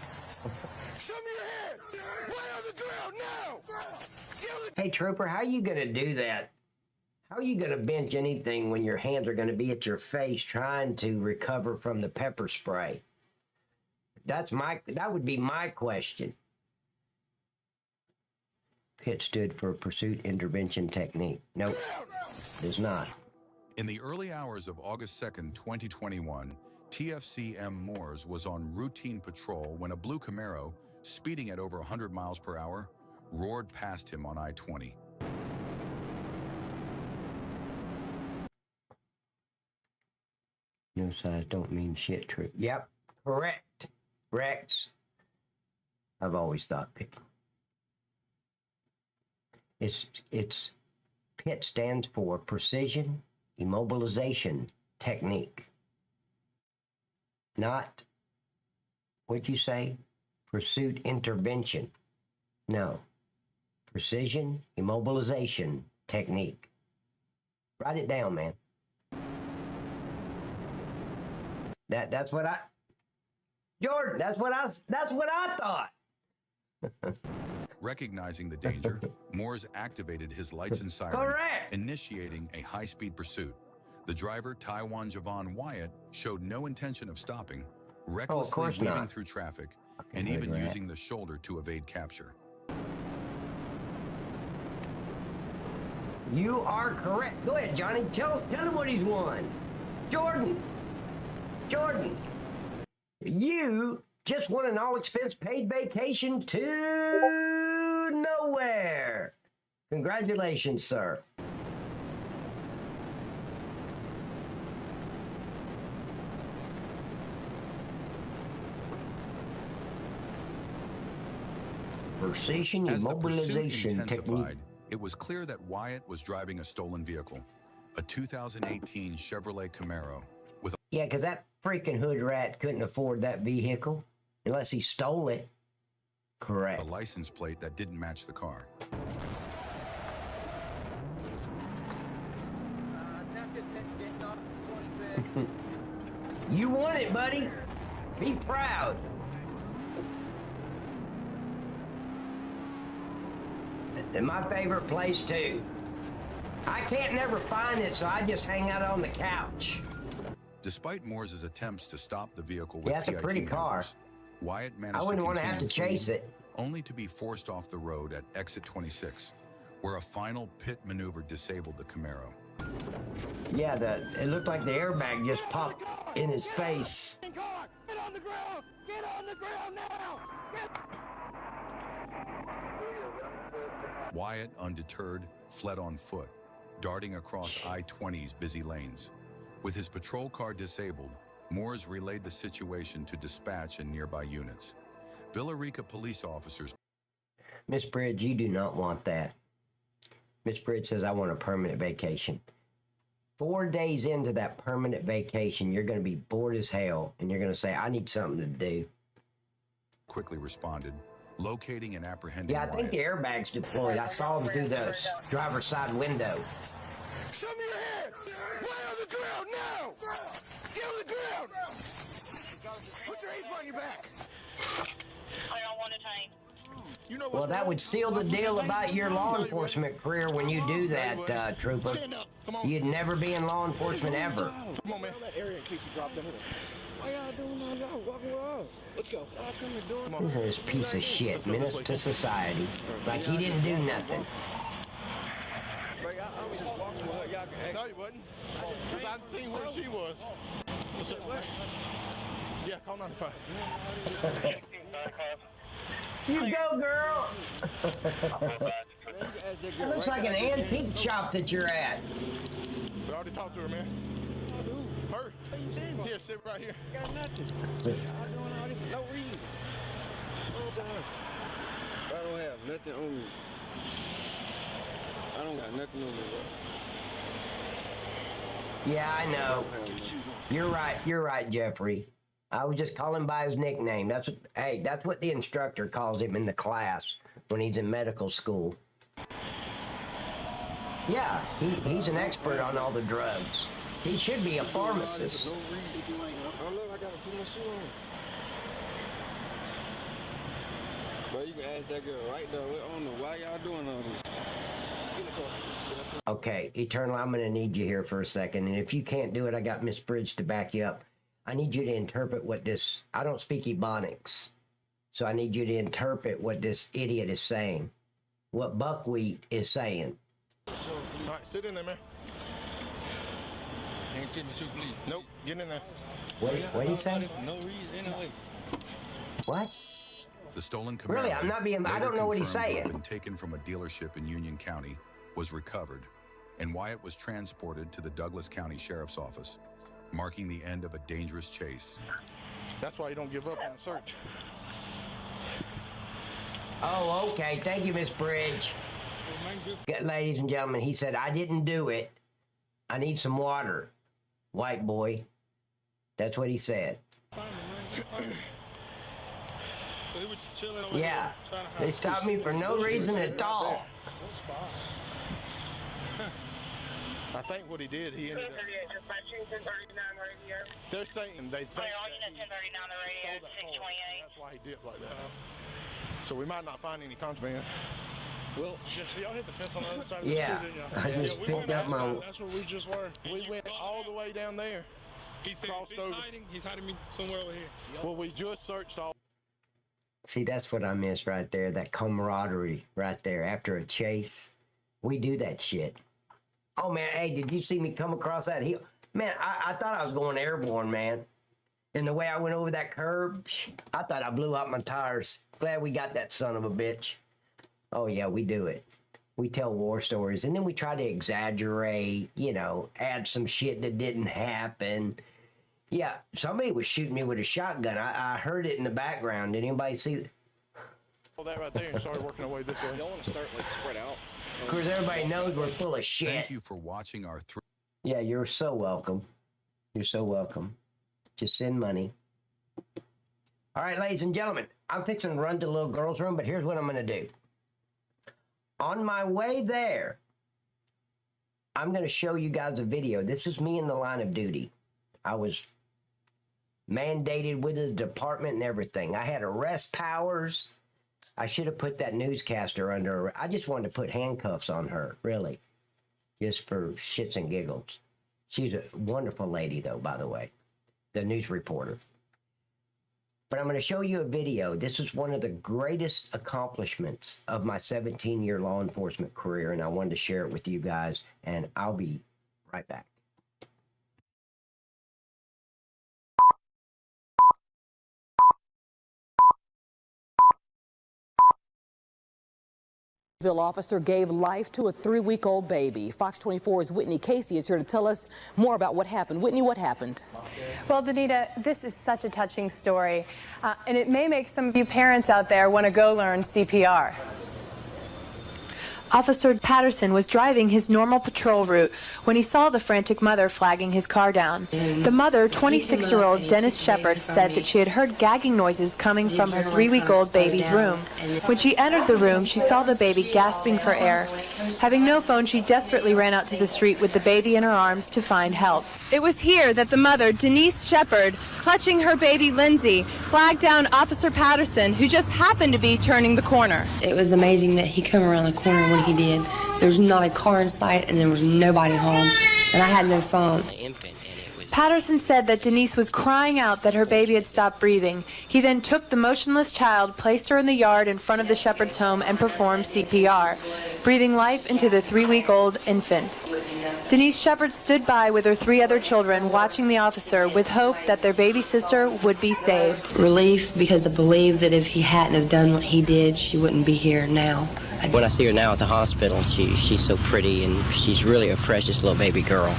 Show me your hands! Lay on the ground now! Hey, Trooper, how you going to do that? How are you going to bench anything when your hands are going to be at your face trying to recover from the pepper spray? That would be my question. PIT stood for Pursuit Intervention Technique. Nope, does not. In the early hours of August 2nd, 2021, TFCM Moores was on routine patrol when a blue Camaro, speeding at over 100 miles per hour, roared past him on I-20. No size don't mean shit, Troop. Yep, correct. Rex. I've always thought PIT. It's PIT stands for Precision Immobilization Technique. Not, what'd you say? Pursuit Intervention. No. Precision Immobilization Technique. Write it down, man. That's what Jordan, that's what I thought. Recognizing the danger, Moores activated his lights and siren, Correct. initiating a high-speed pursuit. The driver, Taiwan Javon Wyatt, showed no intention of stopping, recklessly weaving through traffic, and even using the shoulder to evade capture. You are correct. Go ahead, Johnny. Tell him what he's won. Jordan, you just won an all-expense paid vacation to nowhere. Congratulations, sir. Precision immobilization technique. It was clear that Wyatt was driving a stolen vehicle, a 2018 Chevrolet Camaro. Yeah, because that freaking hood rat couldn't afford that vehicle unless he stole it. Correct. A license plate that didn't match the car. You won it, buddy. Be proud. And my favorite place, too. I can't never find it, so I just hang out on the couch. Despite Moore's attempts to stop the vehicle with that's a pretty car. Wyatt managed I wouldn't want to have to chase it. Only to be forced off the road at exit 26, where a final pit maneuver disabled the Camaro. Yeah, it looked like the airbag just popped in his face. Get on the ground! Get on the ground now! Wyatt, undeterred, fled on foot, darting across I-20's busy lanes. With his patrol car disabled, Moores relayed the situation to dispatch and nearby units. Villa Rica police officers... Miss Bridge, you do not want that. Miss Bridge says, I want a permanent vacation. 4 days into that permanent vacation, you're going to be bored as hell, and you're going to say, I need something to do. Quickly responded, locating and apprehending Yeah, I think the airbag's deployed. I saw them through the driver's side window. Show me your hands! Lay on the ground now! Get on the ground! Put your hands behind your back! Well, that would seal the deal about your law enforcement career when you do that, Trooper. You'd never be in law enforcement ever. Come on, man. That area in case you drop in it. Why y'all doing all y'all walking around? Let's go. This is a piece of shit, menace to society. Like he didn't do nothing. No, you wouldn't. Because I'd seen where she was. Yeah, call 95. You go, girl! It looks like an antique shop that you're at. We already talked to her, man. Her? Here, sit right here. Got nothing. Y'all doing all this for no reason. I don't have nothing on me. I don't got nothing on me, bro. Yeah, I know. You're right, Jeffrey. I was just calling by his nickname. That's what the instructor calls him in the class when he's in medical school. Yeah, he's an expert on all the drugs. He should be a pharmacist. Oh, look, I gotta put my shoe on. Bro, you can ask that girl right there. I don't know why y'all doing all this. Okay, Eternal, I'm going to need you here for a second. And if you can't do it, I got Miss Bridge to back you up. I need you to interpret what this... I don't speak Ebonics. So I need you to interpret what this idiot is saying. What Buckwheat is saying. All right, sit in there, man. Ain't fitting the shoe, please. Nope, get in there. What he say? No reason, anyway. What? The stolen Camaro, Really, I'm not being... I don't know what he's confirmed saying. had been taken from a dealership in Union County, was recovered, and Wyatt was transported to the Douglas County Sheriff's Office, marking the end of a dangerous chase. That's why you don't give up on the search. Oh, okay. Thank you, Miss Bridge. Ladies and gentlemen, he said, I didn't do it. I need some water, white boy. That's what he said. Yeah, they stopped me for no reason at all. I think what he did, he ended up... They're saying they think that he stole that car, and that's why he did like that. So we might not find any contraband. Well, so y'all hit the fence on the other side of this Yeah, too, didn't y'all? I just picked up my... That's where we just were. We went all the way down there. He said crossed over. he's hiding me somewhere over here. Well, we just searched all... See, that's what I miss right there, that camaraderie right there. After a chase, we do that shit. Oh, man, hey, did you see me come across that hill? Man, I thought I was going airborne, man. And the way I went over that curb, I thought I blew out my tires. Glad we got that son of a bitch. Oh, yeah, we do it. We tell war stories, and then we try to exaggerate, you know, add some shit that didn't happen. Yeah, somebody was shooting me with a shotgun. I heard it in the background. Did anybody see it? All that right there and started working our way this way. Y'all want to start, like, spread out? Of course, everybody knows we're full of shit. Thank you for watching our... Yeah, you're so welcome. You're so welcome. Just send money. All right, ladies and gentlemen, I'm fixing to run to the little girl's room, but here's what I'm going to do. On my way there, I'm going to show you guys a video. This is me in the line of duty. I was mandated with the department and everything. I had arrest powers. I should have put that newscaster under arrest. I just wanted to put handcuffs on her, really, just for shits and giggles. She's a wonderful lady, though, by the way, the news reporter. But I'm going to show you a video. This is one of the greatest accomplishments of my 17-year law enforcement career, and I wanted to share it with you guys, and I'll be right back. Officer gave life to a 3-week-old baby. Fox 24's Whitney Casey is here to tell us more about what happened. Whitney, what happened? Well, Danita, this is such a touching story, and it may make some of you parents out there want to go learn CPR. Officer Patterson was driving his normal patrol route when he saw the frantic mother flagging his car down. The mother, 26-year-old Dennis Shepard, said that she had heard gagging noises coming from her 3-week-old baby's room. When she entered the room, she saw the baby gasping for air. Having no phone, she desperately ran out to the street with the baby in her arms to find help. It was here that the mother, Denise Shepard, clutching her baby Lindsay, flagged down Officer Patterson, who just happened to be turning the corner. It was amazing that he came around the corner when he did. There was not a car in sight and there was nobody home, and I had no phone. Patterson said that Denise was crying out that her baby had stopped breathing. He then took the motionless child, placed her in the yard in front of the Shepard's home, and performed CPR, breathing life into the 3-week-old infant. Denise Shepard stood by with her 3 other children, watching the officer with hope that their baby sister would be saved. Relief, because I believe that if he hadn't have done what he did, she wouldn't be here now. When I see her now at the hospital, she's so pretty, and she's really a precious little baby girl.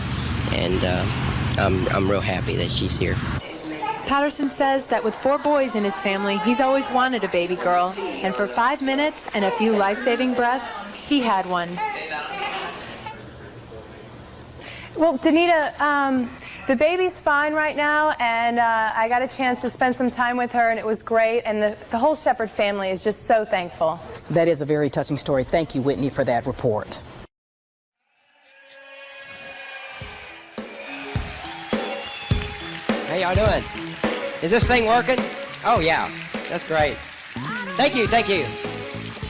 And I'm real happy that she's here. Patterson says that with 4 boys in his family, he's always wanted a baby girl. And for 5 minutes and a few life-saving breaths, he had one. Well, Danita, the baby's fine right now, and I got a chance to spend some time with her, and it was great, and the whole Shepard family is just so thankful. That is a very touching story. Thank you, Whitney, for that report. How y'all doing? Is this thing working? Oh, yeah. That's great. Thank you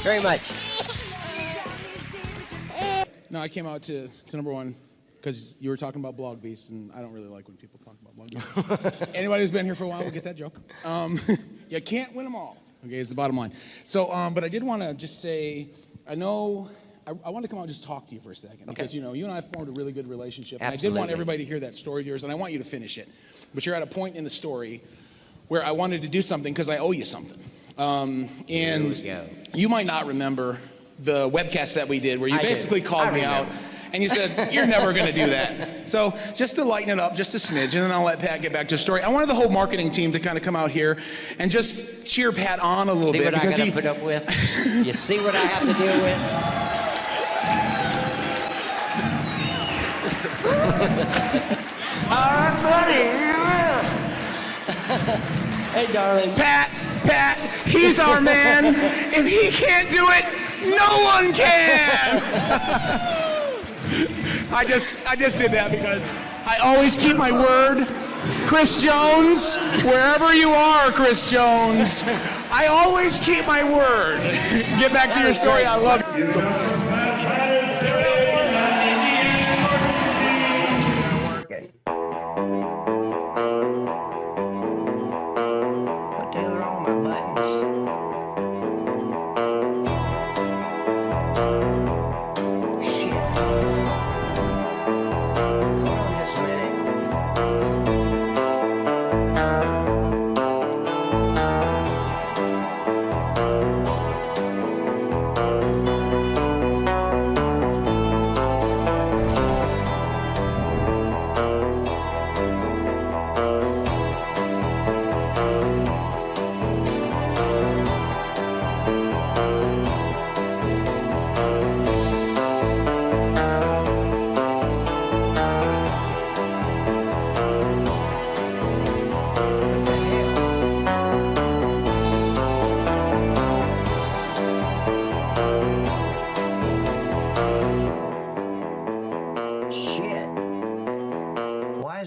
very much. No, I came out to number one because you were talking about blog beasts, and I don't really like when people talk about blog beasts. Anybody who's been here for a while will get that joke. You can't win them all, okay, is the bottom line. So, but I did want to just say, I want to come out and just talk to you for a second. Okay. Because, you know, you and I formed a really good relationship. And Absolutely. I did want everybody to hear that story of yours, and I want you to finish it. But you're at a point in the story where I wanted to do something because I owe you something. And you might not remember the webcast that we did where you basically called me out and you said, you're never going to do that. So just to lighten it up just a smidge, and then I'll let Pat get back to the story. I wanted the whole marketing team to kind of come out here and just cheer Pat on a little bit. See what I got to put up with? You see what I have to deal with? All right, buddy. Hey, darling. Pat, he's our man. If he can't do it, no one can. I just did that because I always keep my word. Chris Jones, wherever you are, Chris Jones, I always keep my word. Get back to your story. I love you.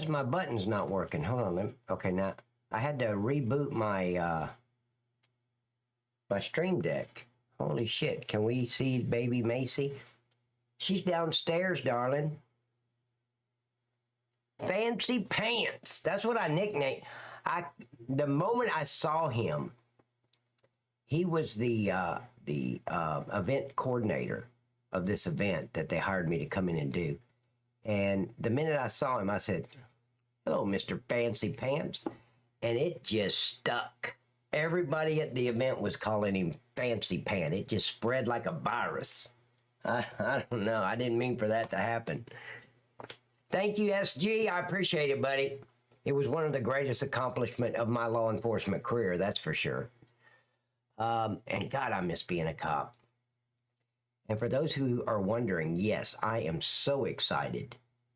My button's not working. Hold on. Okay, now I had to reboot my my Stream Deck. Holy shit! Can we see baby Macy? She's downstairs, darling. Fancy Pants. That's what I nicknamed. The moment I saw him, he was the event coordinator of this event that they hired me to come in and do. And the minute I saw him, I said, "Hello, Mr. Fancy Pants," and it just stuck. Everybody at the event was calling him Fancy Pant. It just spread like a virus. I don't know. I didn't mean for that to happen. Thank you, SG. I appreciate it, buddy. It was one of the greatest accomplishments of my law enforcement career, that's for sure. And God, I miss being a cop. And for those who are wondering, yes, I am so excited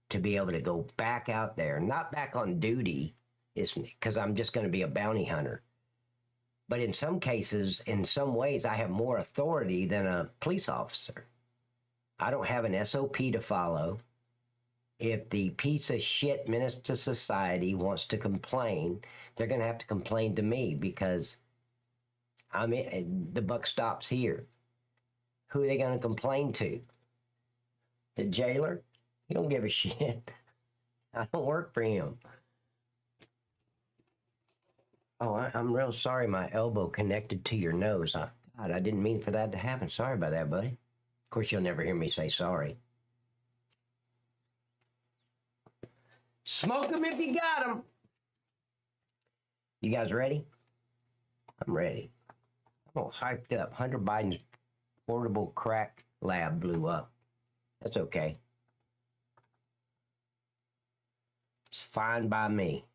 to be able to go back out there, not back on duty, because I'm just going to be a bounty hunter. But in some cases, in some ways, I have more authority than a police officer. I don't have an SOP to follow. If the piece of shit menace to society wants to complain, they're going to have to complain to me because the buck stops here. Who are they going to complain to? The jailer? He don't give a shit. I don't work for him. Oh, I'm real sorry my elbow connected to your nose. God, I didn't mean for that to happen. Sorry about that, buddy. Of course, you'll never hear me say sorry. Smoke them if you got them. You guys ready? I'm ready. I'm all hyped up. Hunter Biden's portable crack lab blew up. That's okay. It's fine by me.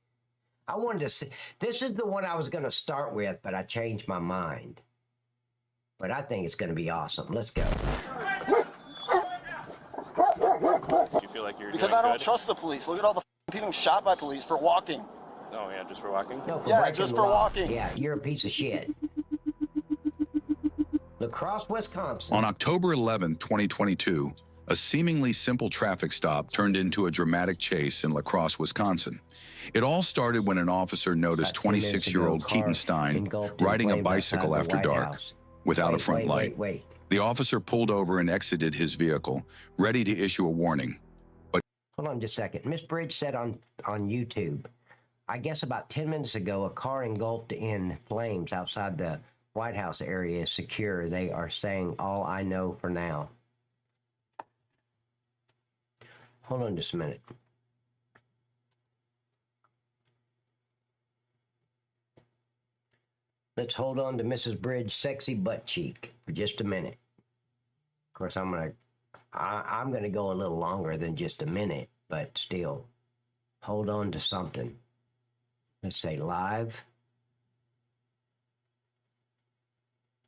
I wanted to see. This is the one I was going to start with, but I changed my mind. But I think it's going to be awesome. Let's go. You feel like you're because I don't trust the police. Look at all the people shot by police for walking. Oh, yeah, just for walking? No, for yeah, just for walking. Yeah, you're a piece of shit. La Crosse, Wisconsin. On October 11, 2022, a seemingly simple traffic stop turned into a dramatic chase in La Crosse, Wisconsin. It all started when an officer noticed 26-year-old Keaton Stein riding a bicycle after dark without a front light. The officer pulled over and exited his vehicle, ready to issue a warning. But hold on just a second. Miss Bridge said on YouTube, I guess about 10 minutes ago, a car engulfed in flames outside the White House area is secure. They are saying all I know for now. Hold on just a minute. Let's hold on to Mrs. Bridge's sexy butt cheek for just a minute. Of course, I'm gonna go a little longer than just a minute, but still, hold on to something. Let's say live.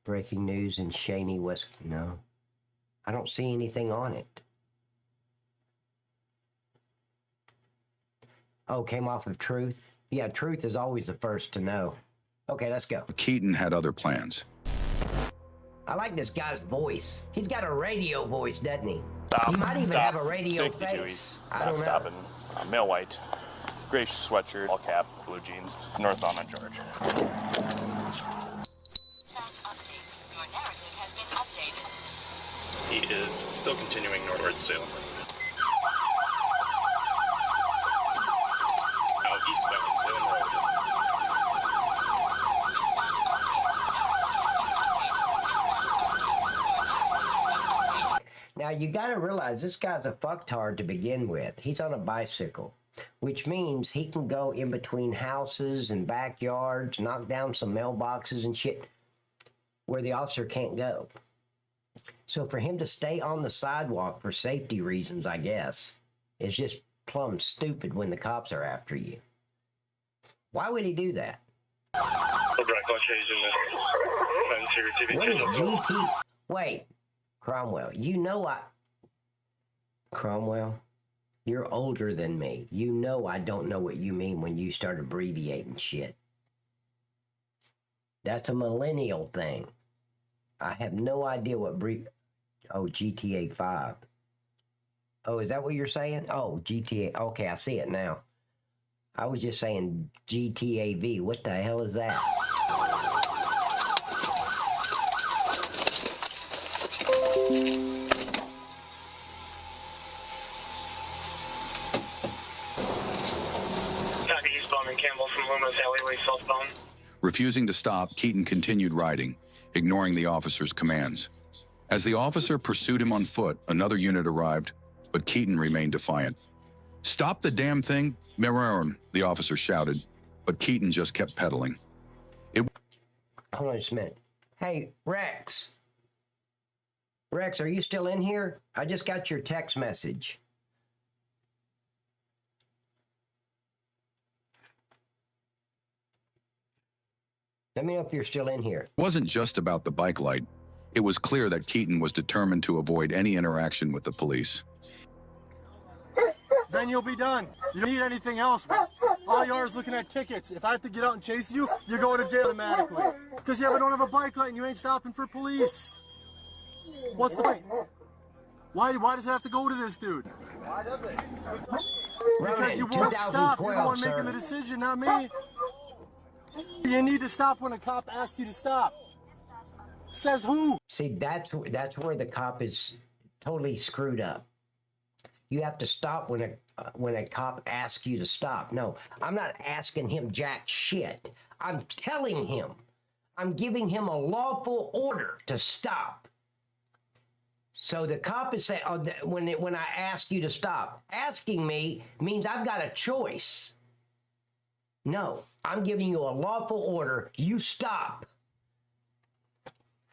Breaking news in Cheney, West. No, I don't see anything on it. Oh, came off of Truth? Yeah, Truth is always the first to know. Okay, let's go. Keaton had other plans. I like this guy's voice. He's got a radio voice, doesn't he? He might even have a radio face. I don't know. Stopping. Male white, gray sweatshirt, all cap, blue jeans, northbound on George. He is still continuing northward Salem. Now eastbound Salem Road. Now, you got to realize this guy's a fucktard to begin with. He's on a bicycle, which means he can go in between houses and backyards, knock down some mailboxes and shit where the officer can't go. So for him to stay on the sidewalk for safety reasons, I guess, is just plumb stupid when the cops are after you. Why would he do that? What is GT? Wait. Cromwell, you know Cromwell, you're older than me. You know I don't know what you mean when you start abbreviating shit. That's a millennial thing. I have no idea what GTA 5. Oh, is that what you're saying? Oh, GTA. Okay, I see it now. I was just saying GTA V. What the hell is that? Refusing to stop, Keaton continued riding, ignoring the officer's commands. As the officer pursued him on foot, another unit arrived, but Keaton remained defiant. "Stop the damn thing, Maroon," the officer shouted, but Keaton just kept pedaling. Hold on just a minute. Hey, Rex. Rex, are you still in here? I just got your text message. Let me know if you're still in here. It wasn't just about the bike light. It was clear that Keaton was determined to avoid any interaction with the police. Then you'll be done. You don't need anything else. All you are is looking at tickets. If I have to get out and chase you, you go to jail automatically. Because you don't have a bike light and you ain't stopping for police. What's the point? Why does it have to go to this dude? Why does it? Because you won't stop. You're the one making the decision, not me. You need to stop when a cop asks you to stop. Says who? See, that's where the cop is totally screwed up. You have to stop when a cop asks you to stop. No, I'm not asking him jack shit. I'm telling him. I'm giving him a lawful order to stop. So the cop is saying, when I ask you to stop, asking me means I've got a choice. No, I'm giving you a lawful order. You stop.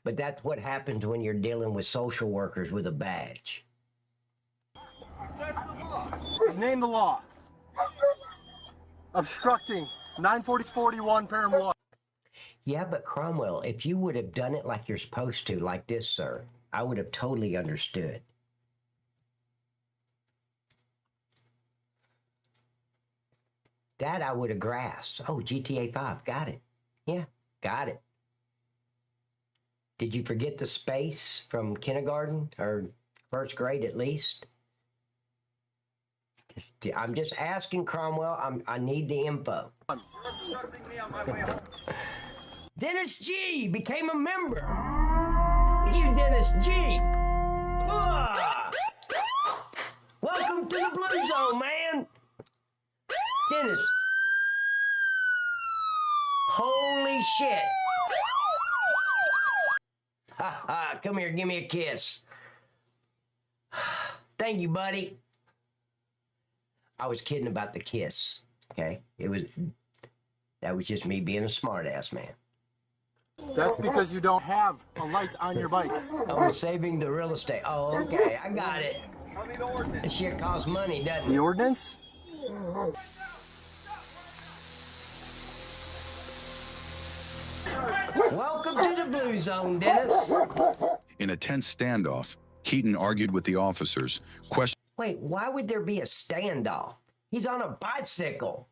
But that's what happens when you're dealing with social workers with a badge. Name the law. Obstructing. 940-41 Param law. Yeah, but Cromwell, if you would have done it like you're supposed to, like this, sir, I would have totally understood. That I would have grasped. Oh, GTA 5, got it. Yeah, got it. Did you forget the space from kindergarten or first grade at least? I'm just asking, Cromwell. I need the info. Dennis G became a member. You, Dennis G. Welcome to the Blue Zone, man. Dennis. Holy shit. Ha ha, come here, give me a kiss. Thank you, buddy. I was kidding about the kiss, okay? That was just me being a smart ass man. That's because you don't have a light on your bike. I was saving the real estate. Oh, okay, I got it. Tell me the ordinance. This shit costs money, doesn't it? The ordinance? Welcome to the Blue Zone, Dennis. In a tense standoff, Keaton argued with the officers, Wait, why would there be a standoff? He's on a bicycle.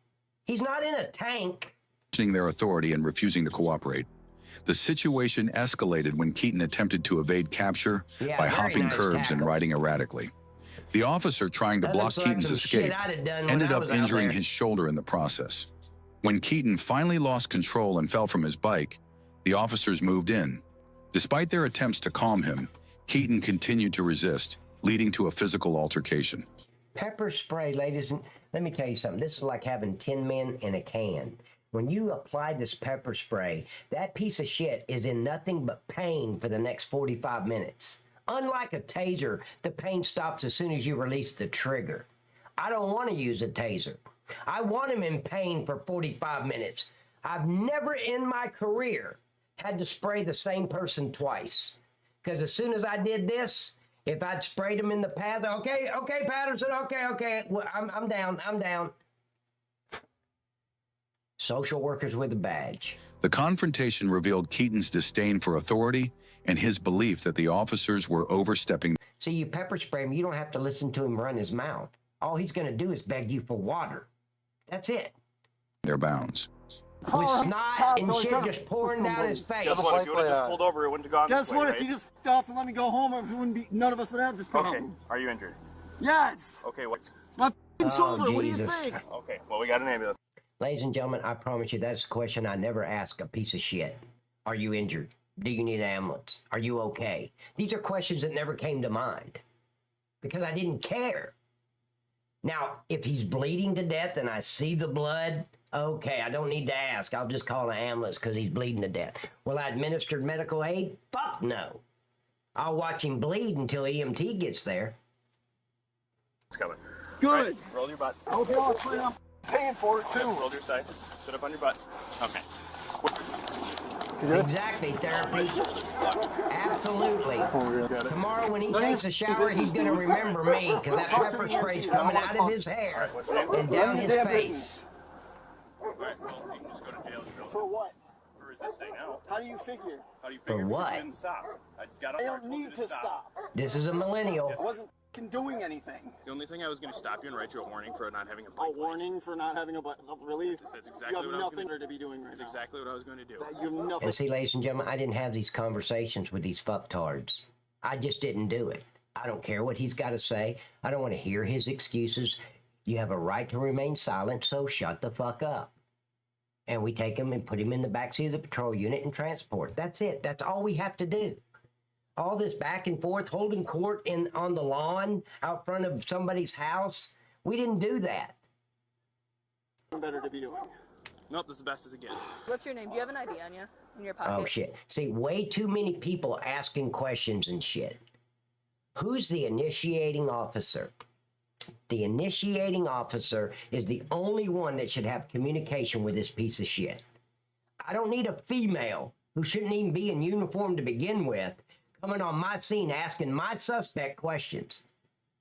He's not in a tank. questioning their authority and refusing to cooperate. The situation escalated when Keaton attempted to evade capture by hopping curbs and riding erratically. The officer trying to block Keaton's escape ended up injuring his shoulder in the process. When Keaton finally lost control and fell from his bike, the officers moved in. Despite their attempts to calm him, Keaton continued to resist, leading to a physical altercation. Pepper spray, ladies, and let me tell you something. This is like having 10 men in a can. When you apply this pepper spray, that piece of shit is in nothing but pain for the next 45 minutes. Unlike a taser, the pain stops as soon as you release the trigger. I don't want to use a taser. I want him in pain for 45 minutes. I've never in my career had to spray the same person twice. Because as soon as I did this, if I'd sprayed him in the past, okay, Patterson, okay, well, I'm down. Social workers with a badge. The confrontation revealed Keaton's disdain for authority and his belief that the officers were overstepping. See, you pepper spray him, you don't have to listen to him run his mouth. All he's going to do is beg you for water. That's it. Their bounds. With snot and shit just pouring down his face. Guess what? If you would have just pulled over, it wouldn't have gone this way, right? If you just f***ed off and let me go home, it wouldn't be, none of us would have this problem. Okay. Are you injured? Yes. Okay, what? My shoulder, Jesus. what do you think? Okay, well, we got an ambulance. Ladies and gentlemen, I promise you that's a question I never ask a piece of shit. Are you injured? Do you need an ambulance? Are you okay? These are questions that never came to mind because I didn't care. Now, if he's bleeding to death and I see the blood, okay, I don't need to ask. I'll just call an ambulance because he's bleeding to death. Will I administer medical aid? Fuck no. I'll watch him bleed until EMT gets there. It's coming. Good. Right, roll your butt. Okay, I'll play. I'm paying for it too. Roll to your side. Sit up on your butt. Okay. Exactly, therapy. Absolutely. Tomorrow when he takes a shower, he's going to remember me because that pepper spray's coming out of his hair and down his face. For what? For resisting now. How do you figure? How do you For figure what? you didn't stop? I don't need to stop. This is a millennial. I wasn't doing anything. The only thing I was going to stop you and write you a warning for not having a bike. A warning for not having a bike? Really? That's exactly you have what nothing I was to be doing right now. That's exactly what I was going to do. You have nothing. And see, ladies and gentlemen, I didn't have these conversations with these fucktards. I just didn't do it. I don't care what he's got to say. I don't want to hear his excuses. You have a right to remain silent, so shut the fuck up. And we take him and put him in the backseat of the patrol unit and transport. That's it. That's all we have to do. All this back and forth, holding court on the lawn out front of somebody's house, we didn't do that. Better to be doing. Nope, this is the best as it gets. What's your name? Do you have an ID on you in your pocket? Oh, shit. See, way too many people asking questions and shit. Who's the initiating officer? The initiating officer is the only one that should have communication with this piece of shit. I don't need a female who shouldn't even be in uniform to begin with coming on my scene asking my suspect questions.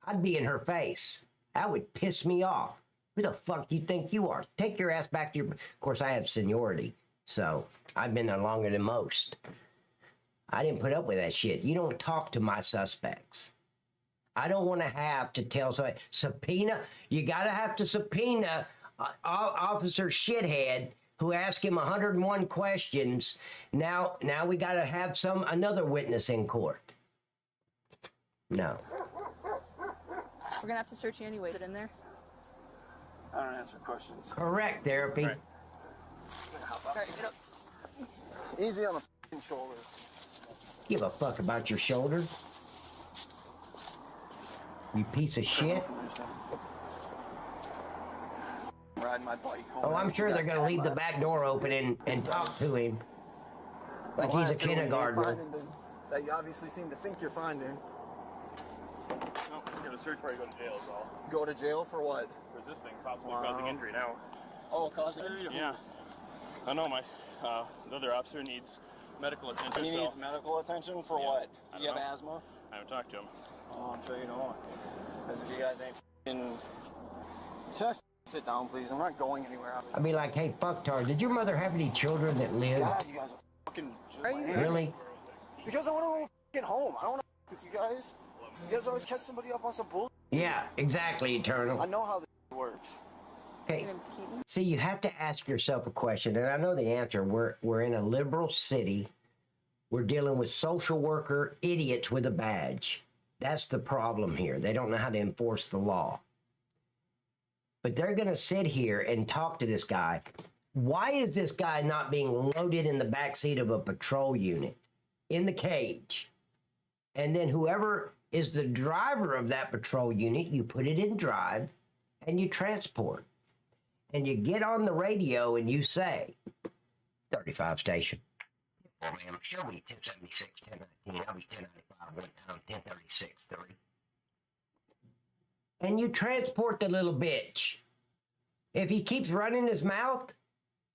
I'd be in her face. That would piss me off. Who the fuck you think you are? Take your ass back to your... Of course, I have seniority, so I've been there longer than most. I didn't put up with that shit. You don't talk to my suspects. I don't want to have to tell somebody, subpoena. You got to have to subpoena Officer Shithead who asked him 101 questions. Now we got to have another witness in court. No. We're going to have to search you anyway. Is it in there? I don't answer questions. Correct, therapy. All right, get up. Easy on the f***ing shoulder. Give a fuck about your shoulder. You piece of shit. Ride my bike home. Oh, I'm sure they're going to leave the back door open and talk to him. Like he's a kindergartner. That you obviously seem to think you're finding. No, he's going to search where you go to jail, is all. Go to jail for what? Resisting, possibly causing injury now. Oh, causing injury? Yeah. I know my the other officer needs medical attention. He needs medical attention for what? Does he have asthma? I haven't talked to him. Oh, I'm sure you don't. Because if you guys ain't f***ing... Just sit down, please. I'm not going anywhere. I'd be like, hey, fucktard, did your mother have any children that lived? God, you guys are fucking... Really? Because I want to go fucking home. I don't want to with you guys. You guys always catch somebody up on some bull. Yeah, exactly, Eternal. I know how this works. Okay. See, you have to ask yourself a question, and I know the answer. We're in a liberal city. We're dealing with social worker idiots with a badge. That's the problem here. They don't know how to enforce the law. But they're going to sit here and talk to this guy. Why is this guy not being loaded in the backseat of a patrol unit in the cage? And then whoever is the driver of that patrol unit, you put it in drive and you transport. And you get on the radio and you say, 35 station. Well, ma'am, show me 1076, 1019. I'll be 1095, 1 down, 1036, 3. And you transport the little bitch. If he keeps running his mouth,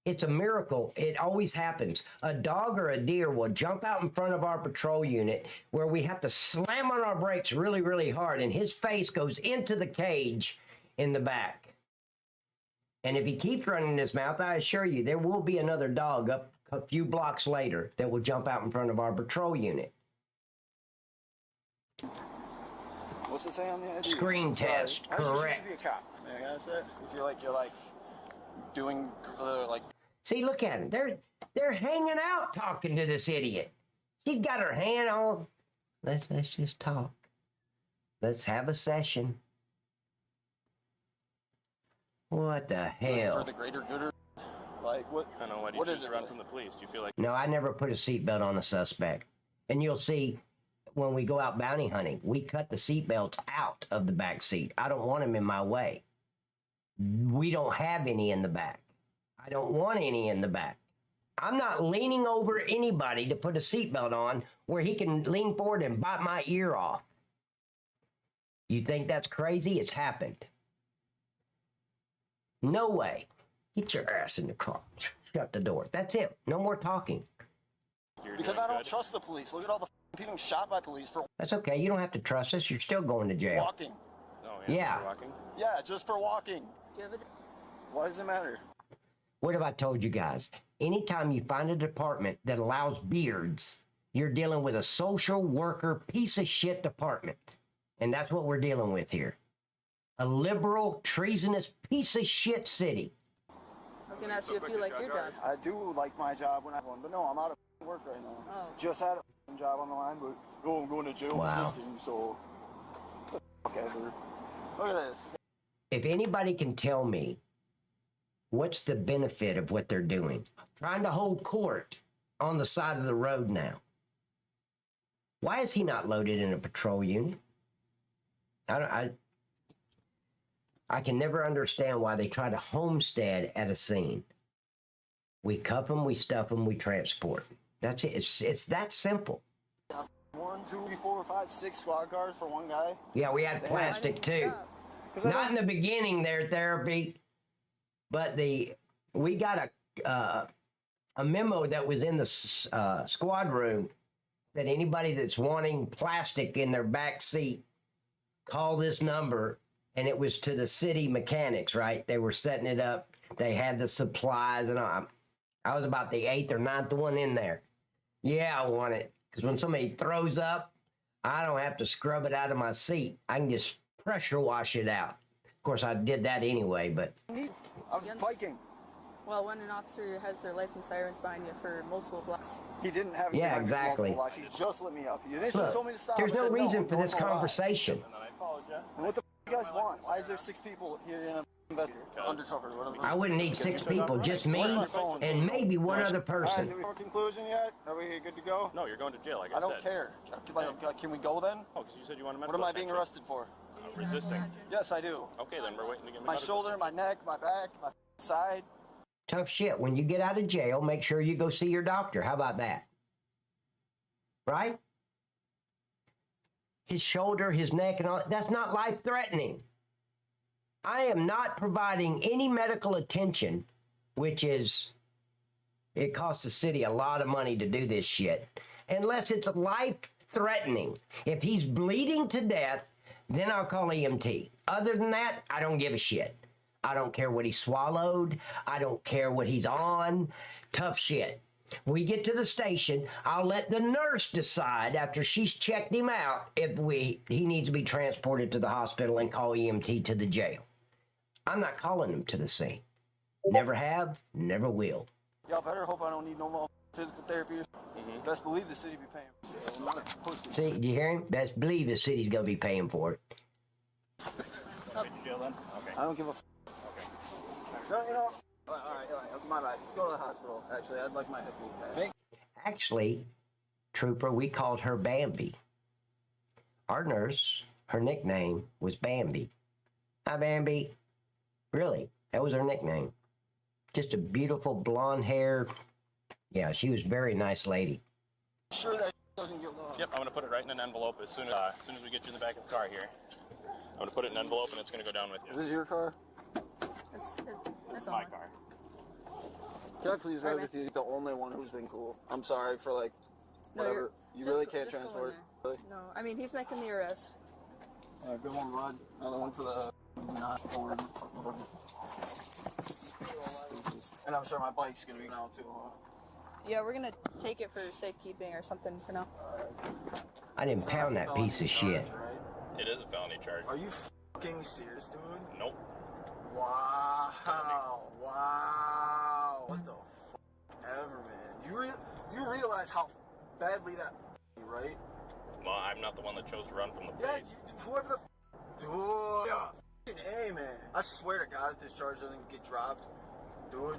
it's a miracle. It always happens. A dog or a deer will jump out in front of our patrol unit where we have to slam on our brakes really, really hard, and his face goes into the cage in the back. And if he keeps running his mouth, I assure you, there will be another dog up a few blocks later that will jump out in front of our patrol unit. What's it say on the ID? Screen test, I was just correct. supposed to be a cop. I guess it. You feel like you're doing like. See, look at him. They're hanging out talking to this idiot. She's got her hand on. Let's just talk. Let's have a session. What the hell? For the greater good, like what? I don't know. Why do you choose to run from the police? Do you feel like? No, I never put a seatbelt on a suspect. And you'll see when we go out bounty hunting, we cut the seatbelts out of the back seat. I don't want them in my way. We don't have any in the back. I don't want any in the back. I'm not leaning over anybody to put a seatbelt on where he can lean forward and bite my ear off. You think that's crazy? It's happened. No way. Get your ass in the car. Shut the door. That's it. No more talking. Because I don't trust the police. Look at all the people getting shot by police for That's okay. You don't have to trust us. You're still going to jail. walking. Oh, Yeah. For walking? Yeah, just for walking. Do you have a... Why does it matter? What have I told you guys? Anytime you find a department that allows beards, you're dealing with a social worker piece of shit department. And that's what we're dealing with here. A liberal, treasonous piece of shit city. I was going to ask you if you like your job. I do like my job when I have one, but no, I'm out of work right now. Oh. Just had a job on the line, but I'm going to jail Wow. for resisting, so fuck ever. Look at this. If anybody can tell me what's the benefit of what they're doing, trying to hold court on the side of the road now. Why is he not loaded in a patrol unit? I can never understand why they try to homestead at a scene. We cuff them, we stuff them, we transport. That's it. It's that simple. 1, 2, 3, 4, 5, 6 squad cars for one guy. Yeah, we had plastic too. Not in the beginning there, therapy, but we got a memo that was in the squad room that anybody that's wanting plastic in their back seat, call this number. And it was to the city mechanics, right? They were setting it up. They had the supplies and all. I was about the 8th or 9th one in there. Yeah, I want it. Because when somebody throws up, I don't have to scrub it out of my seat. I can just pressure wash it out. Of course, I did that anyway, but... I was biking. Well, when an officer has their lights and sirens behind you for multiple blocks. He didn't have Yeah, any exactly. multiple blocks. He just lit me up. He initially Look, told me to stop. there's I no said, reason I'm for going this for a ride. conversation. And then I followed you. And what the f you guys want? Why is there 6 people here in a undercover? Whatever. I wouldn't need 6 people, just me and maybe one other person. All right, conclusion yet? Are we good to go? No, you're going to jail, like I I said. don't care. Can we go then? Oh, because you said you wanted What medical am I being attention. arrested for? Resisting. Yes, I do. Okay, then we're waiting to get My shoulder, my neck, my back, my side. Tough shit. When you get out of jail, make sure you go see your doctor. How about that? Right? His shoulder, his neck, and all that's not life-threatening. I am not providing any medical attention, which is, it costs the city a lot of money to do this shit, unless it's life-threatening. If he's bleeding to death, then I'll call EMT. Other than that, I don't give a shit. I don't care what he swallowed. I don't care what he's on. Tough shit. We get to the station, I'll let the nurse decide after she's checked him out if he needs to be transported to the hospital and call EMT to the jail. I'm not calling him to the scene. Never have, never will. Y'all better hope I don't need no more physical therapy. Best believe the city be paying. I'm not a pussy. See, do you hear him? Best believe the city's gonna be paying for it. Jail then? Okay. I don't give a f. Okay. No, you know. All right, my bad. Go to the hospital. Actually, I'd like my hip moved. Actually, Trooper, we called her Bambi. Our nurse, her nickname was Bambi. Hi, Bambi. Really, that was her nickname. Just a beautiful blonde hair. Yeah, she was a very nice lady. Sure that doesn't get lost. Yep, I'm going to put it right in an envelope as soon as we get you in the back of the car here. I'm going to put it in an envelope and it's going to go down with you. Is this your car? This is my car. Can I please ride with you? The only one who's been cool. I'm sorry for like, whatever. You really can't transport. Really? No, I mean, he's making the arrest. Good one, Rod. Another one for the not forward. And I'm sure my bike's gonna be now too. Yeah, we're gonna take it for safekeeping or something for now. I didn't pound that piece of shit. It is a felony charge. Are you fucking serious, dude? Nope. Wow. Wow. What the fuck ever, man. You realize how badly that you, right? Well, I'm not the one that chose to run from the Yeah, police. whoever the dude. Yeah. Hey, man. I swear to God, if this charge doesn't get dropped, dude,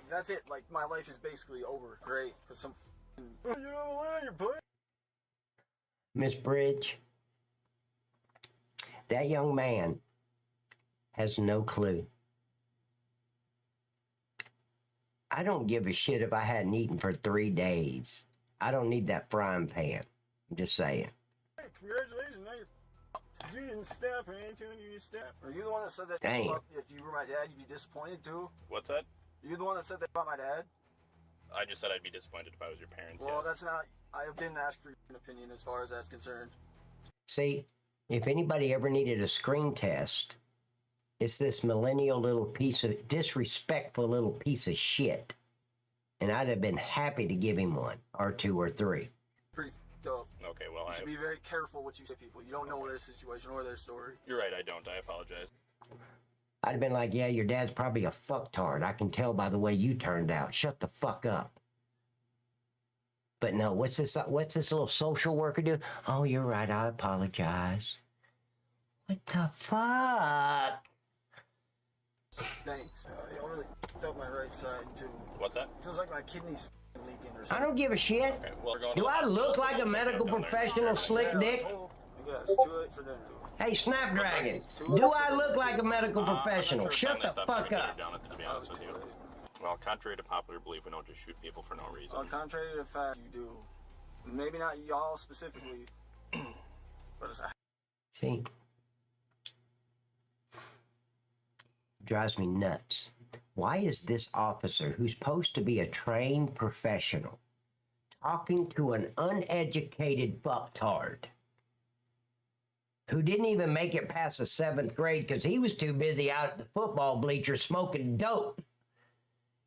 that's it. Like, my life is basically over. Great. For some you don't have a line on your butt. Miss Bridge, that young man has no clue. I don't give a shit if I hadn't eaten for 3 days. I don't need that frying pan. I'm just saying. Hey, congratulations. Now you're f***ed. You didn't step, man. You didn't step. Are you the one that said that? Damn. If you were my dad, you'd be disappointed too? What's that? You're the one that said that about my dad? I just said I'd be disappointed if I was your parents. Well, that's not... I didn't ask for your opinion as far as that's concerned. See, if anybody ever needed a screen test, it's this millennial little piece of... disrespectful little piece of shit. And I'd have been happy to give him one, or two, or three. Pretty dope. Okay, well, you should be very careful what you say to people. You don't know their situation or their story. You're right, I don't. I apologize. I'd have been like, yeah, your dad's probably a fucktard. I can tell by the way you turned out. Shut the fuck up. But no, what's this little social worker do? Oh, you're right, I apologize. What the fuck? Thanks. I really f***ed up my right side, too. What's that? Feels like my kidney's leaking or something. I don't give a shit. Okay, well, Do I look like a medical professional, slick dick? I guess, too late for dinner. Hey, Snapdragon, do I look like a medical professional? Shut the fuck up. To be honest with you. Well, contrary to popular belief, we don't just shoot people for no reason. Well, contrary to the fact, you do. Maybe not y'all specifically, but it's a... See? Drives me nuts. Why is this officer, who's supposed to be a trained professional, talking to an uneducated fucktard who didn't even make it past the 7th grade because he was too busy out at the football bleachers smoking dope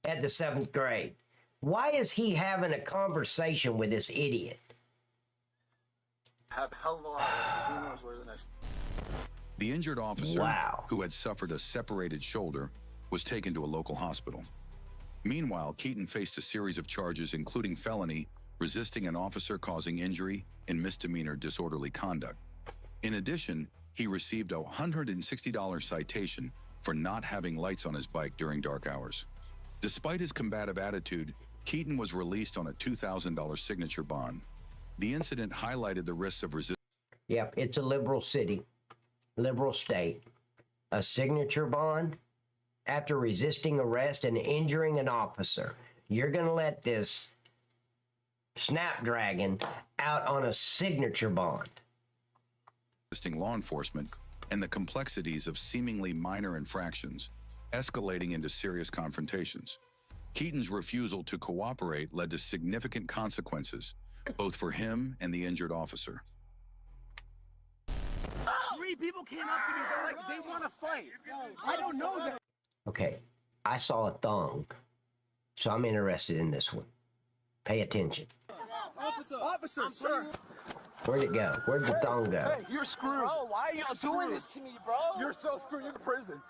at the 7th grade? Why is he having a conversation with this idiot? Have a hell of a lot. Who knows where the next... The injured officer, who had suffered a separated shoulder, was taken to a local hospital. Meanwhile, Keaton faced a series of charges including felony, resisting an officer causing injury, and misdemeanor disorderly conduct. In addition, he received a $160 citation for not having lights on his bike during dark hours. Despite his combative attitude, Keaton was released on a $2,000 signature bond. The incident highlighted the risks of resistance. Yep, it's a liberal city, liberal state. A signature bond after resisting arrest and injuring an officer. You're going to let this Snapdragon out on a signature bond. Law enforcement and the complexities of seemingly minor infractions, escalating into serious confrontations. Keaton's refusal to cooperate led to significant consequences, both for him and the injured officer. 3 people came up to me, they're like, they want to fight. I don't know that. Okay, I saw a thong, so I'm interested in this one. Pay attention. Officer, sir. Where'd it go? Where'd the thong go? Hey, you're screwed. Bro, why are y'all doing this to me, bro? You're so screwed. You're in prison.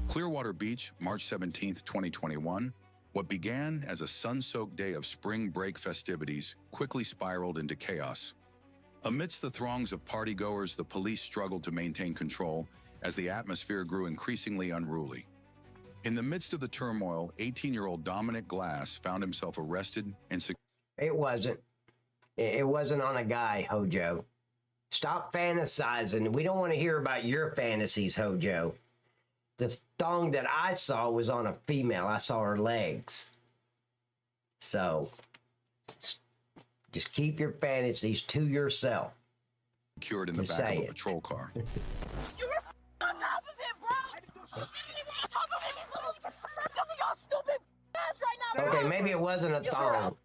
Clearwater Beach, March 17, 2021. What began as a sun-soaked day of spring break festivities quickly spiraled into chaos. Amidst the throngs of partygoers, the police struggled to maintain control as the atmosphere grew increasingly unruly. In the midst of the turmoil, 18-year-old Dominic Glass found himself arrested and... It wasn't. It wasn't on a guy, Hojo. Stop fantasizing. We don't want to hear about your fantasies, Hojo. The thong that I saw was on a female. I saw her legs. So, just keep your fantasies to yourself. Secured in the back of a patrol car. You were on top of him, bro! I didn't do shit. On top of him, y'all stupid ass right now, bro. Okay, maybe it wasn't a thong.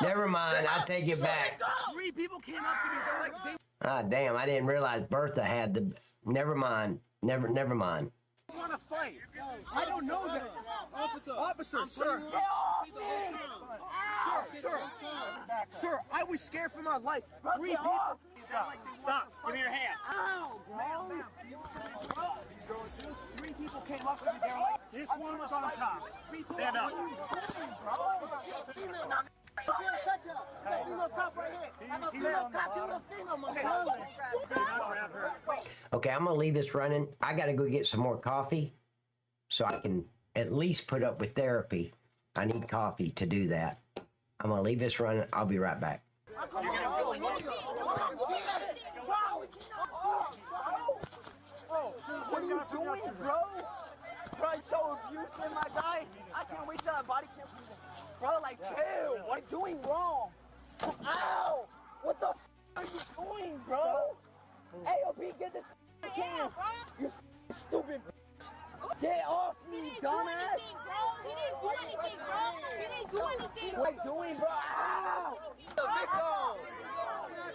Never mind, I take it back. 3 people came up to me, they're like, Ah, damn, I didn't realize Bertha had the... Never mind. Never mind. they want to fight. I don't know that. Officer, sir. Sir, I was scared for my life. 3 people. Stop. Give me your hand. Ow, bro. 3 people came up to me. They were like, This one was on top. Stand up. Okay, I'm gonna leave this running. I gotta go get some more coffee so I can at least put up with therapy. I need coffee to do that. I'm gonna leave this running. I'll be right back. What are you doing, bro? Bro, you so abusive, my guy. I can't wait till my body can't breathe. Bro, like, chill. What are you doing wrong? Ow! What the f are you doing, bro? AOP, get this can. You stupid bitch. Get off me, dumbass! He didn't do anything, bro. He didn't do anything. What are you doing, bro? Ow! The victim!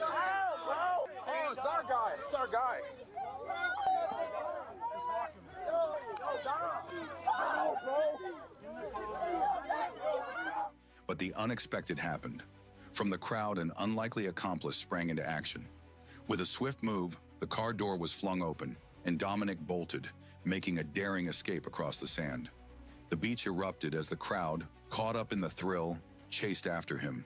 Ow, bro! Oh, it's our guy. It's our guy. Ow, bro! But the unexpected happened. From the crowd, an unlikely accomplice sprang into action. With a swift move, the car door was flung open, and Dominic bolted, making a daring escape across the sand. The beach erupted as the crowd, caught up in the thrill, chased after him.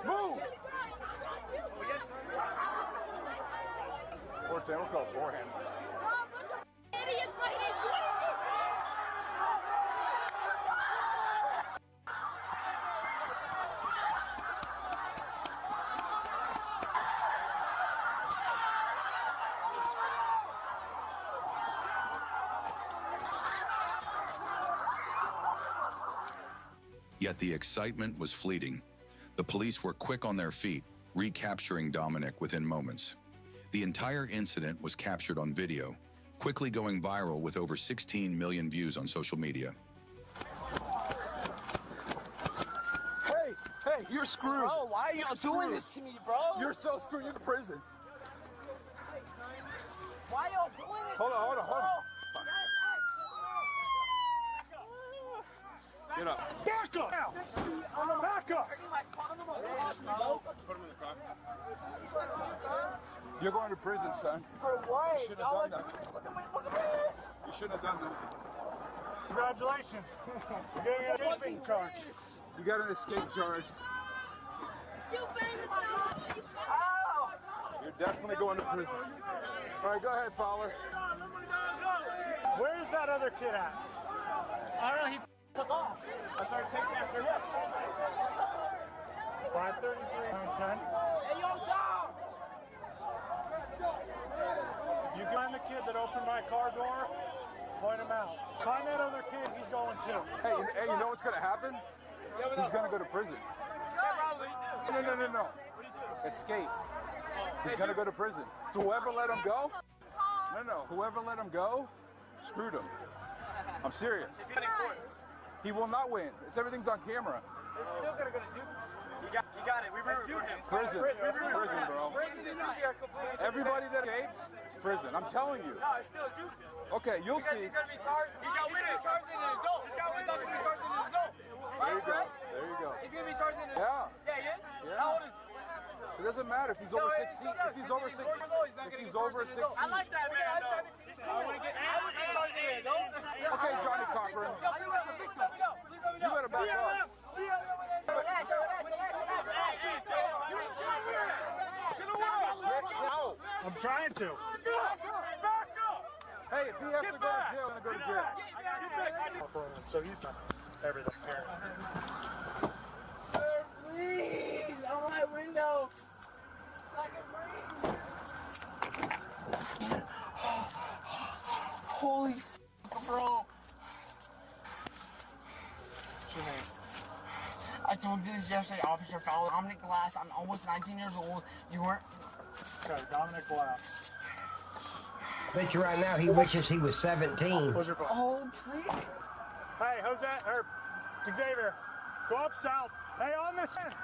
Move! We'll call forehand. Idiots, but he didn't do Yet the excitement was fleeting. The police were quick on their feet, recapturing Dominic within moments. The entire incident was captured on video, quickly going viral with over 16 million views on social media. Hey, you're screwed. Bro, why are y'all doing this to me, bro? You're so screwed. You're in prison. Why y'all doing this? Hold on. Get up. Back up! Back up! Put him in the car. You're going to prison, son. For what? You shouldn't have done that. Look at this! You shouldn't have done that. Congratulations. You're getting an escaping charge. You got an escape charge. You famous now. Ow! You're definitely going to prison. All right, go ahead, Fowler. Where's that other kid at? I don't know, he took off. I started chasing after him. 533, 910. Hey, yo, dog! You find the kid that opened my car door, point him out. Find that other kid, he's going too. Hey, you know what's going to happen? He's going to go to prison. No. Escape. He's going to go to prison. So whoever let him go, whoever let him go, screwed him. I'm serious. He will not win. Everything's on camera. It's still gonna go to Duke. You got it. We rooted for him. Prison, bro. Everybody that escapes is prison. I'm telling you. No, it's still Duke. Okay, you'll see. He's gonna be charged. He got charged in an adult. He's gonna be charged in an adult. There you go. He's gonna be charged in an Yeah. Yeah, he is? Yeah. How old is he? It doesn't matter if he's over 16. If he's over 16. If he's over 16. I like that, man. He's cool. I would get charged in an adult. Okay, Johnny Cochran. You better back up. I'm trying to. Hey, if he has to go to jail, I'm going to go to jail. So he's not everything here. Sir, please! On my window! So I can breathe! Holy f***, bro! What's your name? I told you this yesterday, Officer Fowler. Dominic Glass. I'm almost 19 years old. You weren't... Okay, Dominic Glass. Bet you right now he wishes he was 17. What's your phone? Oh, please. Hey, Jose, or Xavier, go up south. Hey, on this end.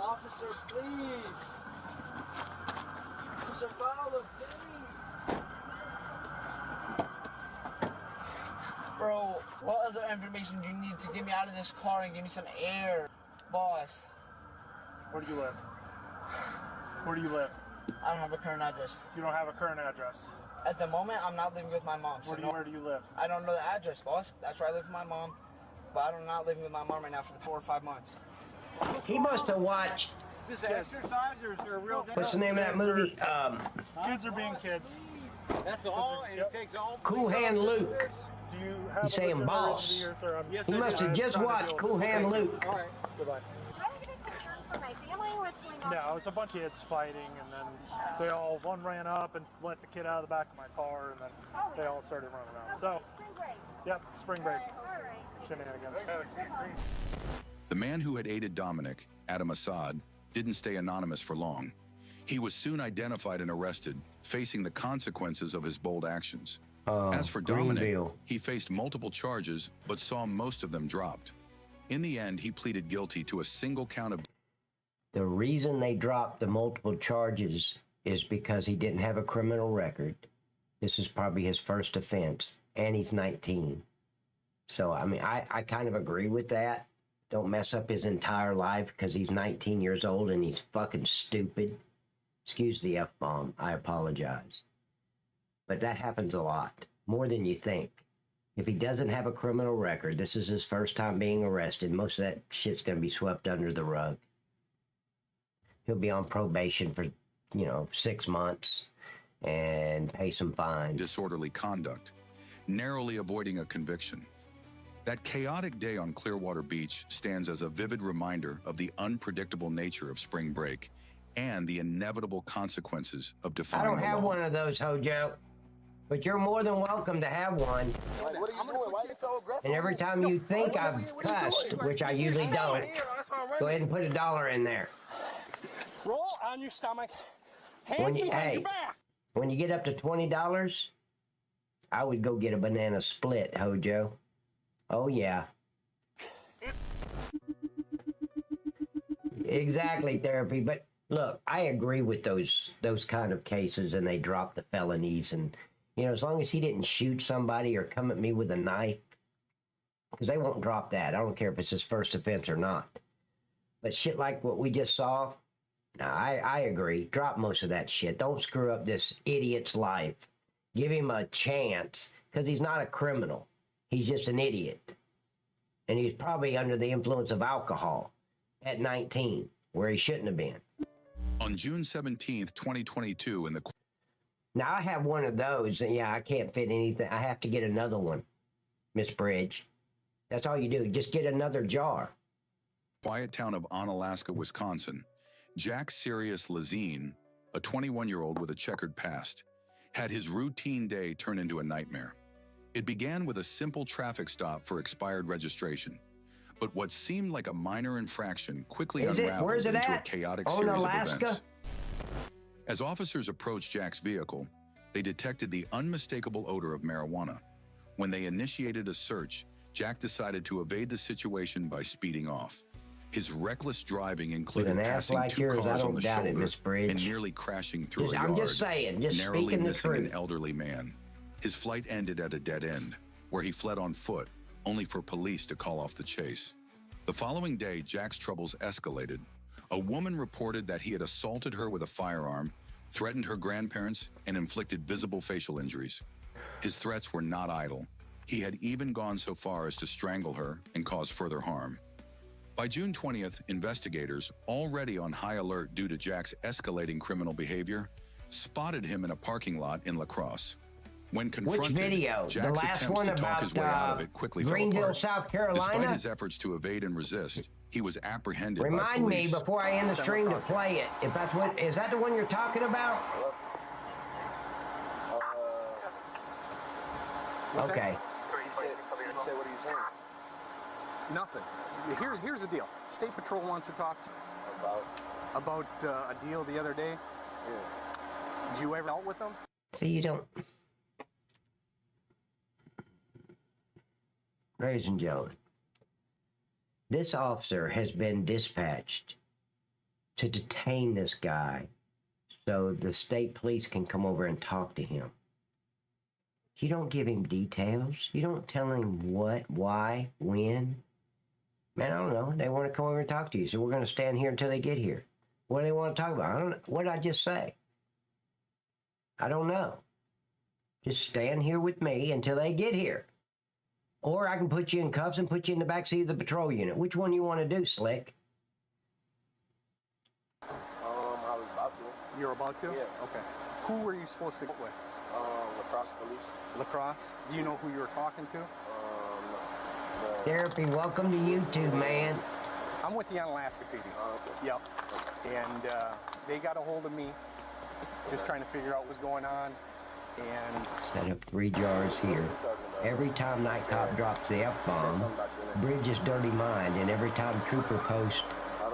Officer, please. Officer Fowler, please. Bro, what other information do you need to get me out of this car and give me some air? Boss. Where do you live? Where do you live? I don't have a current address. You don't have a current address? At the moment, I'm not living with my mom. So Where do you live? I don't know the address, boss. That's where I live with my mom. But I'm not living with my mom right now for the 4 or 5 months. He must have watched. This exercise or is there a real... What's the name of that movie? Kids are being kids. That's all, and it takes all... Cool Hand Luke. Do you have He's saying boss. Yes, he must have just watched Cool Hand Luke. All right, goodbye. I was going to for my family when Yeah, it was a bunch of kids fighting, and then one ran up and let the kid out of the back of my car, and then they all started running around. So, yep, spring break shenanigans. The man who had aided Dominic, Adam Assad, didn't stay anonymous for long. He was soon identified and arrested, facing the consequences of his bold actions. As for Dominic, he faced multiple charges, but saw most of them dropped. In the end, he pleaded guilty to a single count of... The reason they dropped the multiple charges is because he didn't have a criminal record. This is probably his first offense, and he's 19. So, I mean, I kind of agree with that. Don't mess up his entire life because he's 19 years old and he's fucking stupid. Excuse the F-bomb. I apologize. But that happens a lot, more than you think. If he doesn't have a criminal record, this is his first time being arrested, most of that shit's going to be swept under the rug. He'll be on probation for, 6 months and pay some fines. Disorderly conduct, narrowly avoiding a conviction. That chaotic day on Clearwater Beach stands as a vivid reminder of the unpredictable nature of spring break and the inevitable consequences of defying the law. I don't have one of those, Hojo, but you're more than welcome to have one. Like, what are you doing? Why are you so aggressive? And every time you think I've cussed, which I usually don't, go ahead and put $1 in there. Roll on your stomach. Hands behind your back. When you get up to $20, I would go get a banana split, Hojo. Oh, yeah. Exactly, therapy. But look, I agree with those kind of cases, and they drop the felonies. And, as long as he didn't shoot somebody or come at me with a knife, because they won't drop that. I don't care if it's his first offense or not. But shit like what we just saw, I agree. Drop most of that shit. Don't screw up this idiot's life. Give him a chance, because he's not a criminal. He's just an idiot. And he's probably under the influence of alcohol at 19, where he shouldn't have been. On June 17th, 2022, in the... Now, I have one of those, and I can't fit anything. I have to get another one, Miss Bridge. That's all you do. Just get another jar. Quiet town of Onalaska, Wisconsin, Jack Sirius Lazine, a 21-year-old with a checkered past, had his routine day turn into a nightmare. It began with a simple traffic stop for expired registration, but what seemed like a minor infraction quickly unraveled into a chaotic series of events. As officers approached Jack's vehicle, they detected the unmistakable odor of marijuana. When they initiated a search, Jack decided to evade the situation by speeding off. His reckless driving included passing two cars on the shoulder and nearly crashing through a yard, narrowly missing an elderly man. His flight ended at a dead end, where he fled on foot, only for police to call off the chase. The following day, Jack's troubles escalated. A woman reported that he had assaulted her with a firearm, threatened her grandparents, and inflicted visible facial injuries. His threats were not idle. He had even gone so far as to strangle her and cause further harm. By June 20th, investigators, already on high alert due to Jack's escalating criminal behavior, spotted him in a parking lot in La Crosse. When confronted, which video? Jack's the last attempts one to talk about his way out of it quickly Greenville, fell apart. South Carolina? Despite his efforts to evade and resist, he was apprehended by Remind me police. before I end the stream to play it. If that's what is that the one you're talking about? Okay. Say what are you saying? Nothing. Here's the deal. State Patrol wants to talk to you about a deal the other day. Yeah. Did you ever dealt with them? See, you don't. Ladies and gentlemen, this officer has been dispatched to detain this guy so the state police can come over and talk to him. You don't give him details. You don't tell him what, why, when. Man, I don't know. They want to come over and talk to you, so we're going to stand here until they get here. What do they want to talk about? I don't know. What did I just say? I don't know. Just stand here with me until they get here. Or I can put you in cuffs and put you in the backseat of the patrol unit. Which one you want to do, Slick? I was about to. You're about to? Yeah. Okay. Who were you supposed to go with? La Crosse police. La Crosse? Do you know who you were talking to? No. Therapy, welcome to YouTube, man. I'm with the Onalaska PD. Okay. Yep. And they got a hold of me, just trying to figure out what's going on. And set up 3 jars here. Every time night cop drops the F-bomb, Bridge's dirty mind, and every time trooper post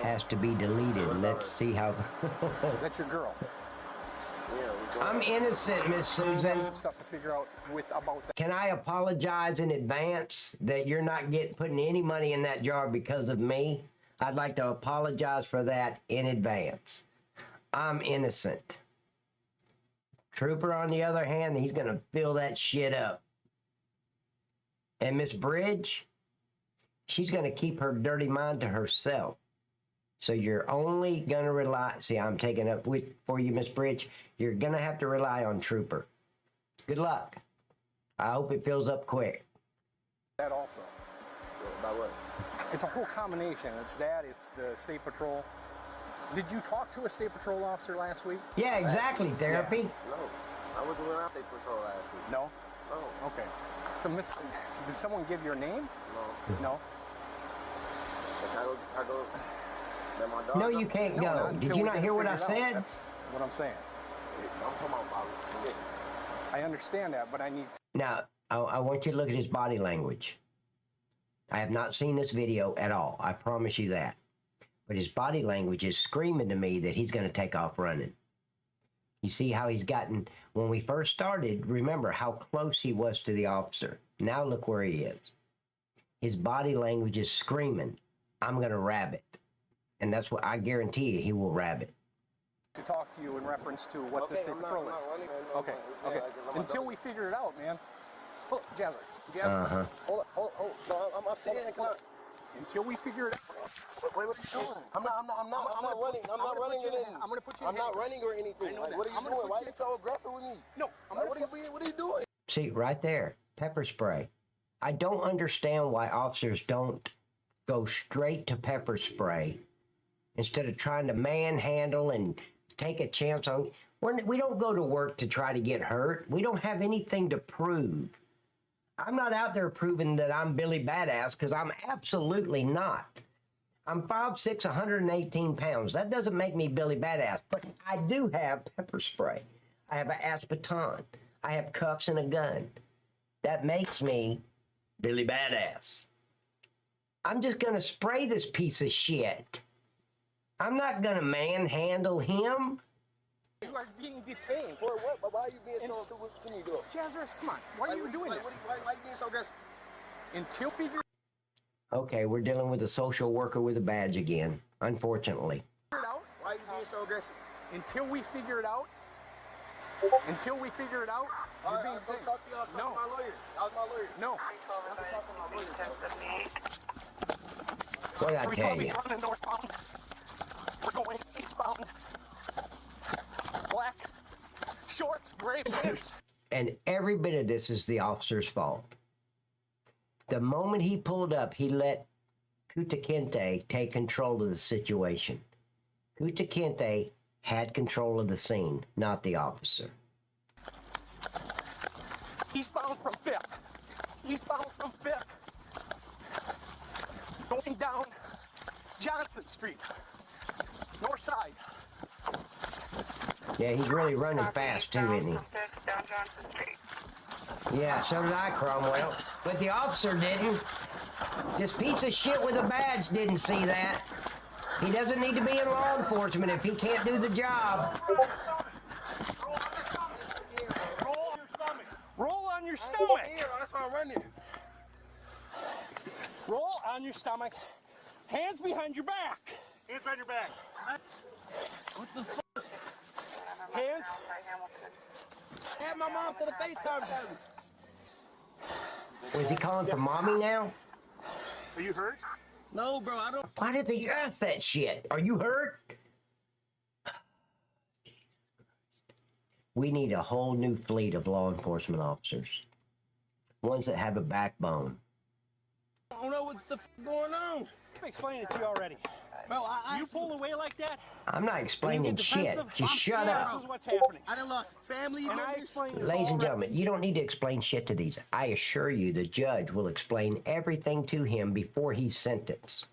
has to be deleted. Let's see how. That's your girl. I'm innocent, Miss Susan. Stuff to figure out about that. Can I apologize in advance that you're not putting any money in that jar because of me? I'd like to apologize for that in advance. I'm innocent. Trooper, on the other hand, he's going to fill that shit up. And Miss Bridge, she's going to keep her dirty mind to herself. So you're only going to rely... See, I'm taking up for you, Miss Bridge. You're going to have to rely on Trooper. Good luck. I hope it fills up quick. That also. About what? It's a whole combination. It's that, it's the State Patrol. Did you talk to a State Patrol officer last week? Yeah, exactly. Therapy. Yeah. No, I wasn't around State Patrol last week. No? No. Okay. It's a Did someone give your name? No. No? I go let my dog no, you can't go. Did you not hear what I said? That's what I'm saying. I'm talking about I understand that, but I need... Now, I want you to look at his body language. I have not seen this video at all. I promise you that. But his body language is screaming to me that he's going to take off running. You see how he's gotten... When we first started, remember how close he was to the officer. Now look where he is. His body language is screaming, I'm going to rabbit. And that's what I guarantee you, he will rabbit. To talk to you in reference to what the State Patrol is. Okay. Until we figure it out, man. Oh, Jasmine. Hold up. No, I'm saying, until we figure it out. Wait, what are you doing? I'm not running. I'm not running or anything. I'm gonna put you. I'm not running or anything. Like, what are you doing? Why are you so aggressive with me? No, what are you doing? See, right there, pepper spray. I don't understand why officers don't go straight to pepper spray instead of trying to manhandle and take a chance on... We don't go to work to try to get hurt. We don't have anything to prove. I'm not out there proving that I'm Billy Badass, because I'm absolutely not. I'm 5'6", 118 pounds. That doesn't make me Billy Badass, but I do have pepper spray. I have an aspeton. I have cuffs and a gun. That makes me Billy Badass. I'm just going to spray this piece of shit. I'm not going to manhandle him. You are being detained. For what? Why are you being so stupid to me, though? Jazzers, come on. Why are you doing this? Why are you being so aggressive? Until figure... Okay, we're dealing with a social worker with a badge again, unfortunately. Why are you being so aggressive? Until we figure it out. All right, I'll go talk to you. I'll talk to my lawyer. I'll my lawyer. No. What did I tell you? Running northbound. We're going eastbound. Black shorts, gray pants. And every bit of this is the officer's fault. The moment he pulled up, he let Kuta Kente take control of the situation. Kuta Kente had control of the scene, not the officer. Eastbound from 5th. Eastbound from 5th. Going down Johnson Street. North side. Yeah, he's really running fast too, isn't he? Down Johnson Street. Yeah, so did I, Cromwell. But the officer didn't. This piece of shit with a badge didn't see that. He doesn't need to be in law enforcement if he can't do the job. Roll on your stomach. That's why I'm running. Roll on your stomach. Hands behind your back. Hands behind your back. What the fuck? Hands. Have my mom for the FaceTime. Was he calling for mommy now? Are you hurt? No, bro, I don't. Why did they earth that shit? Are you hurt? We need a whole new fleet of law enforcement officers. Ones that have a backbone. I don't know what's the f going on. I explained it to you already. Bro, you pull away like that. I'm not explaining shit. Just shut up. This is what's happening. I done lost family. And I explained this Ladies and gentlemen, you don't need to explain shit to these. I assure you the judge will explain everything to him before he's sentenced.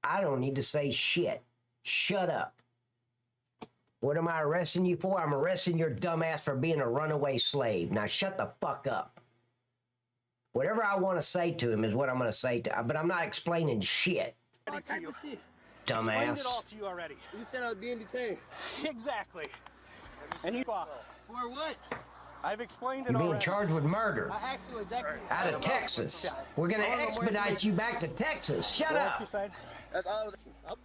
I don't need to say shit. Shut up. What am I arresting you for? I'm arresting your dumbass for being a runaway slave. Now shut the fuck up. Whatever I want to say to him is what I'm going to say to him, but I'm not explaining shit. Explained Dumbass. it all to you already. You said I was being detained. Exactly. And you for what? I've explained it You're already. being charged with murder. I actually exactly. Out of Texas. We're going to expedite you back to Texas. Shut up. That's all. Up.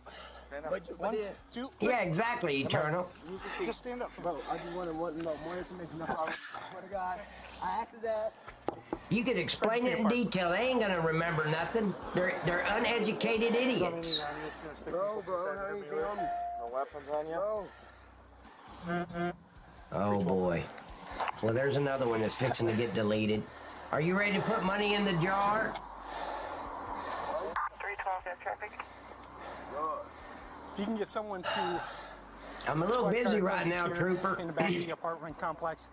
One, two. Yeah, exactly, Eternal. Just stand up, bro. I just want to know more information. I swear to God, I asked that. You can explain it in detail. They ain't gonna remember nothing. They're uneducated idiots. Bro, how you doing? No weapons on you? Oh boy. Well, there's another one that's fixing to get deleted. Are you ready to put money in the jar? 312 traffic. If you can get someone to. I'm a little busy right now, Trooper. In the back of the apartment complex.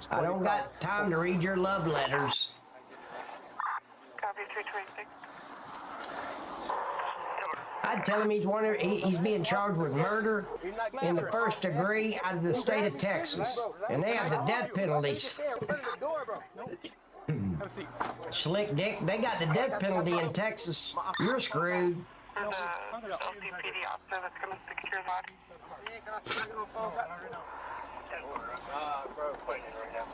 I don't got time to read your love letters. Copy 326. I'd tell him he's being charged with murder in the first degree out of the state of Texas. And they have the death penalties. Slick dick, they got the death penalty in Texas. You're screwed. There's a LCPD officer that's going to secure his body. Bro, quitting right now.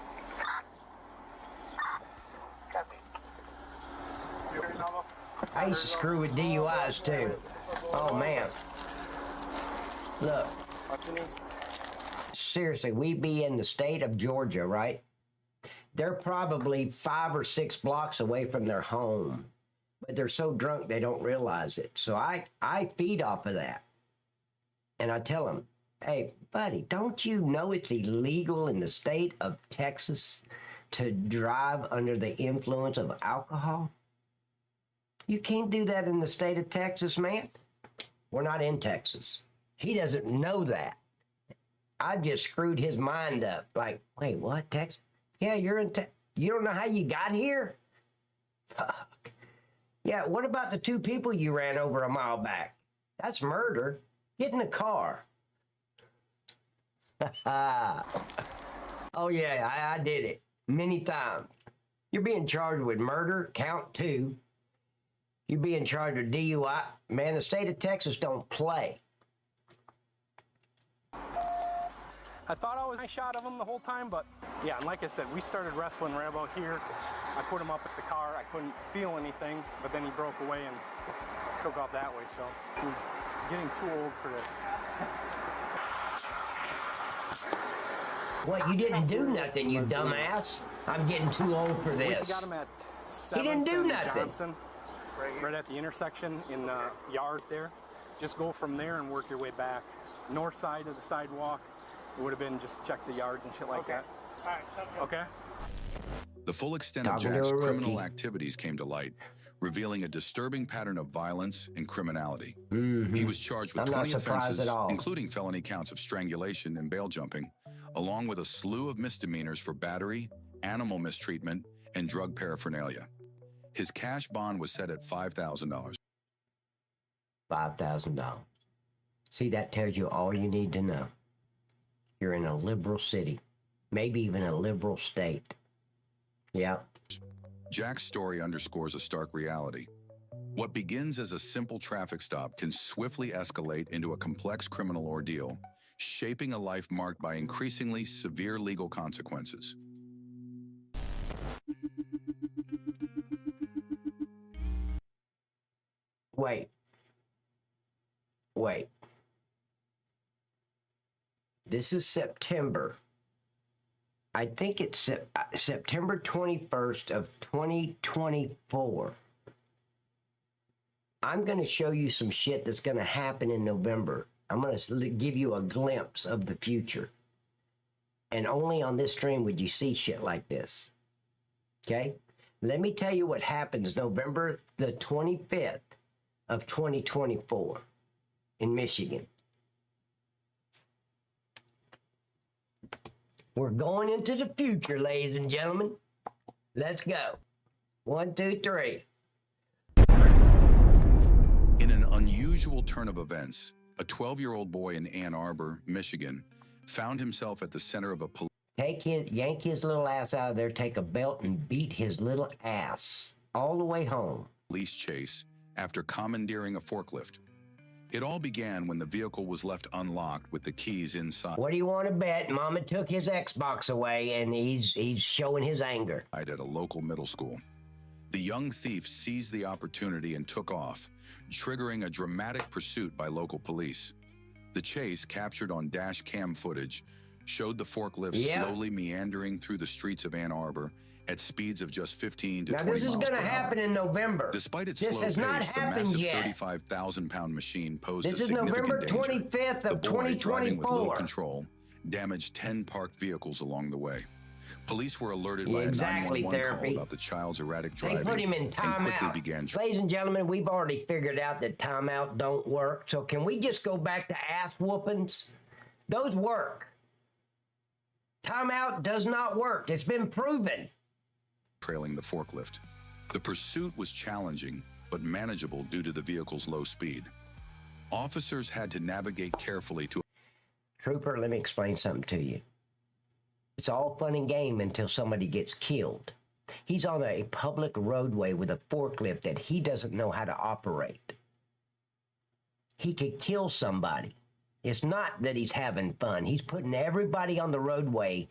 I used to screw with DUIs too. Oh man. Look. Seriously, we be in the state of Georgia, right? They're probably 5 or 6 blocks away from their home. But they're so drunk they don't realize it. So I feed off of that. And I tell them, hey, buddy, don't you know it's illegal in the state of Texas to drive under the influence of alcohol? You can't do that in the state of Texas, man. We're not in Texas. He doesn't know that. I just screwed his mind up. Like, wait, what, Texas? Yeah, you're in Texas. You don't know how you got here? Fuck. Yeah, what about the 2 people you ran over a mile back? That's murder. Get in the car. Oh, yeah, I did it many times. You're being charged with murder, count 2. You're being charged with DUI. Man, the state of Texas don't play. I thought I was a shot of him the whole time, but yeah, and like I said, we started wrestling right about here. I put him up as the car. I couldn't feel anything, but then he broke away and took off that way, so he's getting too old for this. What, you didn't do nothing, you dumbass. I'm getting too old for this. We got him at 7th He didn't do and nothing. Johnson, right at the intersection in the yard there. Just go from there and work your way back. North side of the sidewalk. It would have been just check the yards and shit like that. All right, okay. The full extent of Jack's criminal activities came to light, revealing a disturbing pattern of violence and criminality. He was charged with 20 offenses, including felony counts of strangulation and bail jumping, along with a slew of misdemeanors for battery, animal mistreatment, and drug paraphernalia. His cash bond was set at $5,000. $5,000. See, that tells you all you need to know. You're in a liberal city, maybe even a liberal state. Yeah. Jack's story underscores a stark reality. What begins as a simple traffic stop can swiftly escalate into a complex criminal ordeal, shaping a life marked by increasingly severe legal consequences. Wait. This is September. I think it's September 21st of 2024. I'm going to show you some shit that's going to happen in November. I'm going to give you a glimpse of the future. And only on this stream would you see shit like this. Okay? Let me tell you what happens November the 25th of 2024 in Michigan. We're going into the future, ladies and gentlemen. Let's go. 1, 2, 3. In an unusual turn of events, A 12-year-old boy in Ann Arbor, Michigan, found himself at the center of a yank his little ass out of there, take a belt and beat his little ass all the way home. Police chase after commandeering a forklift. It all began when the vehicle was left unlocked with the keys inside. What do you want to bet? Mama took his Xbox away and he's showing his anger. At a local middle school. The young thief seized the opportunity and took off, triggering a dramatic pursuit by local police. The chase, captured on dash cam footage, showed the forklift slowly meandering through the streets of Ann Arbor at speeds of just 15 to 20 miles per hour. Now, this is going to happen in November. Despite its slow pace, the massive 35,000-pound machine posed a significant danger. This is November 25th of 2024. Driving with low control, damaged 10 parked vehicles along the way. Police were alerted by a 911 call about the child's erratic driving. They put him in timeout. Ladies and gentlemen, we've already figured out that timeout don't work. So can we just go back to ass whoopings? Those work. Timeout does not work. It's been proven. Trailing the forklift. The pursuit was challenging, but manageable due to the vehicle's low speed. Officers had to navigate carefully to... Trooper, let me explain something to you. It's all fun and game until somebody gets killed. He's on a public roadway with a forklift that he doesn't know how to operate. He could kill somebody. It's not that he's having fun. He's putting everybody on the roadway.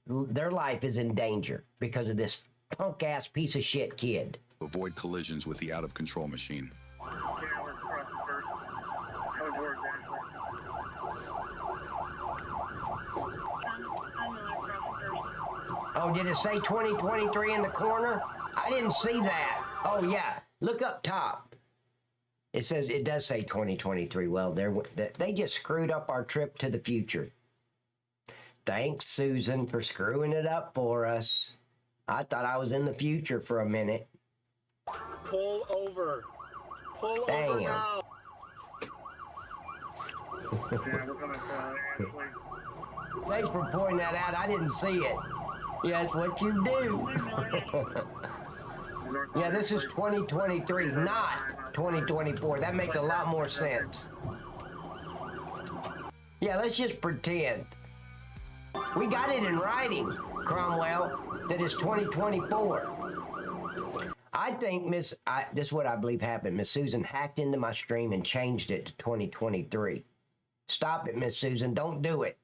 Their life is in danger because of this punk-ass piece of shit kid. Avoid collisions with the out-of-control machine. Oh, did it say 2023 in the corner? I didn't see that. Oh, yeah. Look up top. It says, it does say 2023. Well, they just screwed up our trip to the future. Thanks, Susan, for screwing it up for us. I thought I was in the future for a minute. Pull over. Pull Damn. over now. Thanks for pointing that out. I didn't see it. Yeah, that's what you do. Yeah, this is 2023, not 2024. That makes a lot more sense. Yeah, let's just pretend. We got it in writing, Cromwell, that it's 2024. I think this is what I believe happened. Miss Susan hacked into my stream and changed it to 2023. Stop it, Miss Susan. Don't do it.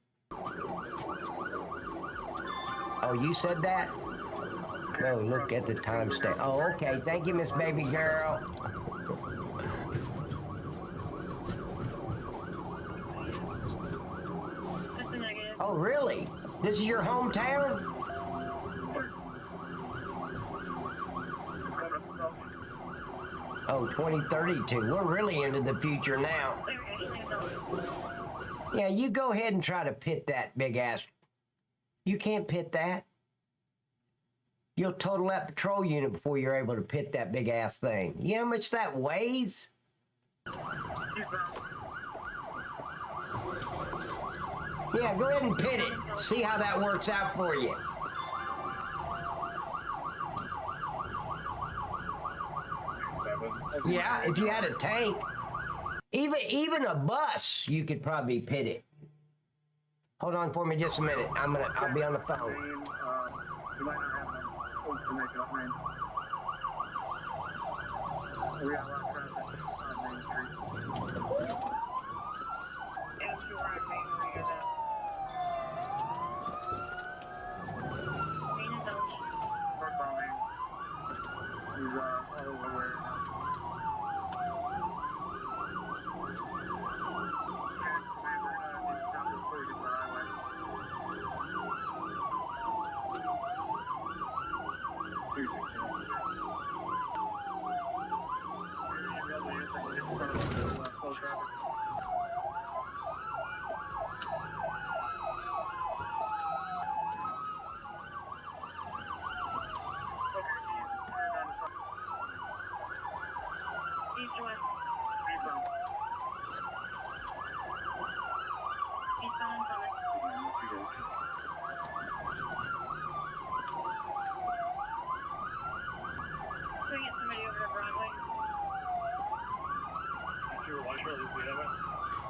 Oh, you said that? Oh, look at the timestamp. Oh, okay. Thank you, Miss Baby Girl. Oh, really? This is your hometown? Oh, 2032. We're really into the future now. Yeah, you go ahead and try to pit that big ass. You can't pit that. You'll total that patrol unit before you're able to pit that big ass thing. You know how much that weighs? Yeah, go ahead and pit it. See how that works out for you. Yeah, if you had a tank, even a bus, you could probably pit it. Hold on for me just a minute. I'll be on the phone.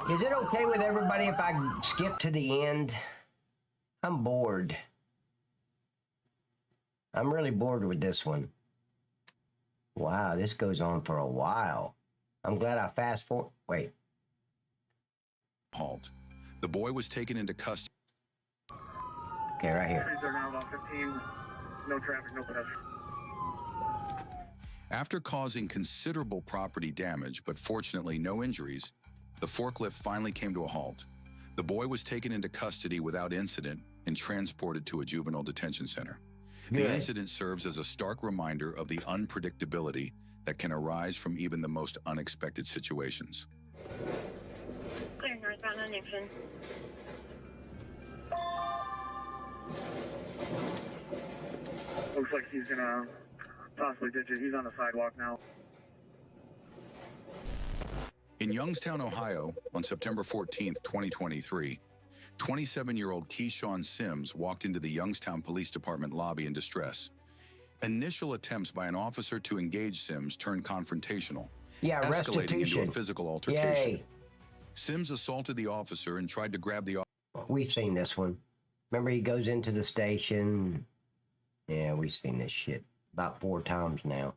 Is it okay with everybody if I skip to the end? I'm bored. I'm really bored with this one. Wow, this goes on for a while. I'm glad I fast forward. Wait. Halt. The boy was taken into custody. Okay, right here. Are now about 15. No traffic, no pedestrian. After causing considerable property damage, but fortunately no injuries, the forklift finally came to a halt. The boy was taken into custody without incident and transported to a juvenile detention center. The incident serves as a stark reminder of the unpredictability that can arise from even the most unexpected situations. Clear northbound on Nixon. Looks like he's gonna possibly ditch it. He's on the sidewalk now. In Youngstown, Ohio, on September 14th, 2023, 27-year-old Keyshawn Sims walked into the Youngstown Police Department lobby in distress. Initial attempts by an officer to engage Sims turned confrontational, escalating into a physical altercation. Yay. Sims assaulted the officer and tried to grab the officer. We've seen this one. Remember, he goes into the station. Yeah, we've seen this shit about 4 times now.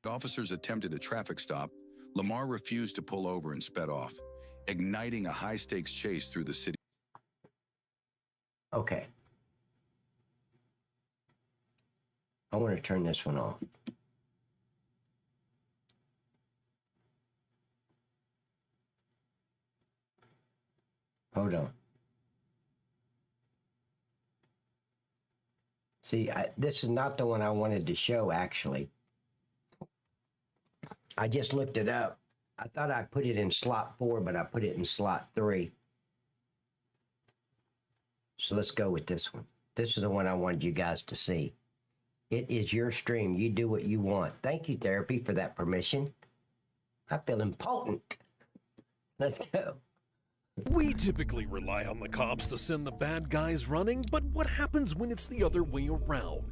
Officers attempted a traffic stop. Lamar refused to pull over and sped off, igniting a high-stakes chase through the city. Okay. I want to turn this one off. Hold on. See, this is not the one I wanted to show, actually. I just looked it up. I thought I put it in slot 4, but I put it in slot 3. So let's go with this one. This is the one I wanted you guys to see. It is your stream. You do what you want. Thank you, Therapy, for that permission. I feel important. Let's go. We typically rely on the cops to send the bad guys running, but what happens when it's the other way around?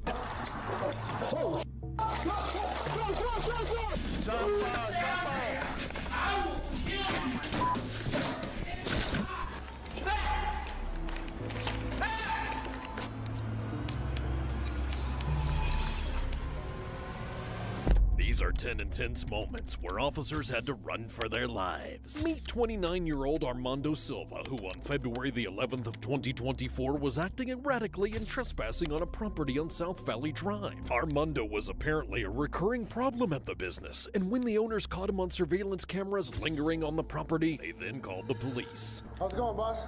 These are 10 intense moments where officers had to run for their lives. Meet 29-year-old Armando Silva, who on February the 11th of 2024 was acting erratically and trespassing on a property on South Valley Drive. Armando was apparently a recurring problem at the business, and when the owners caught him on surveillance cameras lingering on the property, they then called the police. How's it going, boss?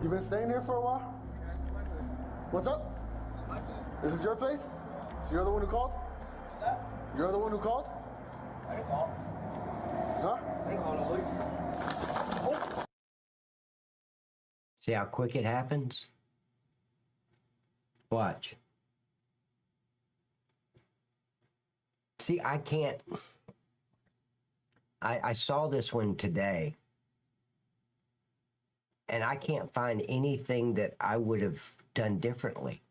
You been staying here for a while? What's up? This is your place? So you're the one who called? You're the one who called? I didn't call. Huh? I didn't call nobody. Oh. See how quick it happens? Watch. See, I can't. I saw this one today, and I can't find anything that I would have done differently.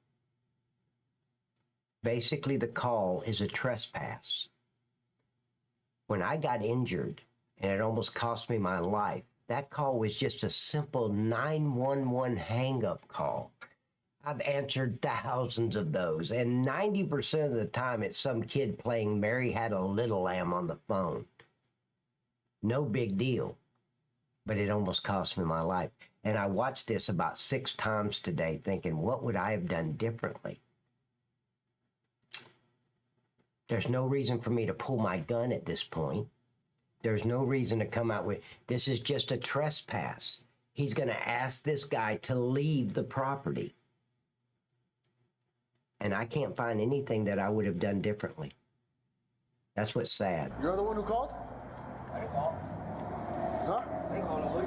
Basically, the call is a trespass. When I got injured, and it almost cost me my life, that call was just a simple 911 hang-up call. I've answered thousands of those, and 90% of the time it's some kid playing Mary Had a Little Lamb on the phone. No big deal, but it almost cost me my life. And I watched this about 6 times today thinking, what would I have done differently? There's no reason for me to pull my gun at this point. There's no reason to come out with, this is just a trespass. He's going to ask this guy to leave the property. And I can't find anything that I would have done differently. That's what's sad. You're the one who called? I didn't call. Huh? I didn't call nobody.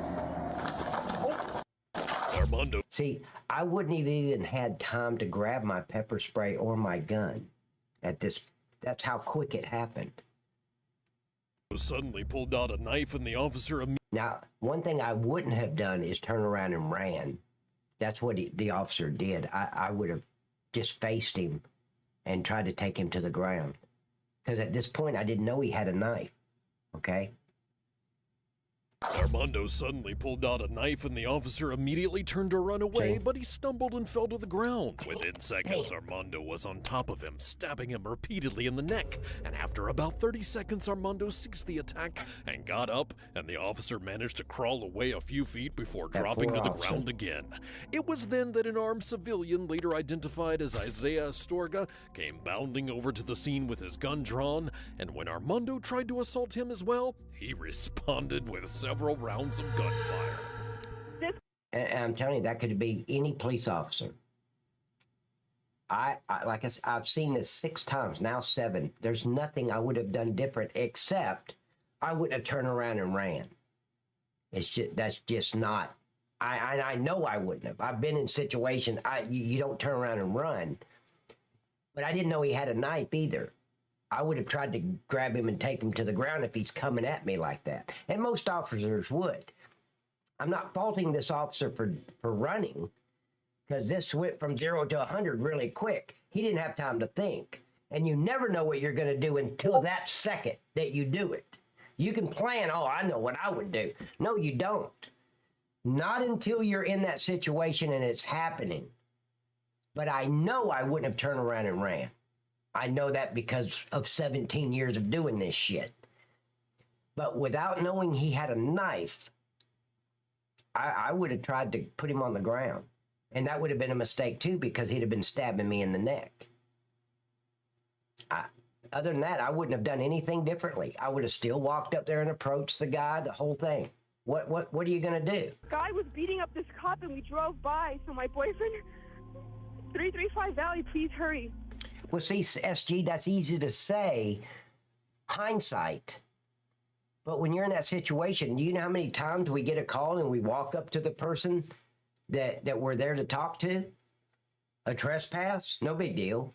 Armando. See, I wouldn't have even had time to grab my pepper spray or my gun at this. That's how quick it happened. Suddenly pulled out a knife and the officer. Now, one thing I wouldn't have done is turn around and ran. That's what the officer did. I would have just faced him and tried to take him to the ground. Because at this point, I didn't know he had a knife, okay? Armando suddenly pulled out a knife and the officer immediately turned to run away, but he stumbled and fell to the ground. Within seconds, Armando was on top of him, stabbing him repeatedly in the neck. And after about 30 seconds, Armando ceased the attack and got up, and the officer managed to crawl away a few feet before dropping to the ground again. It was then that an armed civilian, later identified as Isaiah Astorga, came bounding over to the scene with his gun drawn, and when Armando tried to assault him as well, he responded with several rounds of gunfire. And I'm telling you, that could be any police officer. Like I said, I've seen this 6 times, now 7. There's nothing I would have done different, except I wouldn't have turned around and ran. That's just not. I know I wouldn't have. I've been in situations you don't turn around and run, but I didn't know he had a knife either. I would have tried to grab him and take him to the ground if he's coming at me like that. And most officers would. I'm not faulting this officer for running, because this went from 0 to 100 really quick. He didn't have time to think. And you never know what you're going to do until that second that you do it. You can plan, oh, I know what I would do. No, you don't. Not until you're in that situation and it's happening. But I know I wouldn't have turned around and ran. I know that because of 17 years of doing this shit. But without knowing he had a knife, I would have tried to put him on the ground. And that would have been a mistake too, because he'd have been stabbing me in the neck. Other than that, I wouldn't have done anything differently. I would have still walked up there and approached the guy, the whole thing. What are you going to do? Guy was beating up this cop and we drove by, so my boyfriend, 335 Valley, please hurry. Well, see, SG, that's easy to say, hindsight. But when you're in that situation, do you know how many times we get a call and we walk up to the person that we're there to talk to? A trespass? No big deal.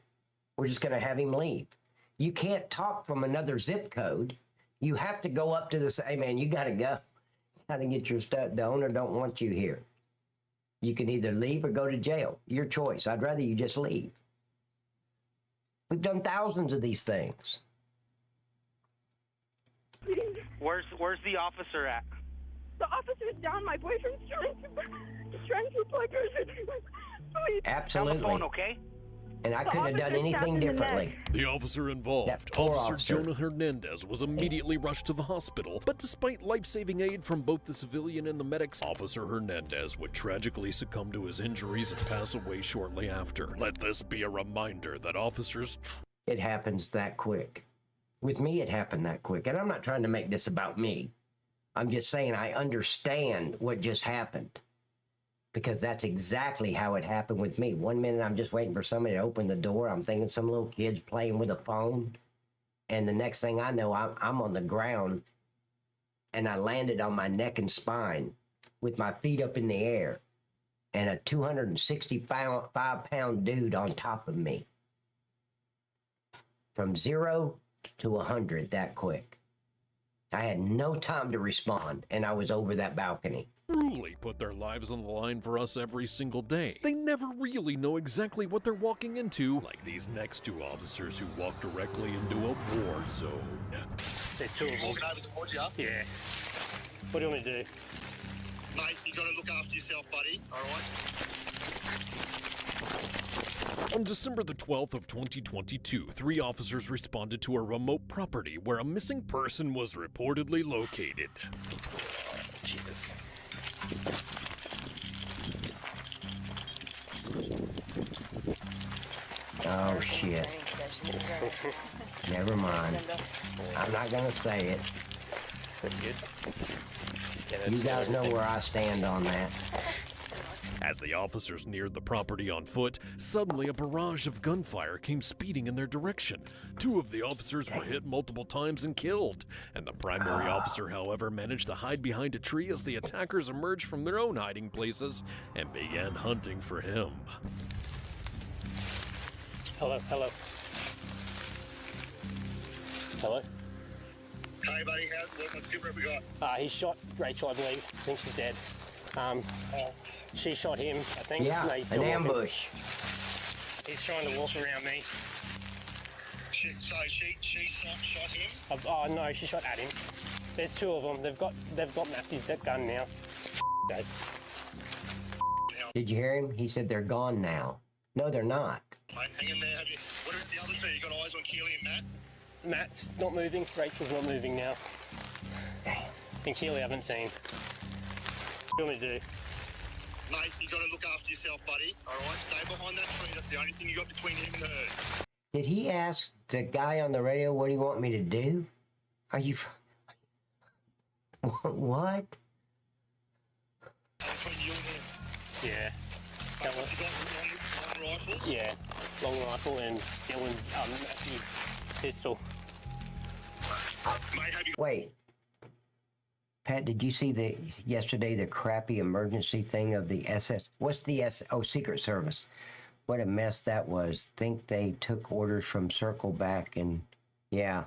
We're just going to have him leave. You can't talk from another zip code. You have to go up to the, hey, man, you got to go. You got to get your stuff. The owner don't want you here. You can either leave or go to jail. Your choice. I'd rather you just leave. We've done thousands of these things. Where's the officer at? The officer's down. My boyfriend's trying to plug her. Please. Absolutely. On the phone, okay? And I couldn't have done anything differently. The officer involved, Officer Jonah Hernandez, was immediately rushed to the hospital, but despite life-saving aid from both the civilian and the medics, Officer Hernandez would tragically succumb to his injuries and pass away shortly after. Let this be a reminder that officers... It happens that quick. With me, it happened that quick. And I'm not trying to make this about me. I'm just saying I understand what just happened. Because that's exactly how it happened with me. 1 minute, I'm just waiting for somebody to open the door. I'm thinking some little kid's playing with a phone. And the next thing I know, I'm on the ground. And I landed on my neck and spine with my feet up in the air. And a 265-pound dude on top of me. From 0 to 100 that quick. I had no time to respond, and I was over that balcony. Truly put their lives on the line for us every single day. They never really know exactly what they're walking into, like these next 2 officers who walk directly into a war zone. There's 2 of them. Walking over towards you? Yeah. What do you want me to do? Mate, you got to look after yourself, buddy, all right? On December the 12th of 2022, 3 officers responded to a remote property where a missing person was reportedly located. Jesus. Oh, shit. Never mind. I'm not going to say it. You guys know where I stand on that. As the officers neared the property on foot, suddenly a barrage of gunfire came speeding in their direction. 2 of the officers were hit multiple times and killed, and the primary officer, however, managed to hide behind a tree as the attackers emerged from their own hiding places and began hunting for him. Hello. Hey, buddy, what skipper have we got? He shot Rachel, I believe. I think she's dead. She shot him, I think. Yeah, an ambush. He's trying to walk around me. So she shot him? Oh no, she shot at him. There's two of them. They've got Matthew's gun now. Dad. Did you hear him? He said they're gone now. No, they're not. Mate, hang in there. What are the other two? You got eyes on Keely and Matt? Matt's not moving. Rachel's not moving now. And Keely I haven't seen. What do you want me to do? Mate, you got to look after yourself, buddy. All right, stay behind that tree. That's the only thing you got between him and her. Did he ask the guy on the radio, what do you want me to do? Are you... What? Between you and him. Yeah. You got long rifles? Yeah, long rifle and Dylan's Matthew's pistol. Mate, have you... Wait. Pat, did you see yesterday the crappy emergency thing of the SS? What's the Secret Service. What a mess that was. Think they took orders from Circle Back and yeah.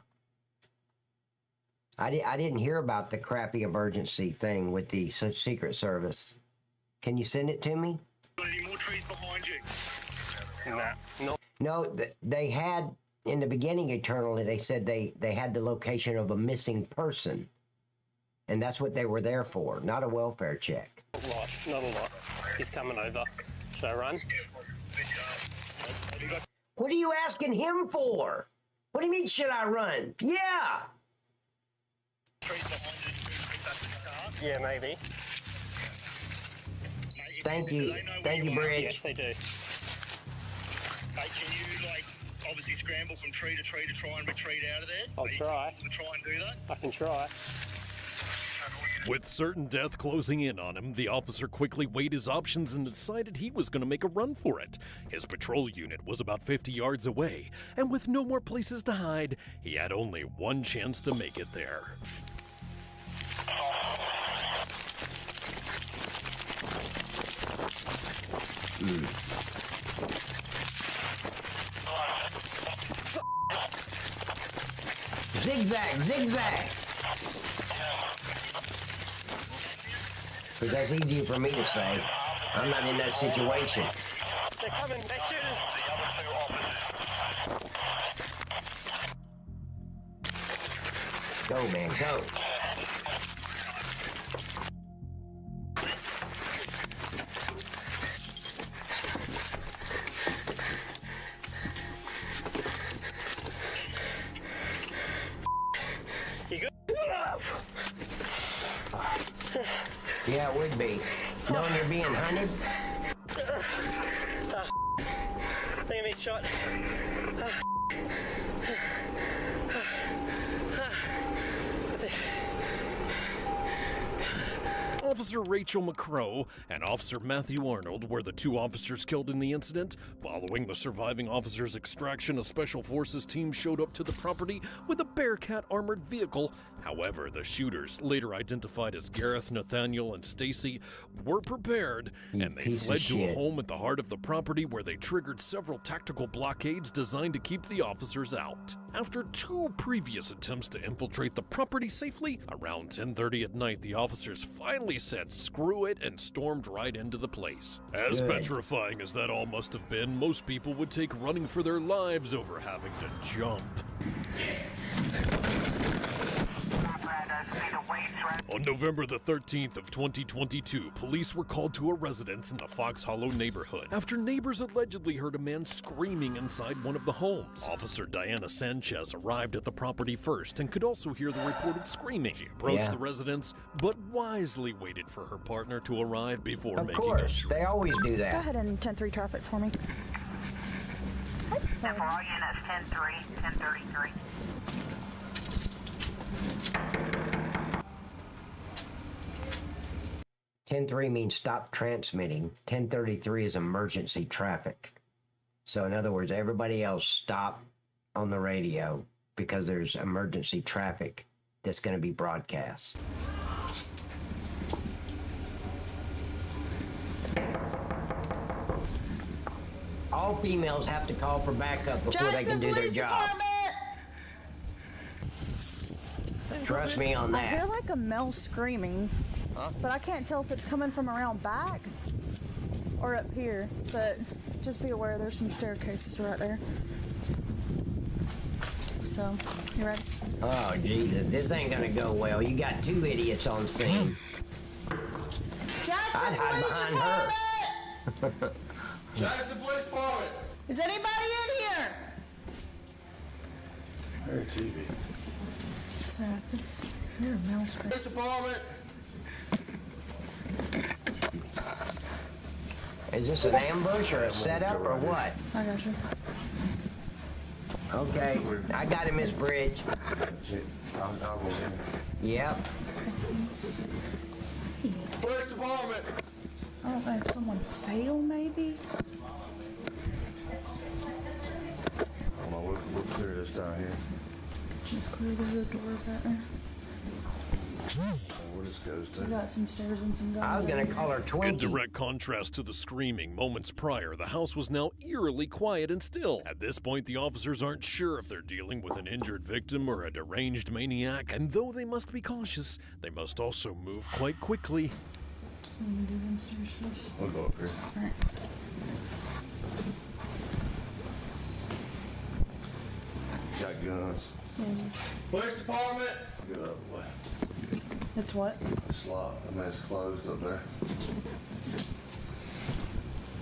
I didn't hear about the crappy emergency thing with the Secret Service. Can you send it to me? Got any more trees behind you? Nah, no. No, they had, in the beginning, Eternally, they said they had the location of a missing person. And that's what they were there for, not a welfare check. Not a lot. He's coming over. Should I run? What are you asking him for? What do you mean, should I run? Yeah! Yeah, maybe. Thank you. Thank you, Bridge. Yes, they do. Mate, can you, obviously scramble from tree to tree to try and retreat out of there? I'll try. To try and do that? I can try. With certain death closing in on him, the officer quickly weighed his options and decided he was going to make a run for it. His patrol unit was about 50 yards away, and with no more places to hide, he had only one chance to make it there. Zigzag, zigzag. Because that's easier for me to say. I'm not in that situation. They're coming. They're shooting. Go, man, go. Yeah, it would be. Knowing you're being hunted. I think I made shot. Officer Rachel McCrow and Officer Matthew Arnold were the two officers killed in the incident. Following the surviving officer's extraction, a special forces team showed up to the property with a Bearcat armored vehicle. However, the shooters, later identified as Gareth, Nathaniel, and Stacy, were prepared, and they fled to a home at the heart of the property where they triggered several tactical blockades designed to keep the officers out. After two previous attempts to infiltrate the property safely, around 10:30 at night, the officers finally said screw it and stormed right into the place. As petrifying as that all must have been, most people would take running for their lives over having to jump. On November the 13th of 2022, police were called to a residence in the Fox Hollow neighborhood after neighbors allegedly heard a man screaming inside one of the homes. Officer Diana Sanchez arrived at the property first and could also hear the reported screaming. She approached the residence, but wisely waited for her partner to arrive before making a Of course, they always do that. Go ahead and 10-3 traffic for me. And for all units, 10-3, 10-33. 10-3 means stop transmitting. 10-33 is emergency traffic. So in other words, everybody else stop on the radio because there's emergency traffic that's going to be broadcast. All females have to call for backup before they can do their job. Trust me on that. I hear like a male screaming, but I can't tell if it's coming from around back or up here, but Just be aware there's some staircases right there. So, you ready? Oh, Jesus. This ain't gonna go well. You got two idiots on scene. I'd hide behind her. Jackson Police Department. Is anybody in here? Hey, TV. You're a mouse. Police Department. Is this an ambush or a setup or what? I got you. Okay, I got him, Miss Bridge. Yep. Police Department. I don't know if someone fell, maybe? I don't know, we'll clear this down here. Just clear the hood door back there. Where this goes to. We got some stairs and some guns. I was gonna call her Twinkie. In direct contrast to the screaming moments prior, the house was now eerily quiet and still. At this point, the officers aren't sure if they're dealing with an injured victim or a deranged maniac, and though they must be cautious, they must also move quite quickly. I'm gonna do them stairs first. We'll go up here. Alright. Got guns. Police Department. Get out of the way. It's what? It's locked. I mean, it's closed up there.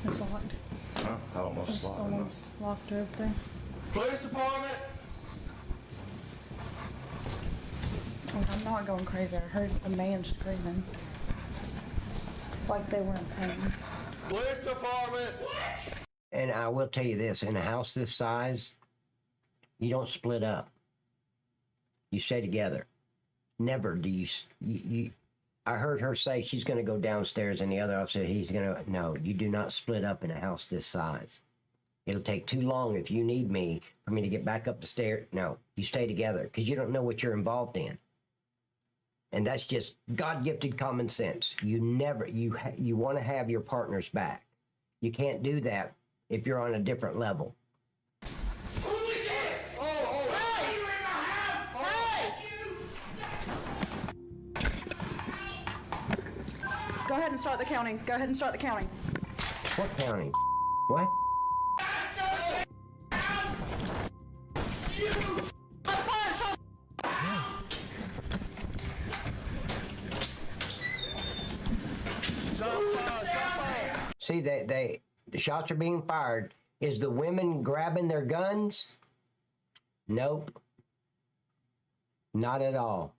It's locked. Huh? I don't know if it's locked. Someone's locked over there. Police Department. I'm not going crazy. I heard a man screaming. Like they were in pain. Police Department. And I will tell you this, in a house this size, you don't split up. You stay together. Never do you I heard her say she's going to go downstairs and the other officer, he's going to, no, you do not split up in a house this size. It'll take too long if you need me for me to get back up the stairs. No, you stay together because you don't know what you're involved in. And that's just God-gifted common sense. You never, you want to have your partner's back. You can't do that if you're on a different level. Go ahead and start the counting. Go ahead and start the counting. What counting? What? See, the shots are being fired. Is the women grabbing their guns? Nope. Not at all.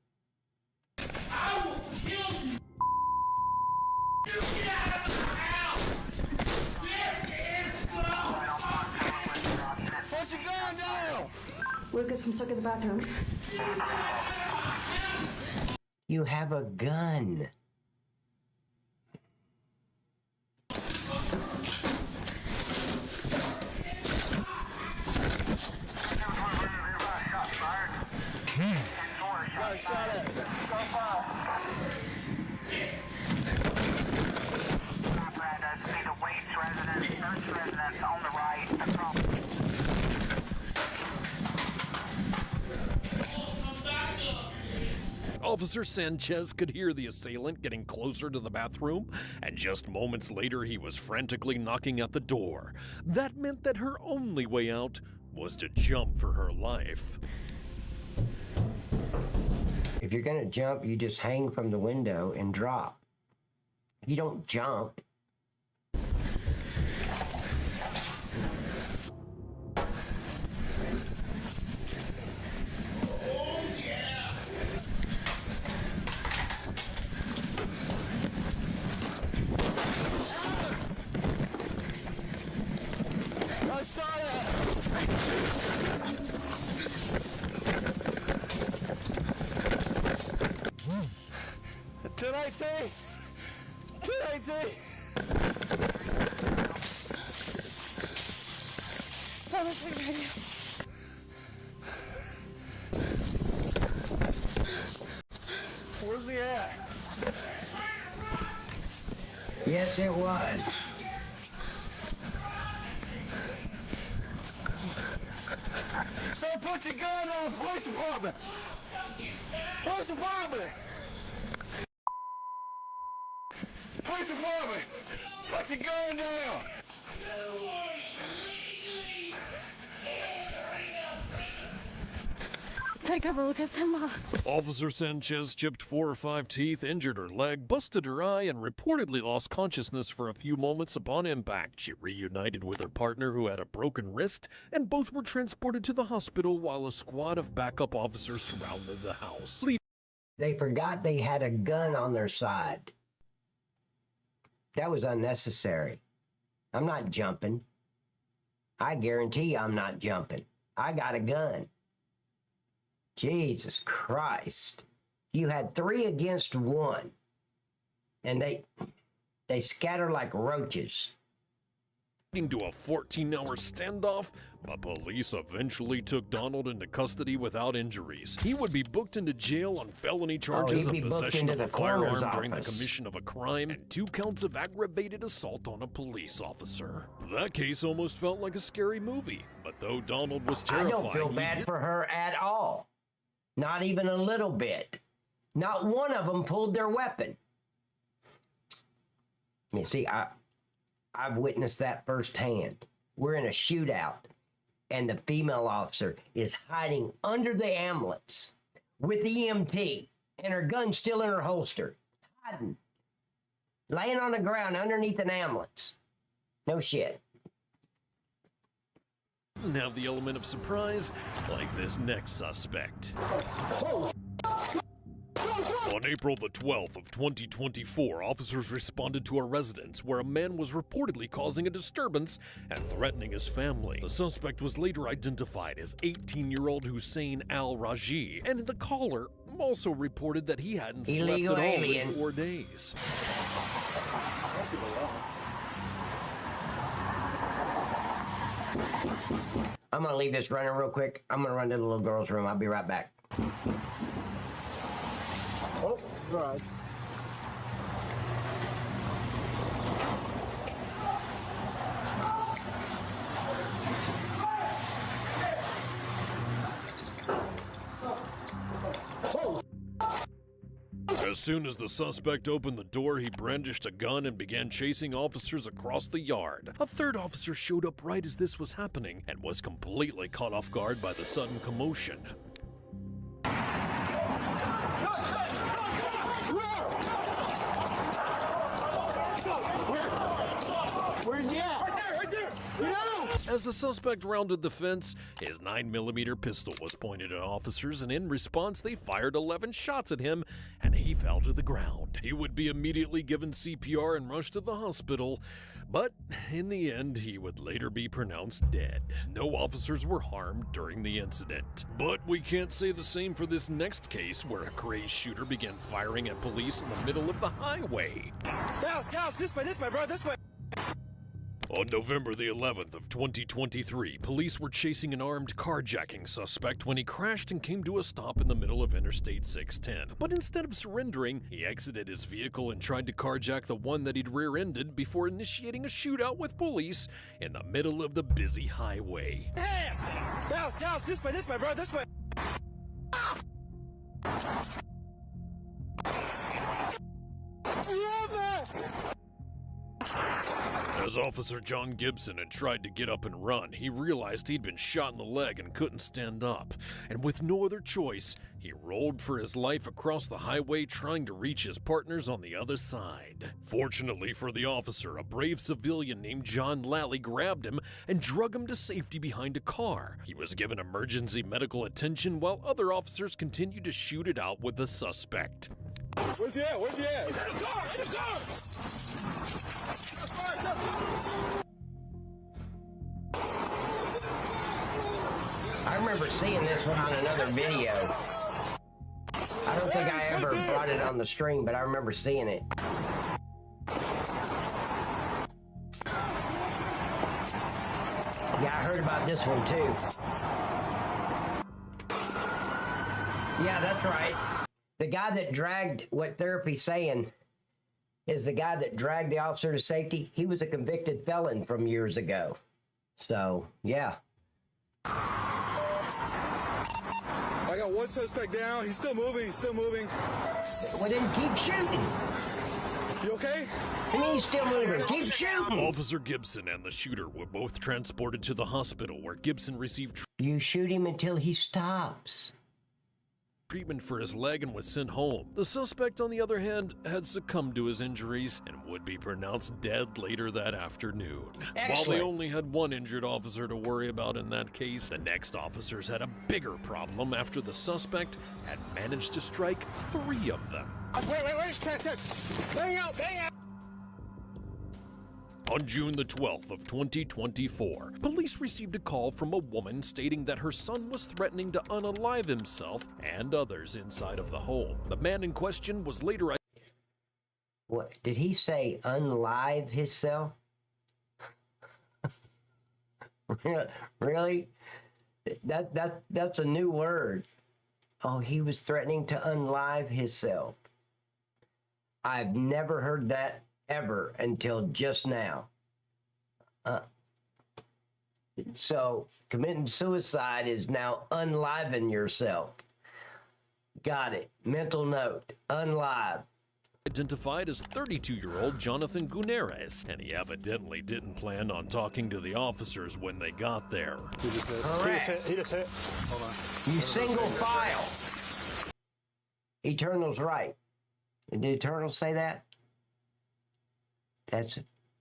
I will kill you. Get out of the house. Put your gun down. Lucas, I'm stuck in the bathroom. You have a gun. Got a shot at it. See the Waits residence, Nurse residence on the right. Officer Sanchez could hear the assailant getting closer to the bathroom, and just moments later he was frantically knocking at the door. That meant that her only way out was to jump for her life. If you're gonna jump, you just hang from the window and drop. You don't jump. I saw that. 218. 218. Where's he at? Yes, it was. So put your gun on, police department. Police department. Police department. Put your gun down. Take cover, Lucas. Come on. Officer Sanchez chipped 4 or 5 teeth, injured her leg, busted her eye, and reportedly lost consciousness for a few moments upon impact. She reunited with her partner who had a broken wrist, and both were transported to the hospital while a squad of backup officers surrounded the house. They forgot they had a gun on their side. That was unnecessary. I'm not jumping. I guarantee I'm not jumping. I got a gun. Jesus Christ. You had 3 against 1. And they scatter like roaches. Leading to a 14-hour standoff, but police eventually took Donald into custody without injuries. He would be booked into jail on felony charges of possession of a firearm during the commission of a crime and 2 counts of aggravated assault on a police officer. That case almost felt like a scary movie, but though Donald was terrified, I don't feel bad for her at all. Not even a little bit. Not one of them pulled their weapon. You see, I've witnessed that firsthand. We're in a shootout, and the female officer is hiding under the ambulance with the EMT, and her gun's still in her holster, hiding, laying on the ground underneath an ambulance. No shit. didn't have the element of surprise like this next suspect. On April the 12th of 2024, officers responded to a residence where a man was reportedly causing a disturbance and threatening his family. The suspect was later identified as 18-year-old Hussein al-Raji, and the caller also reported that he hadn't slept at all in 4 days. I'm gonna leave this running real quick. I'm gonna run to the little girl's room. I'll be right back. Oh, right. As soon as the suspect opened the door, he brandished a gun and began chasing officers across the yard. A third officer showed up right as this was happening and was completely caught off guard by the sudden commotion. Where's he at? Right there! As the suspect rounded the fence, his 9mm pistol was pointed at officers, and in response, they fired 11 shots at him, and he fell to the ground. He would be immediately given CPR and rushed to the hospital, but in the end, he would later be pronounced dead. No officers were harmed during the incident. But we can't say the same for this next case, where a crazed shooter began firing at police in the middle of the highway. Guys, this way, bro, this way! On November the 11th of 2023, police were chasing an armed carjacking suspect when he crashed and came to a stop in the middle of Interstate 610. But instead of surrendering, he exited his vehicle and tried to carjack the one that he'd rear-ended before initiating a shootout with police in the middle of the busy highway. Guys, this way, bro, this way! As Officer John Gibson had tried to get up and run, he realized he'd been shot in the leg and couldn't stand up. And with no other choice, he rolled for his life across the highway trying to reach his partners on the other side. Fortunately for the officer, a brave civilian named John Lally grabbed him and drug him to safety behind a car. He was given emergency medical attention while other officers continued to shoot it out with the suspect. Where's he at? In the car! I remember seeing this one on another video. I don't think I ever brought it on the stream, but I remember seeing it. Yeah, I heard about this one too. Yeah, that's right. The guy that dragged, what therapy's saying, is the guy that dragged the officer to safety. He was a convicted felon from years ago. So, yeah. I got one suspect down. He's still moving. Well, then keep shooting. You okay? And he's still moving. Keep shooting. Officer Gibson and the shooter were both transported to the hospital where Gibson received You shoot him until he stops. treatment for his leg and was sent home. The suspect, on the other hand, had succumbed to his injuries and would be pronounced dead later that afternoon. Excellent. While they only had one injured officer to worry about in that case, the next officers had a bigger problem after the suspect had managed to strike 3 of them. Wait. Bang out. On June the 12th of 2024, police received a call from a woman stating that her son was threatening to unalive himself and others inside of the home. The man in question was later... What did he say? Unlive himself? Really? That's a new word. Oh, he was threatening to unlive himself. I've never heard that ever until just now. So committing suicide is now unliving yourself. Got it. Mental note. Unlive. Identified as 32-year-old Jonathan Guneres, and he evidently didn't plan on talking to the officers when they got there. Correct. He just hit. Hold on. You single file. Eternal's right. Did Eternal say that? That's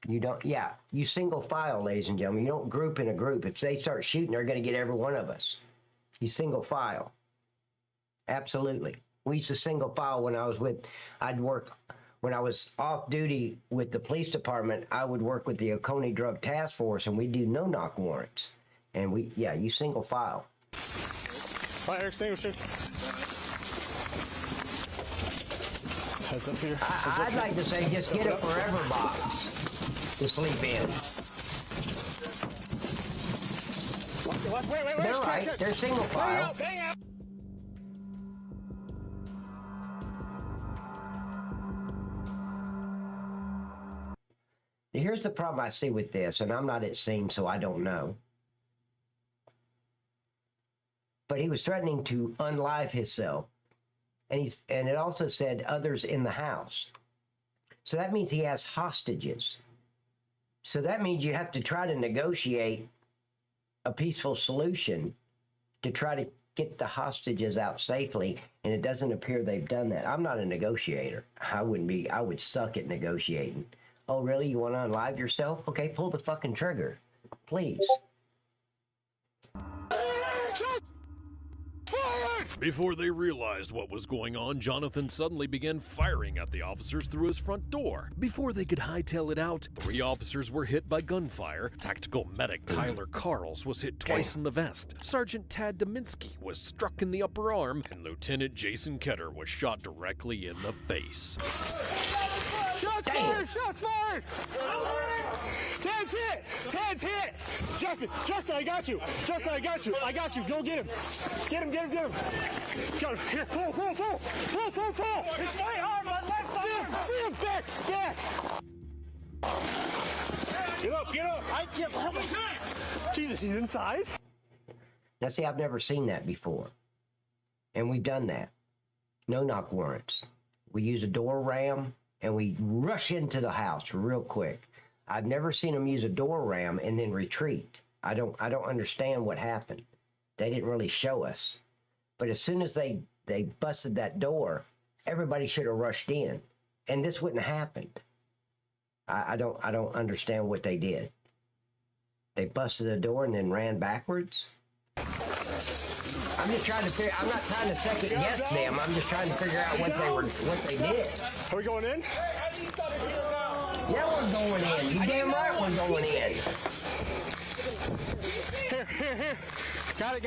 you don't. Yeah, you single file, ladies and gentlemen. You don't group in a group. If they start shooting, they're going to get every one of us. You single file. Absolutely. We used to single file when I was when I was off duty with the police department. I would work with the Oconee Drug Task Force, and we do no-knock warrants. And you single file. Fire extinguisher. Heads up here. I'd like to say just get a forever box to sleep in. Wait. They're right. They're single file. Bang out. Here's the problem I see with this, and I'm not at scene, so I don't know. But he was threatening to unlive himself. And it also said others in the house. So that means he has hostages. So that means you have to try to negotiate a peaceful solution to try to get the hostages out safely. And it doesn't appear they've done that. I'm not a negotiator. I would suck at negotiating. Oh, really? You want to unlive yourself? Okay, pull the fucking trigger. Please. Before they realized what was going on, Jonathan suddenly began firing at the officers through his front door. Before they could hightail it out, 3 officers were hit by gunfire. Tactical medic Tyler Carls was hit twice in the vest. Sergeant Tad Dominski was struck in the upper arm, and Lieutenant Jason Ketter was shot directly in the face. Shots fired! Shots fired! Tad's hit! Justin, I got you! I got you! Go get him! Get him! Got him! Here, pull! It's my arm, my left arm! See him! Back! Get up! I can't. Jesus, he's inside? Now, see, I've never seen that before. And we've done that. No-knock warrants. We use a door ram, and we rush into the house real quick. I've never seen them use a door ram and then retreat. I don't understand what happened. They didn't really show us. But as soon as they busted that door, everybody should have rushed in. And this wouldn't have happened. I don't understand what they did. They busted the door and then ran backwards. I'm just trying to figure. I'm not trying to second guess them. I'm just trying to figure out what they did. Are we going in? Yeah, we're going in. You damn right we're going in. Here. Got it.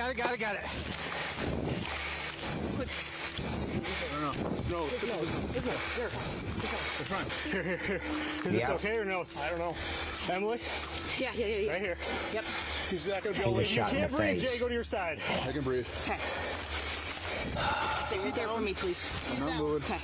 No. Here. Is this okay or no? I don't know. Emily? Yeah. Right here. Yep. He's not going to be able to. You can't breathe, Jay. Go to your side. I can breathe. Okay. Stay right there for me, please. Okay.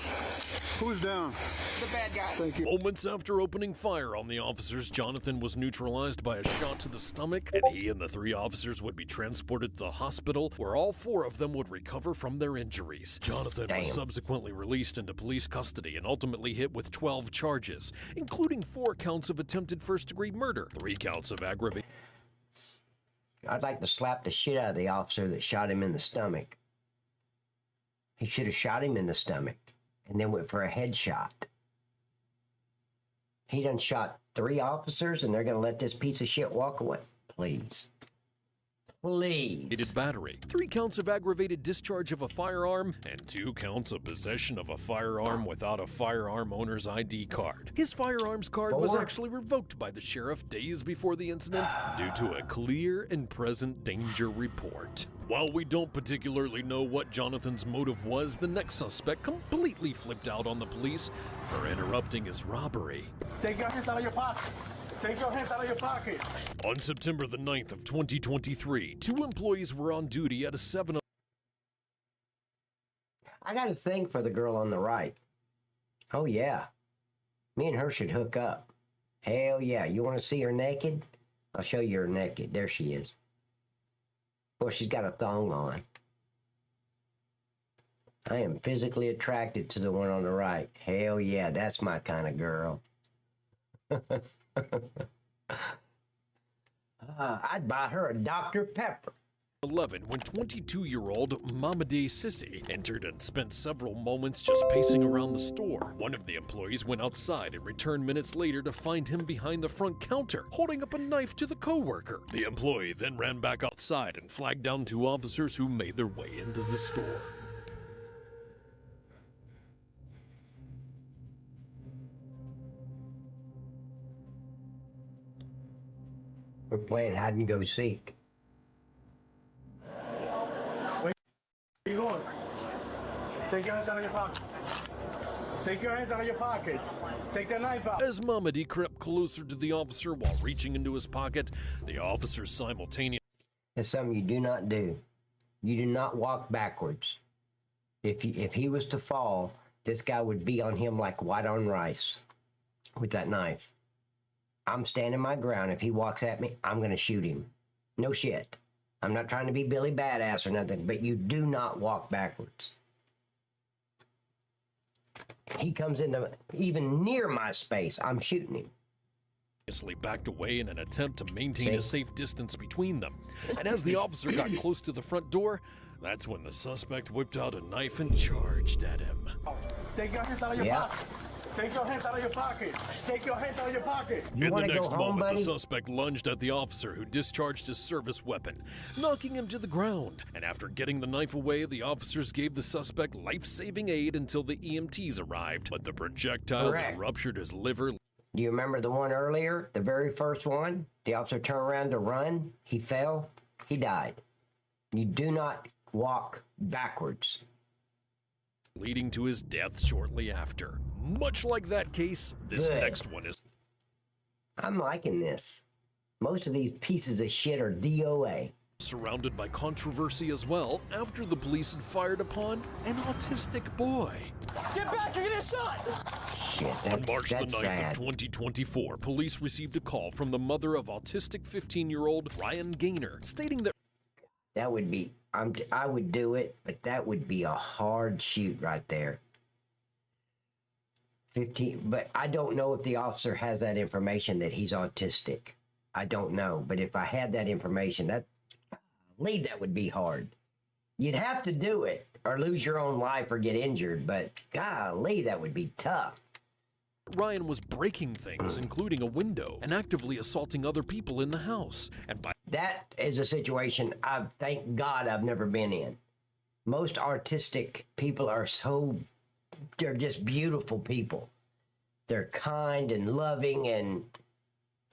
Who's down? The bad guy. Thank you. Moments after opening fire on the officers, Jonathan was neutralized by a shot to the stomach, and he and the 3 officers would be transported to the hospital, where all 4 of them would recover from their injuries. Jonathan was subsequently released into police custody and ultimately hit with 12 charges, including 4 counts of attempted first-degree murder, 3 counts of aggravated. I'd like to slap the shit out of the officer that shot him in the stomach. He should have shot him in the stomach and then went for a headshot. He done shot 3 officers and they're going to let this piece of shit walk away? Please. Please. Battery, 3 counts of aggravated discharge of a firearm, and 2 counts of possession of a firearm without a firearm owner's ID card. His firearms card was actually revoked by the sheriff days before the incident due to a clear and present danger report. While we don't particularly know what Jonathan's motive was, the next suspect completely flipped out on the police for interrupting his robbery. Take your hands out of your pocket. Take your hands out of your pocket. On September the 9th of 2023, 2 employees were on duty at a 7-Eleven. I got a thing for the girl on the right. Oh, yeah. Me and her should hook up. Hell yeah. You want to see her naked? I'll show you her naked. There she is. Well, she's got a thong on. I am physically attracted to the one on the right. Hell yeah, that's my kind of girl. I'd buy her a Dr. Pepper. 11 when 22-year-old Mamadi Sissi entered and spent several moments just pacing around the store. One of the employees went outside and returned minutes later to find him behind the front counter, holding up a knife to the coworker. The employee then ran back outside and flagged down 2 officers who made their way into the store. We're playing hide and go seek. Where are you going? Take your hands out of your pockets. Take your hands out of your pockets. Take that knife out. As Mamadi crept closer to the officer while reaching into his pocket, the officer simultaneously... It's something you do not do. You do not walk backwards. If he was to fall, this guy would be on him like white on rice with that knife. I'm standing my ground. If he walks at me, I'm going to shoot him. No shit. I'm not trying to be Billy Badass or nothing, but you do not walk backwards. He comes into even near my space, I'm shooting him. Backed away in an attempt to maintain a safe distance between them. And as the officer got close to the front door, that's when the suspect whipped out a knife and charged at him. Take your hands out of your pocket. Take your hands out of your pocket. Take your hands out of your pocket. In the next moment, the suspect lunged at the officer, who discharged his service weapon, knocking him to the ground. And after getting the knife away, the officers gave the suspect life-saving aid until the EMTs arrived. But the projectile had ruptured his liver. Do you remember the one earlier? The very first one? The officer turned around to run. He fell. He died. You do not walk backwards. Leading to his death shortly after. Much like that case, this next one is... I'm liking this. Most of these pieces of shit are DOA. Surrounded by controversy as well, after the police had fired upon an autistic boy. Get back, you're gonna shot! Shit, On March the 9th of 2024, police received a call from the mother of autistic 15-year-old Ryan Gaynor, stating that... That would be... I would do it, but that would be a hard shoot right there. 15, but I don't know if the officer has that information that he's autistic. I don't know, but if I had that information, that would be hard. You'd have to do it or lose your own life or get injured, but golly, that would be tough. Ryan was breaking things, including a window, and actively assaulting other people in the house. And that is a situation thank God I've never been in. Most artistic people are they're just beautiful people. They're kind and loving and...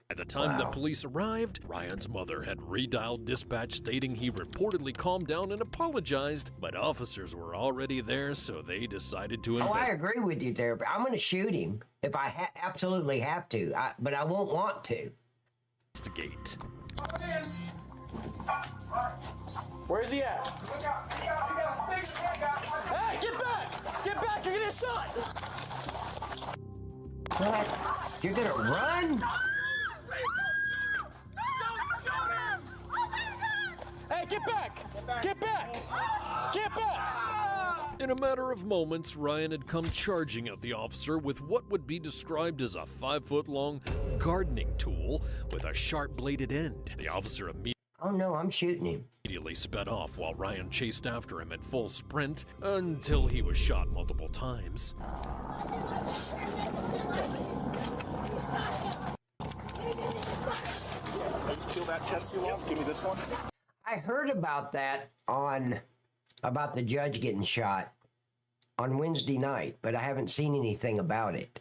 At the time the police arrived, Ryan's mother had redialed dispatch stating he reportedly calmed down and apologized, but officers were already there, so they decided to investigate. I agree with you there, but I'm going to shoot him if I absolutely have to, but I won't want to. Investigate. Where's he at? You're gonna get shot! What? You're gonna run? Hey, get back! Get back! Get back! In a matter of moments, Ryan had come charging at the officer with what would be described as a 5-foot-long gardening tool with a sharp-bladed end. The officer Oh no, I'm shooting him. Immediately sped off while Ryan chased after him at full sprint until he was shot multiple times. Let's peel that chest seal off. Give me this one. I heard about that about the judge getting shot on Wednesday night, but I haven't seen anything about it.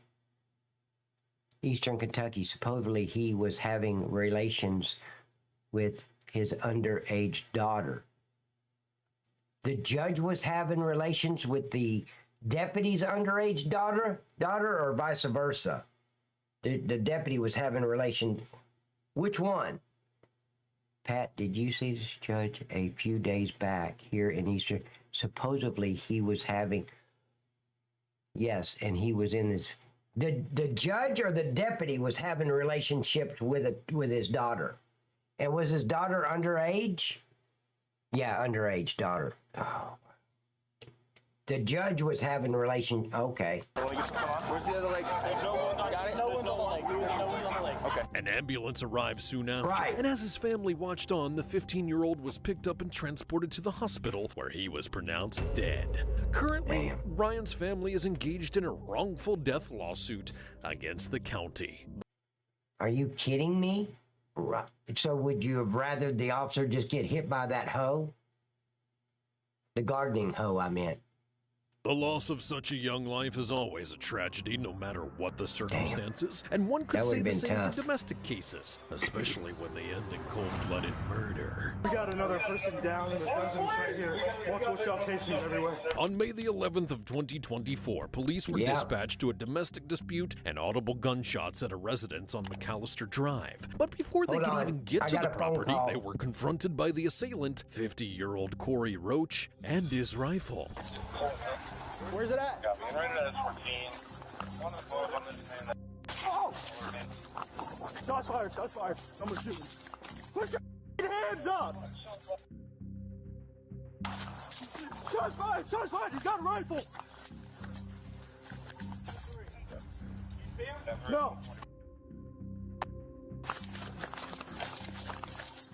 Eastern Kentucky, supposedly he was having relations with his underage daughter. The judge was having relations with the deputy's underage daughter, or vice versa. The deputy was having a relation. Which one? Pat, did you see this judge a few days back here in Eastern? Supposedly he was having, yes, and he was in his, the judge or the deputy was having relationships with his daughter. And was his daughter underage? Yeah, underage daughter. Oh. The judge was having okay. Where's the other leg? No one's on the leg. No one's on the leg. Okay. An ambulance arrived soon after, right. And as his family watched on, the 15-year-old was picked up and transported to the hospital, where he was pronounced dead. Currently, Ryan's family is engaged in a wrongful death lawsuit against the county. Are you kidding me? So would you have rather the officer just get hit by that hoe? The gardening hoe, I meant. The loss of such a young life is always a tragedy, no matter what the circumstances. And one could say the same for domestic cases, especially when they end in cold-blooded murder. We got another person down in the residence right here. Multiple shell casings everywhere. On May the 11th of 2024, police were dispatched to a domestic dispute and audible gunshots at a residence on McAllister Drive. But before they could even get to the property, they were confronted by the assailant, 50-year-old Corey Roach, and his rifle. Where's it at? Right at 14. One of the boys on this man. Oh! Shots fired, shots fired. Someone's shooting. Put your hands up! Shots fired, shots fired. He's got a rifle. You see him? No.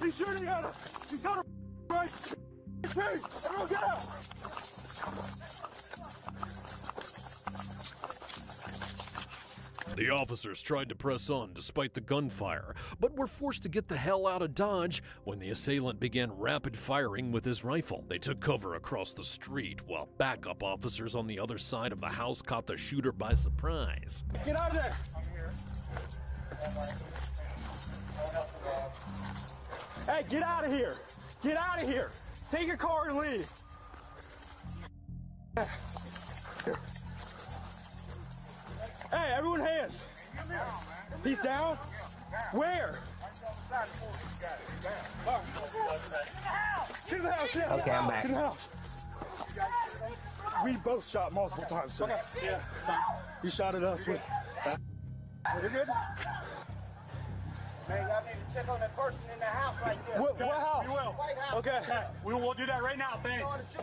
He's shooting at us. He's got a rifle. Everyone get out! The officers tried to press on despite the gunfire, but were forced to get the hell out of Dodge when the assailant began rapid firing with his rifle. They took cover across the street while backup officers on the other side of the house caught the shooter by surprise. Get out of there! Hey, get out of here! Get out of here! Take your car and leave! Hey, everyone hands! He's down? Where? Get in the house! Yeah. Okay, I'm back. Get in the house! We both shot multiple times, sir. Yeah. You shot at us with... You're good? Hey, I need to check on that person in the house right there. What house? We will. White House. Okay. We'll do that right now, thanks.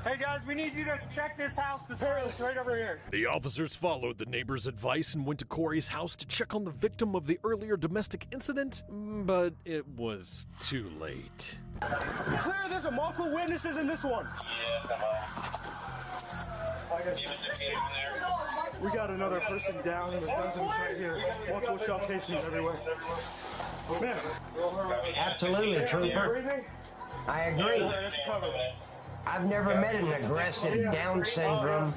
Hey guys, we need you to check this house. It's right over here. The officers followed the neighbor's advice and went to Corey's house to check on the victim of the earlier domestic incident, but it was too late. Clear, there's multiple witnesses in this one. We got another person down in the residence right here. Multiple shell casings everywhere. Man. Absolutely, trooper. I agree. I've never met an aggressive Down syndrome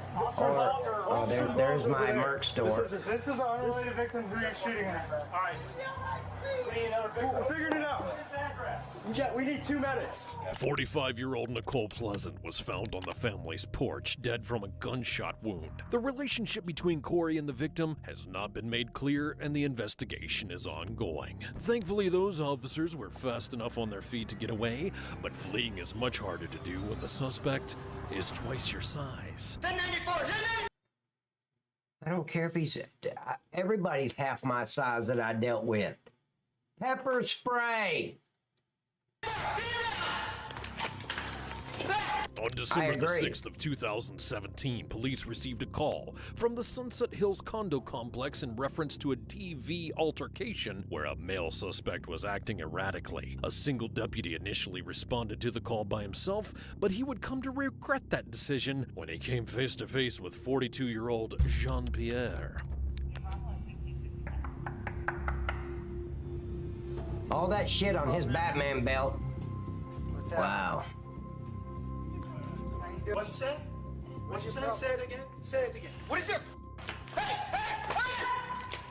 there's my Merc store. This is an unrelated victim who you're shooting at. All right. We're figuring it out. We need 2 medics. 45-year-old Nicole Pleasant was found on the family's porch, dead from a gunshot wound. The relationship between Corey and the victim has not been made clear, and the investigation is ongoing. Thankfully, those officers were fast enough on their feet to get away, but fleeing is much harder to do when the suspect is twice your size. I don't care if he's... everybody's half my size that I dealt with. Pepper spray! On December the 6th of 2017, police received a call from the Sunset Hills condo complex in reference to a TV altercation where a male suspect was acting erratically. A single deputy initially responded to the call by himself, but he would come to regret that decision when he came face to face with 42-year-old Jean-Pierre. All that shit on his Batman belt. Wow. What you say? What you say? Say it again. Say it again. What is your...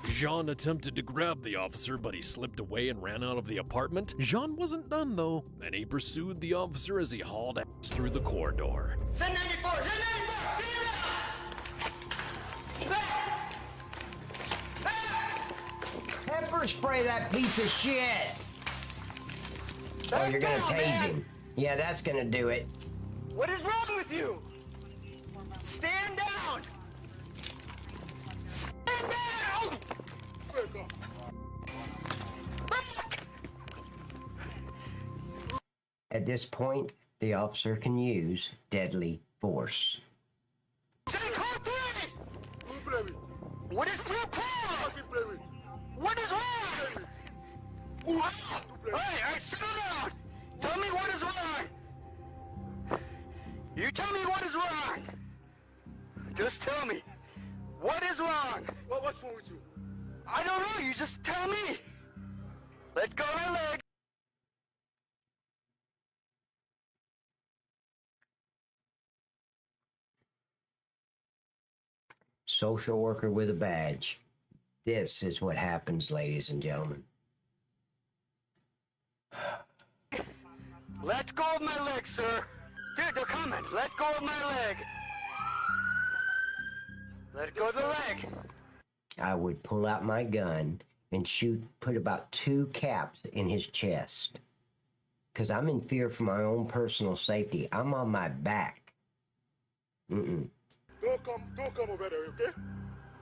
Jean attempted to grab the officer, but he slipped away and ran out of the apartment. Jean wasn't done, though, and he pursued the officer as he hauled ass through the corridor. 1094! Pepper spray that piece of shit! Oh, you're gonna tase him. Yeah, that's gonna do it. What is wrong with you? Stand down! Stand down! At this point, the officer can use deadly force. What is problem? What is wrong? Hey, sit down! Tell me what is wrong! You tell me what is wrong! Just tell me. What is wrong? What's wrong with you? I don't know, you just tell me! Let go of my leg! Social worker with a badge. This is what happens, ladies and gentlemen. Let go of my leg, sir! Dude, they're coming! Let go of my leg! Let go of the leg! I would pull out my gun and put about 2 caps in his chest. Because I'm in fear for my own personal safety. I'm on my back. Don't come over there, okay?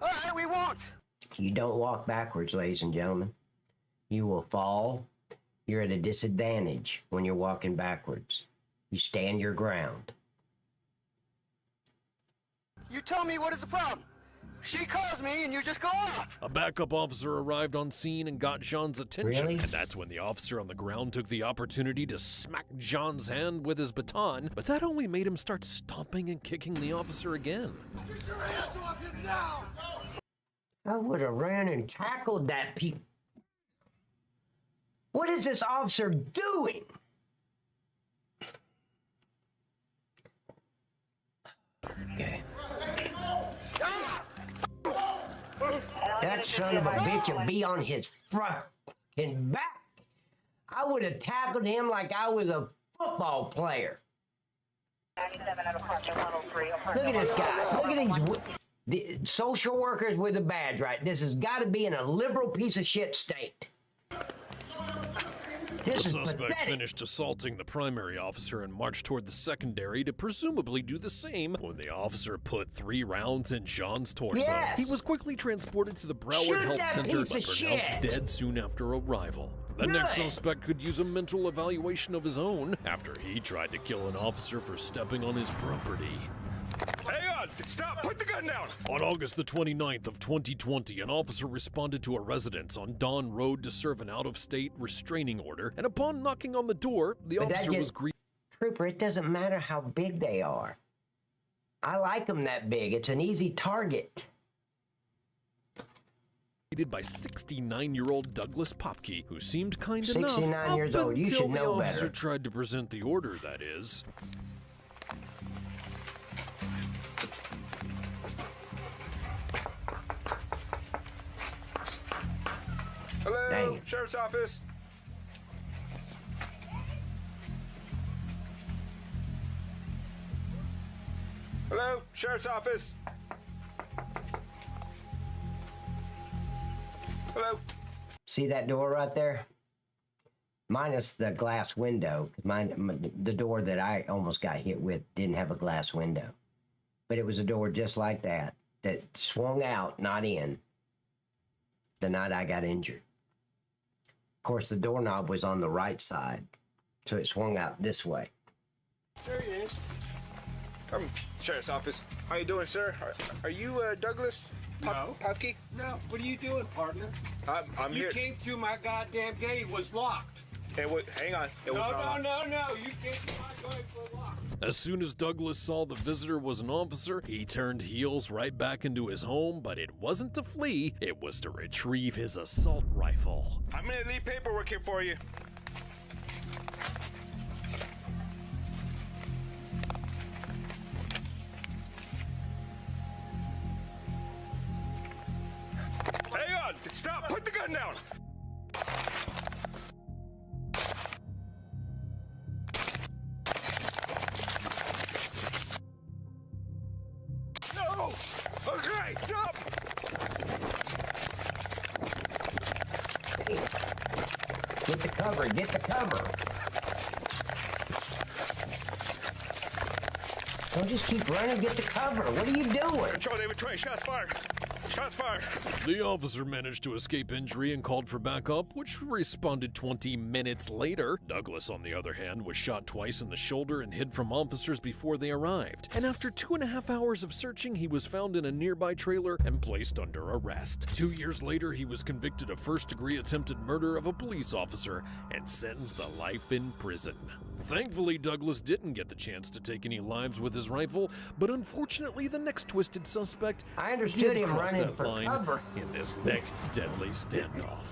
All right, we won't. You don't walk backwards, ladies and gentlemen. You will fall. You're at a disadvantage when you're walking backwards. You stand your ground. You tell me what is the problem. She calls me and you just go off. A backup officer arrived on scene and got Jean's attention. Really? And that's when the officer on the ground took the opportunity to smack Jean's hand with his baton, but that only made him start stomping and kicking the officer again. Get your hands off him now! I would have ran and tackled that What is this officer doing? Okay. That son of a bitch would be on his front and back. I would have tackled him like I was a football player. Look at this guy. Look at these social workers with a badge, right? This has got to be in a liberal piece of shit state. The suspect finished assaulting the primary officer and marched toward the secondary to presumably do the same when the officer put 3 rounds in Jean's torso. Yes. He was quickly transported to the Broward Health Center but pronounced dead soon after arrival. The next suspect could use a mental evaluation of his own after he tried to kill an officer for stepping on his property. Hang on! Stop! Put the gun down! On August the 29th of 2020, an officer responded to a residence on Don Road to serve an out-of-state restraining order, and upon knocking on the door, the officer was greeted. Trooper, it doesn't matter how big they are. I like them that big. It's an easy target. By 69-year-old Douglas Popke, who seemed kind enough. 69 years old. You should know better. The officer tried to present the order, that is. Hello, Dang. Sheriff's Office. Hello, Sheriff's Office. Hello. See that door right there? Minus the glass window. The door that I almost got hit with didn't have a glass window. But it was a door just like that swung out, not in, the night I got injured. Of course, the doorknob was on the right side, so it swung out this way. There he is. Sheriff's Office. How you doing, sir? Are you Douglas? No. Putke? No. What are you doing, partner? I'm you here. came through my goddamn gate. It was locked. Hang on. It was not locked. No. You came through my gate for locked. As soon as Douglas saw the visitor was an officer, he turned heels right back into his home, but it wasn't to flee, it was to retrieve his assault rifle. I'm gonna leave paperwork here for you. Hang on! Stop! Put the gun down! No! Okay, stop! Get the cover, get the cover. Don't just keep running, get the cover. What are you doing? Control, David 20, shots fired. Shots fired. The officer managed to escape injury and called for backup, which responded 20 minutes later. Douglas, on the other hand, was shot twice in the shoulder and hid from officers before they arrived. And after 2.5 hours of searching, he was found in a nearby trailer and placed under arrest. 2 years later, he was convicted of first-degree attempted murder of a police officer and sentenced to life in prison. Thankfully, Douglas didn't get the chance to take any lives with his rifle, but unfortunately, the next twisted suspect understood did him cross running that for line cover. in this next deadly standoff.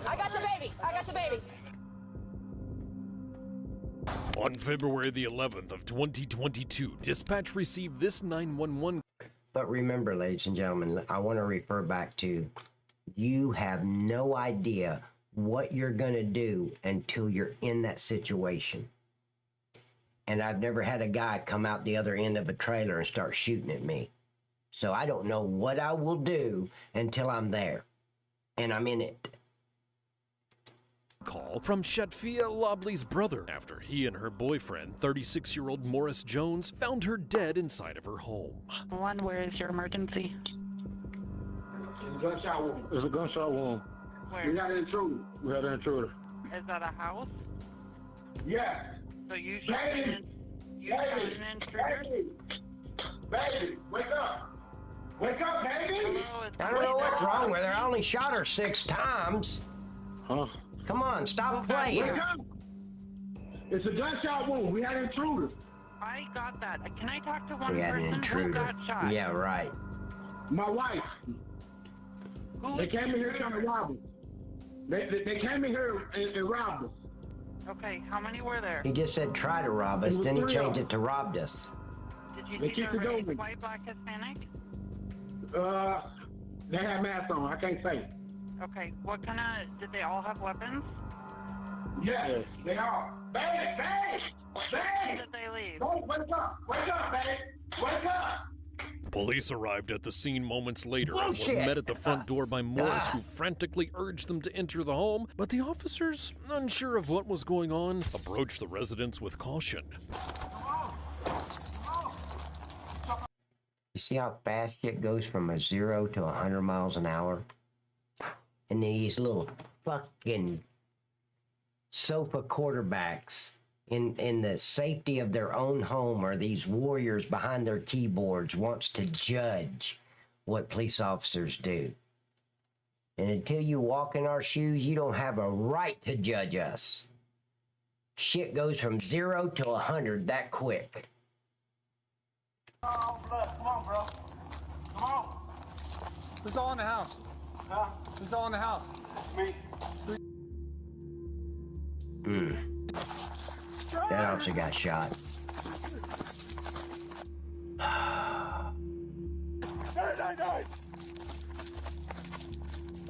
I got the baby. I got the baby. On February the 11th of 2022, dispatch received this 911. But remember, ladies and gentlemen, I want to refer back to, you have no idea what you're going to do until you're in that situation. And I've never had a guy come out the other end of a trailer and start shooting at me. So I don't know what I will do until I'm there. And I'm in it. Call from Shatfia Lobley's brother after he and her boyfriend, 36-year-old Morris Jones, found her dead inside of her home. One, where is your emergency? Gunshot wound. There's a gunshot wound. Where? We got an intruder. We had an intruder. Is that a house? Yes. So you shot an intruder? Baby, wake up. Wake up, baby. I don't know what's wrong with her. I only shot her 6 times. Huh? Come on, stop playing. Wake up. It's a gunshot wound. We had an intruder. I got that. Can I talk to one We had an person who intruder. got shot? Yeah, right. My wife. They came in here trying to rob us. They came in here and robbed us. Okay, how many were there? He just said try to rob us, then he changed it to robbed us. Did you They see keep the it race, going. white, black, Hispanic? They had masks on. I can't say. Okay, what kind of, did they all have weapons? Yes, they are. Baby, baby, When did they leave? Don't wake up. Wake up, baby. Wake up. Police arrived at the scene moments later and Bullshit. were met at the front door by Morris, who frantically urged them to enter the home, but the officers, unsure of what was going on, approached the residents with caution. You see how fast shit goes from a 0 to 100 miles an hour? And these little fucking sofa quarterbacks in the safety of their own home, or these warriors behind their keyboards, wants to judge what police officers do. And until you walk in our shoes, you don't have a right to judge us. Shit goes from 0 to 100 that quick. Come on, bro. Come on. Who's all in the house? Huh? Who's all in the house? It's me. That officer got shot. 999.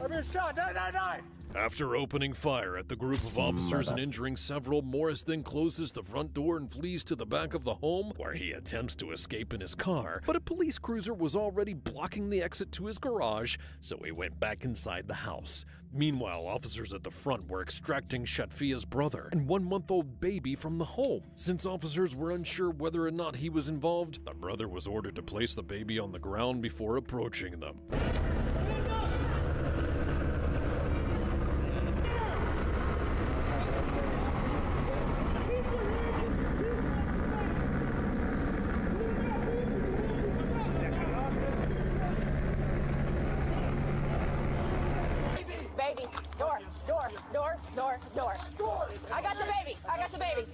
I've been shot. 999. After opening fire at the group of officers and injuring several, Morris then closes the front door and flees to the back of the home, where he attempts to escape in his car, but a police cruiser was already blocking the exit to his garage, so he went back inside the house. Meanwhile, officers at the front were extracting Shatfia's brother and 1-month-old baby from the home. Since officers were unsure whether or not he was involved, the brother was ordered to place the baby on the ground before approaching them. Baby, door. I got the baby.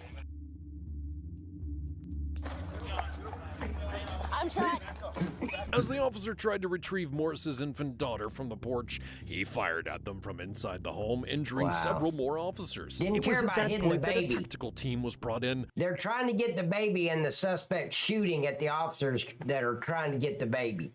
I'm shot. As the officer tried to retrieve Morris's infant daughter from the porch, he fired at them from inside the home, injuring several more officers. Didn't care about hitting the baby. That a tactical team was brought in. They're trying to get the baby, and the suspect shooting at the officers that are trying to get the baby.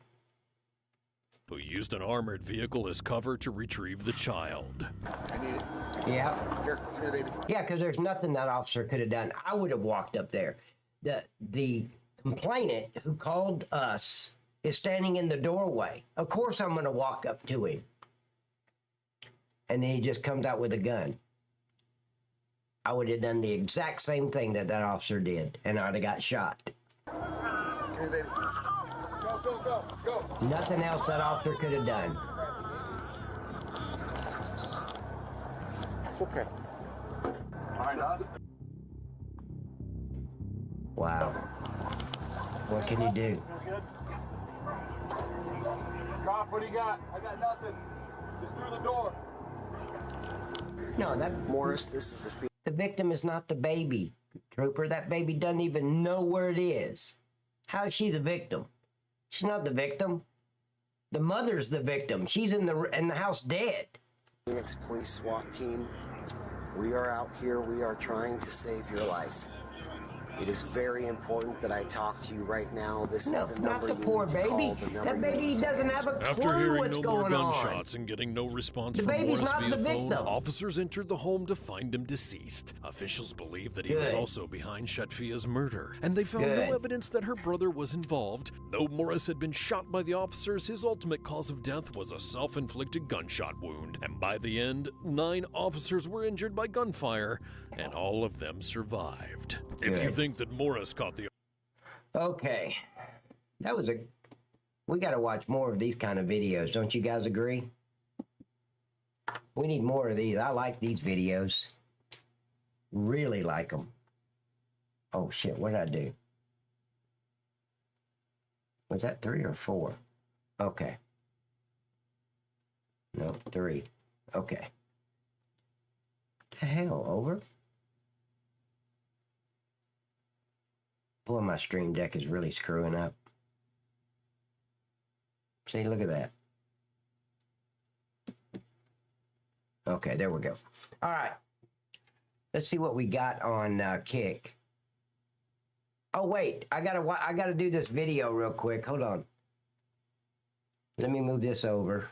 Who used an armored vehicle as cover to retrieve the child. I need it. Yeah. Here, baby. Yeah, because there's nothing that officer could have done. I would have walked up there. The complainant who called us is standing in the doorway. Of course I'm going to walk up to him. And then he just comes out with a gun. I would have done the exact same thing that officer did, and I'd have got shot. Here, baby. Go. Nothing else that officer could have done. It's okay. Behind us. Wow. What can you do? Goff, what do you got? I got nothing. Just through the door. No, that... Morris, this is the victim is not the baby, Trooper. That baby doesn't even know where it is. How is she the victim? She's not the victim. The mother's the victim. She's in the house dead. Phoenix Police SWAT team, we are out here. We are trying to save your life. It is very important that I talk to you right now. This is the number you need to call. That baby doesn't have a After clue hearing what's no going more on. gunshots and getting no response The from baby's Morris not via the phone, victim. officers entered the home to find him deceased. Officials believe that he was Good. also behind Shatfia's murder, and they found Good. no evidence that her brother was involved. Though Morris had been shot by the officers, his ultimate cause of death was a self-inflicted gunshot wound, and by the end, 9 officers were injured by gunfire, and all of them survived. If you Good. think that Morris caught the... Okay. That was we got to watch more of these kind of videos. Don't you guys agree? We need more of these. I like these videos. Really like them. Oh, shit. What did I do? Was that 3 or 4? Okay. No, 3. Okay. The hell, over? Boy, my stream deck is really screwing up. See, look at that. Okay, there we go. All right. Let's see what we got on Kick. Oh, wait. I gotta do this video real quick. Hold on. Let me move this over.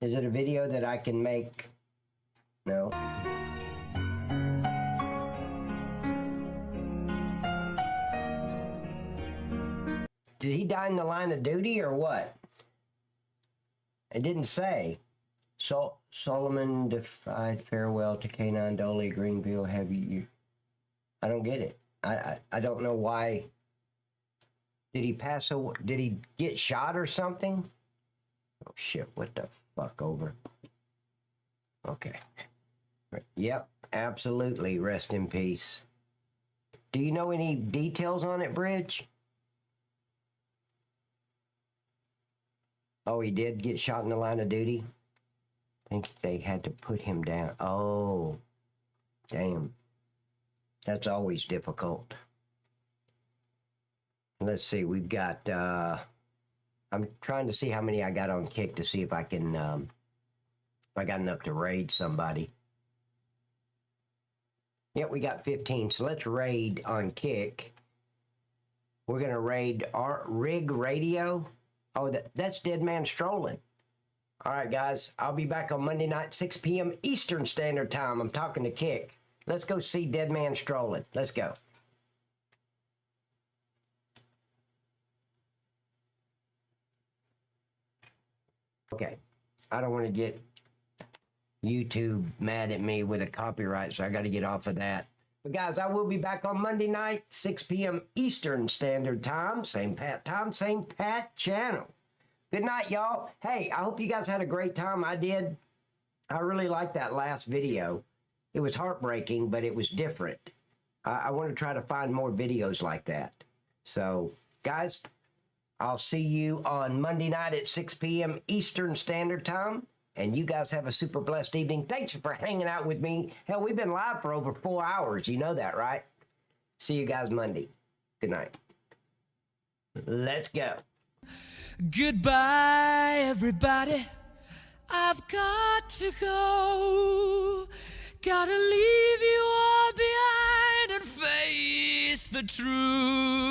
Is it a video that I can make? No. Did he die in the line of duty or what? It didn't say. Solomon defied farewell to K9 Dolly Greenville. Have you? I don't get it. I don't know why. Did he pass away? Did he get shot or something? Oh shit! What the fuck, over? Okay. Yep, absolutely. Rest in peace. Do you know any details on it, Bridge? Oh, he did get shot in the line of duty? I think they had to put him down. Oh, damn. That's always difficult. Let's see, we've got, I'm trying to see how many I got on Kick to see if I can, if I got enough to raid somebody. Yep, we got 15, so let's raid on Kick. We're going to raid our Rig Radio. Oh, that's Dead Man Strolling. All right, guys. I'll be back on Monday night, 6 p.m. Eastern Standard Time. I'm talking to Kick. Let's go see Dead Man Strolling. Let's go. Okay. I don't want to get YouTube mad at me with a copyright, so I got to get off of that. But guys, I will be back on Monday night, 6 p.m. Eastern Standard Time. Same Pat time, same Pat channel. Good night, y'all. Hey, I hope you guys had a great time. I did. I really liked that last video. It was heartbreaking, but it was different. I want to try to find more videos like that. So, guys, I'll see you on Monday night at 6 p.m. Eastern Standard Time. And you guys have a super blessed evening. Thanks for hanging out with me. Hell, we've been live for over 4 hours. You know that, right? See you guys Monday. Good night. Let's go. Goodbye, everybody. I've got to go. Gotta leave you all behind and face the truth.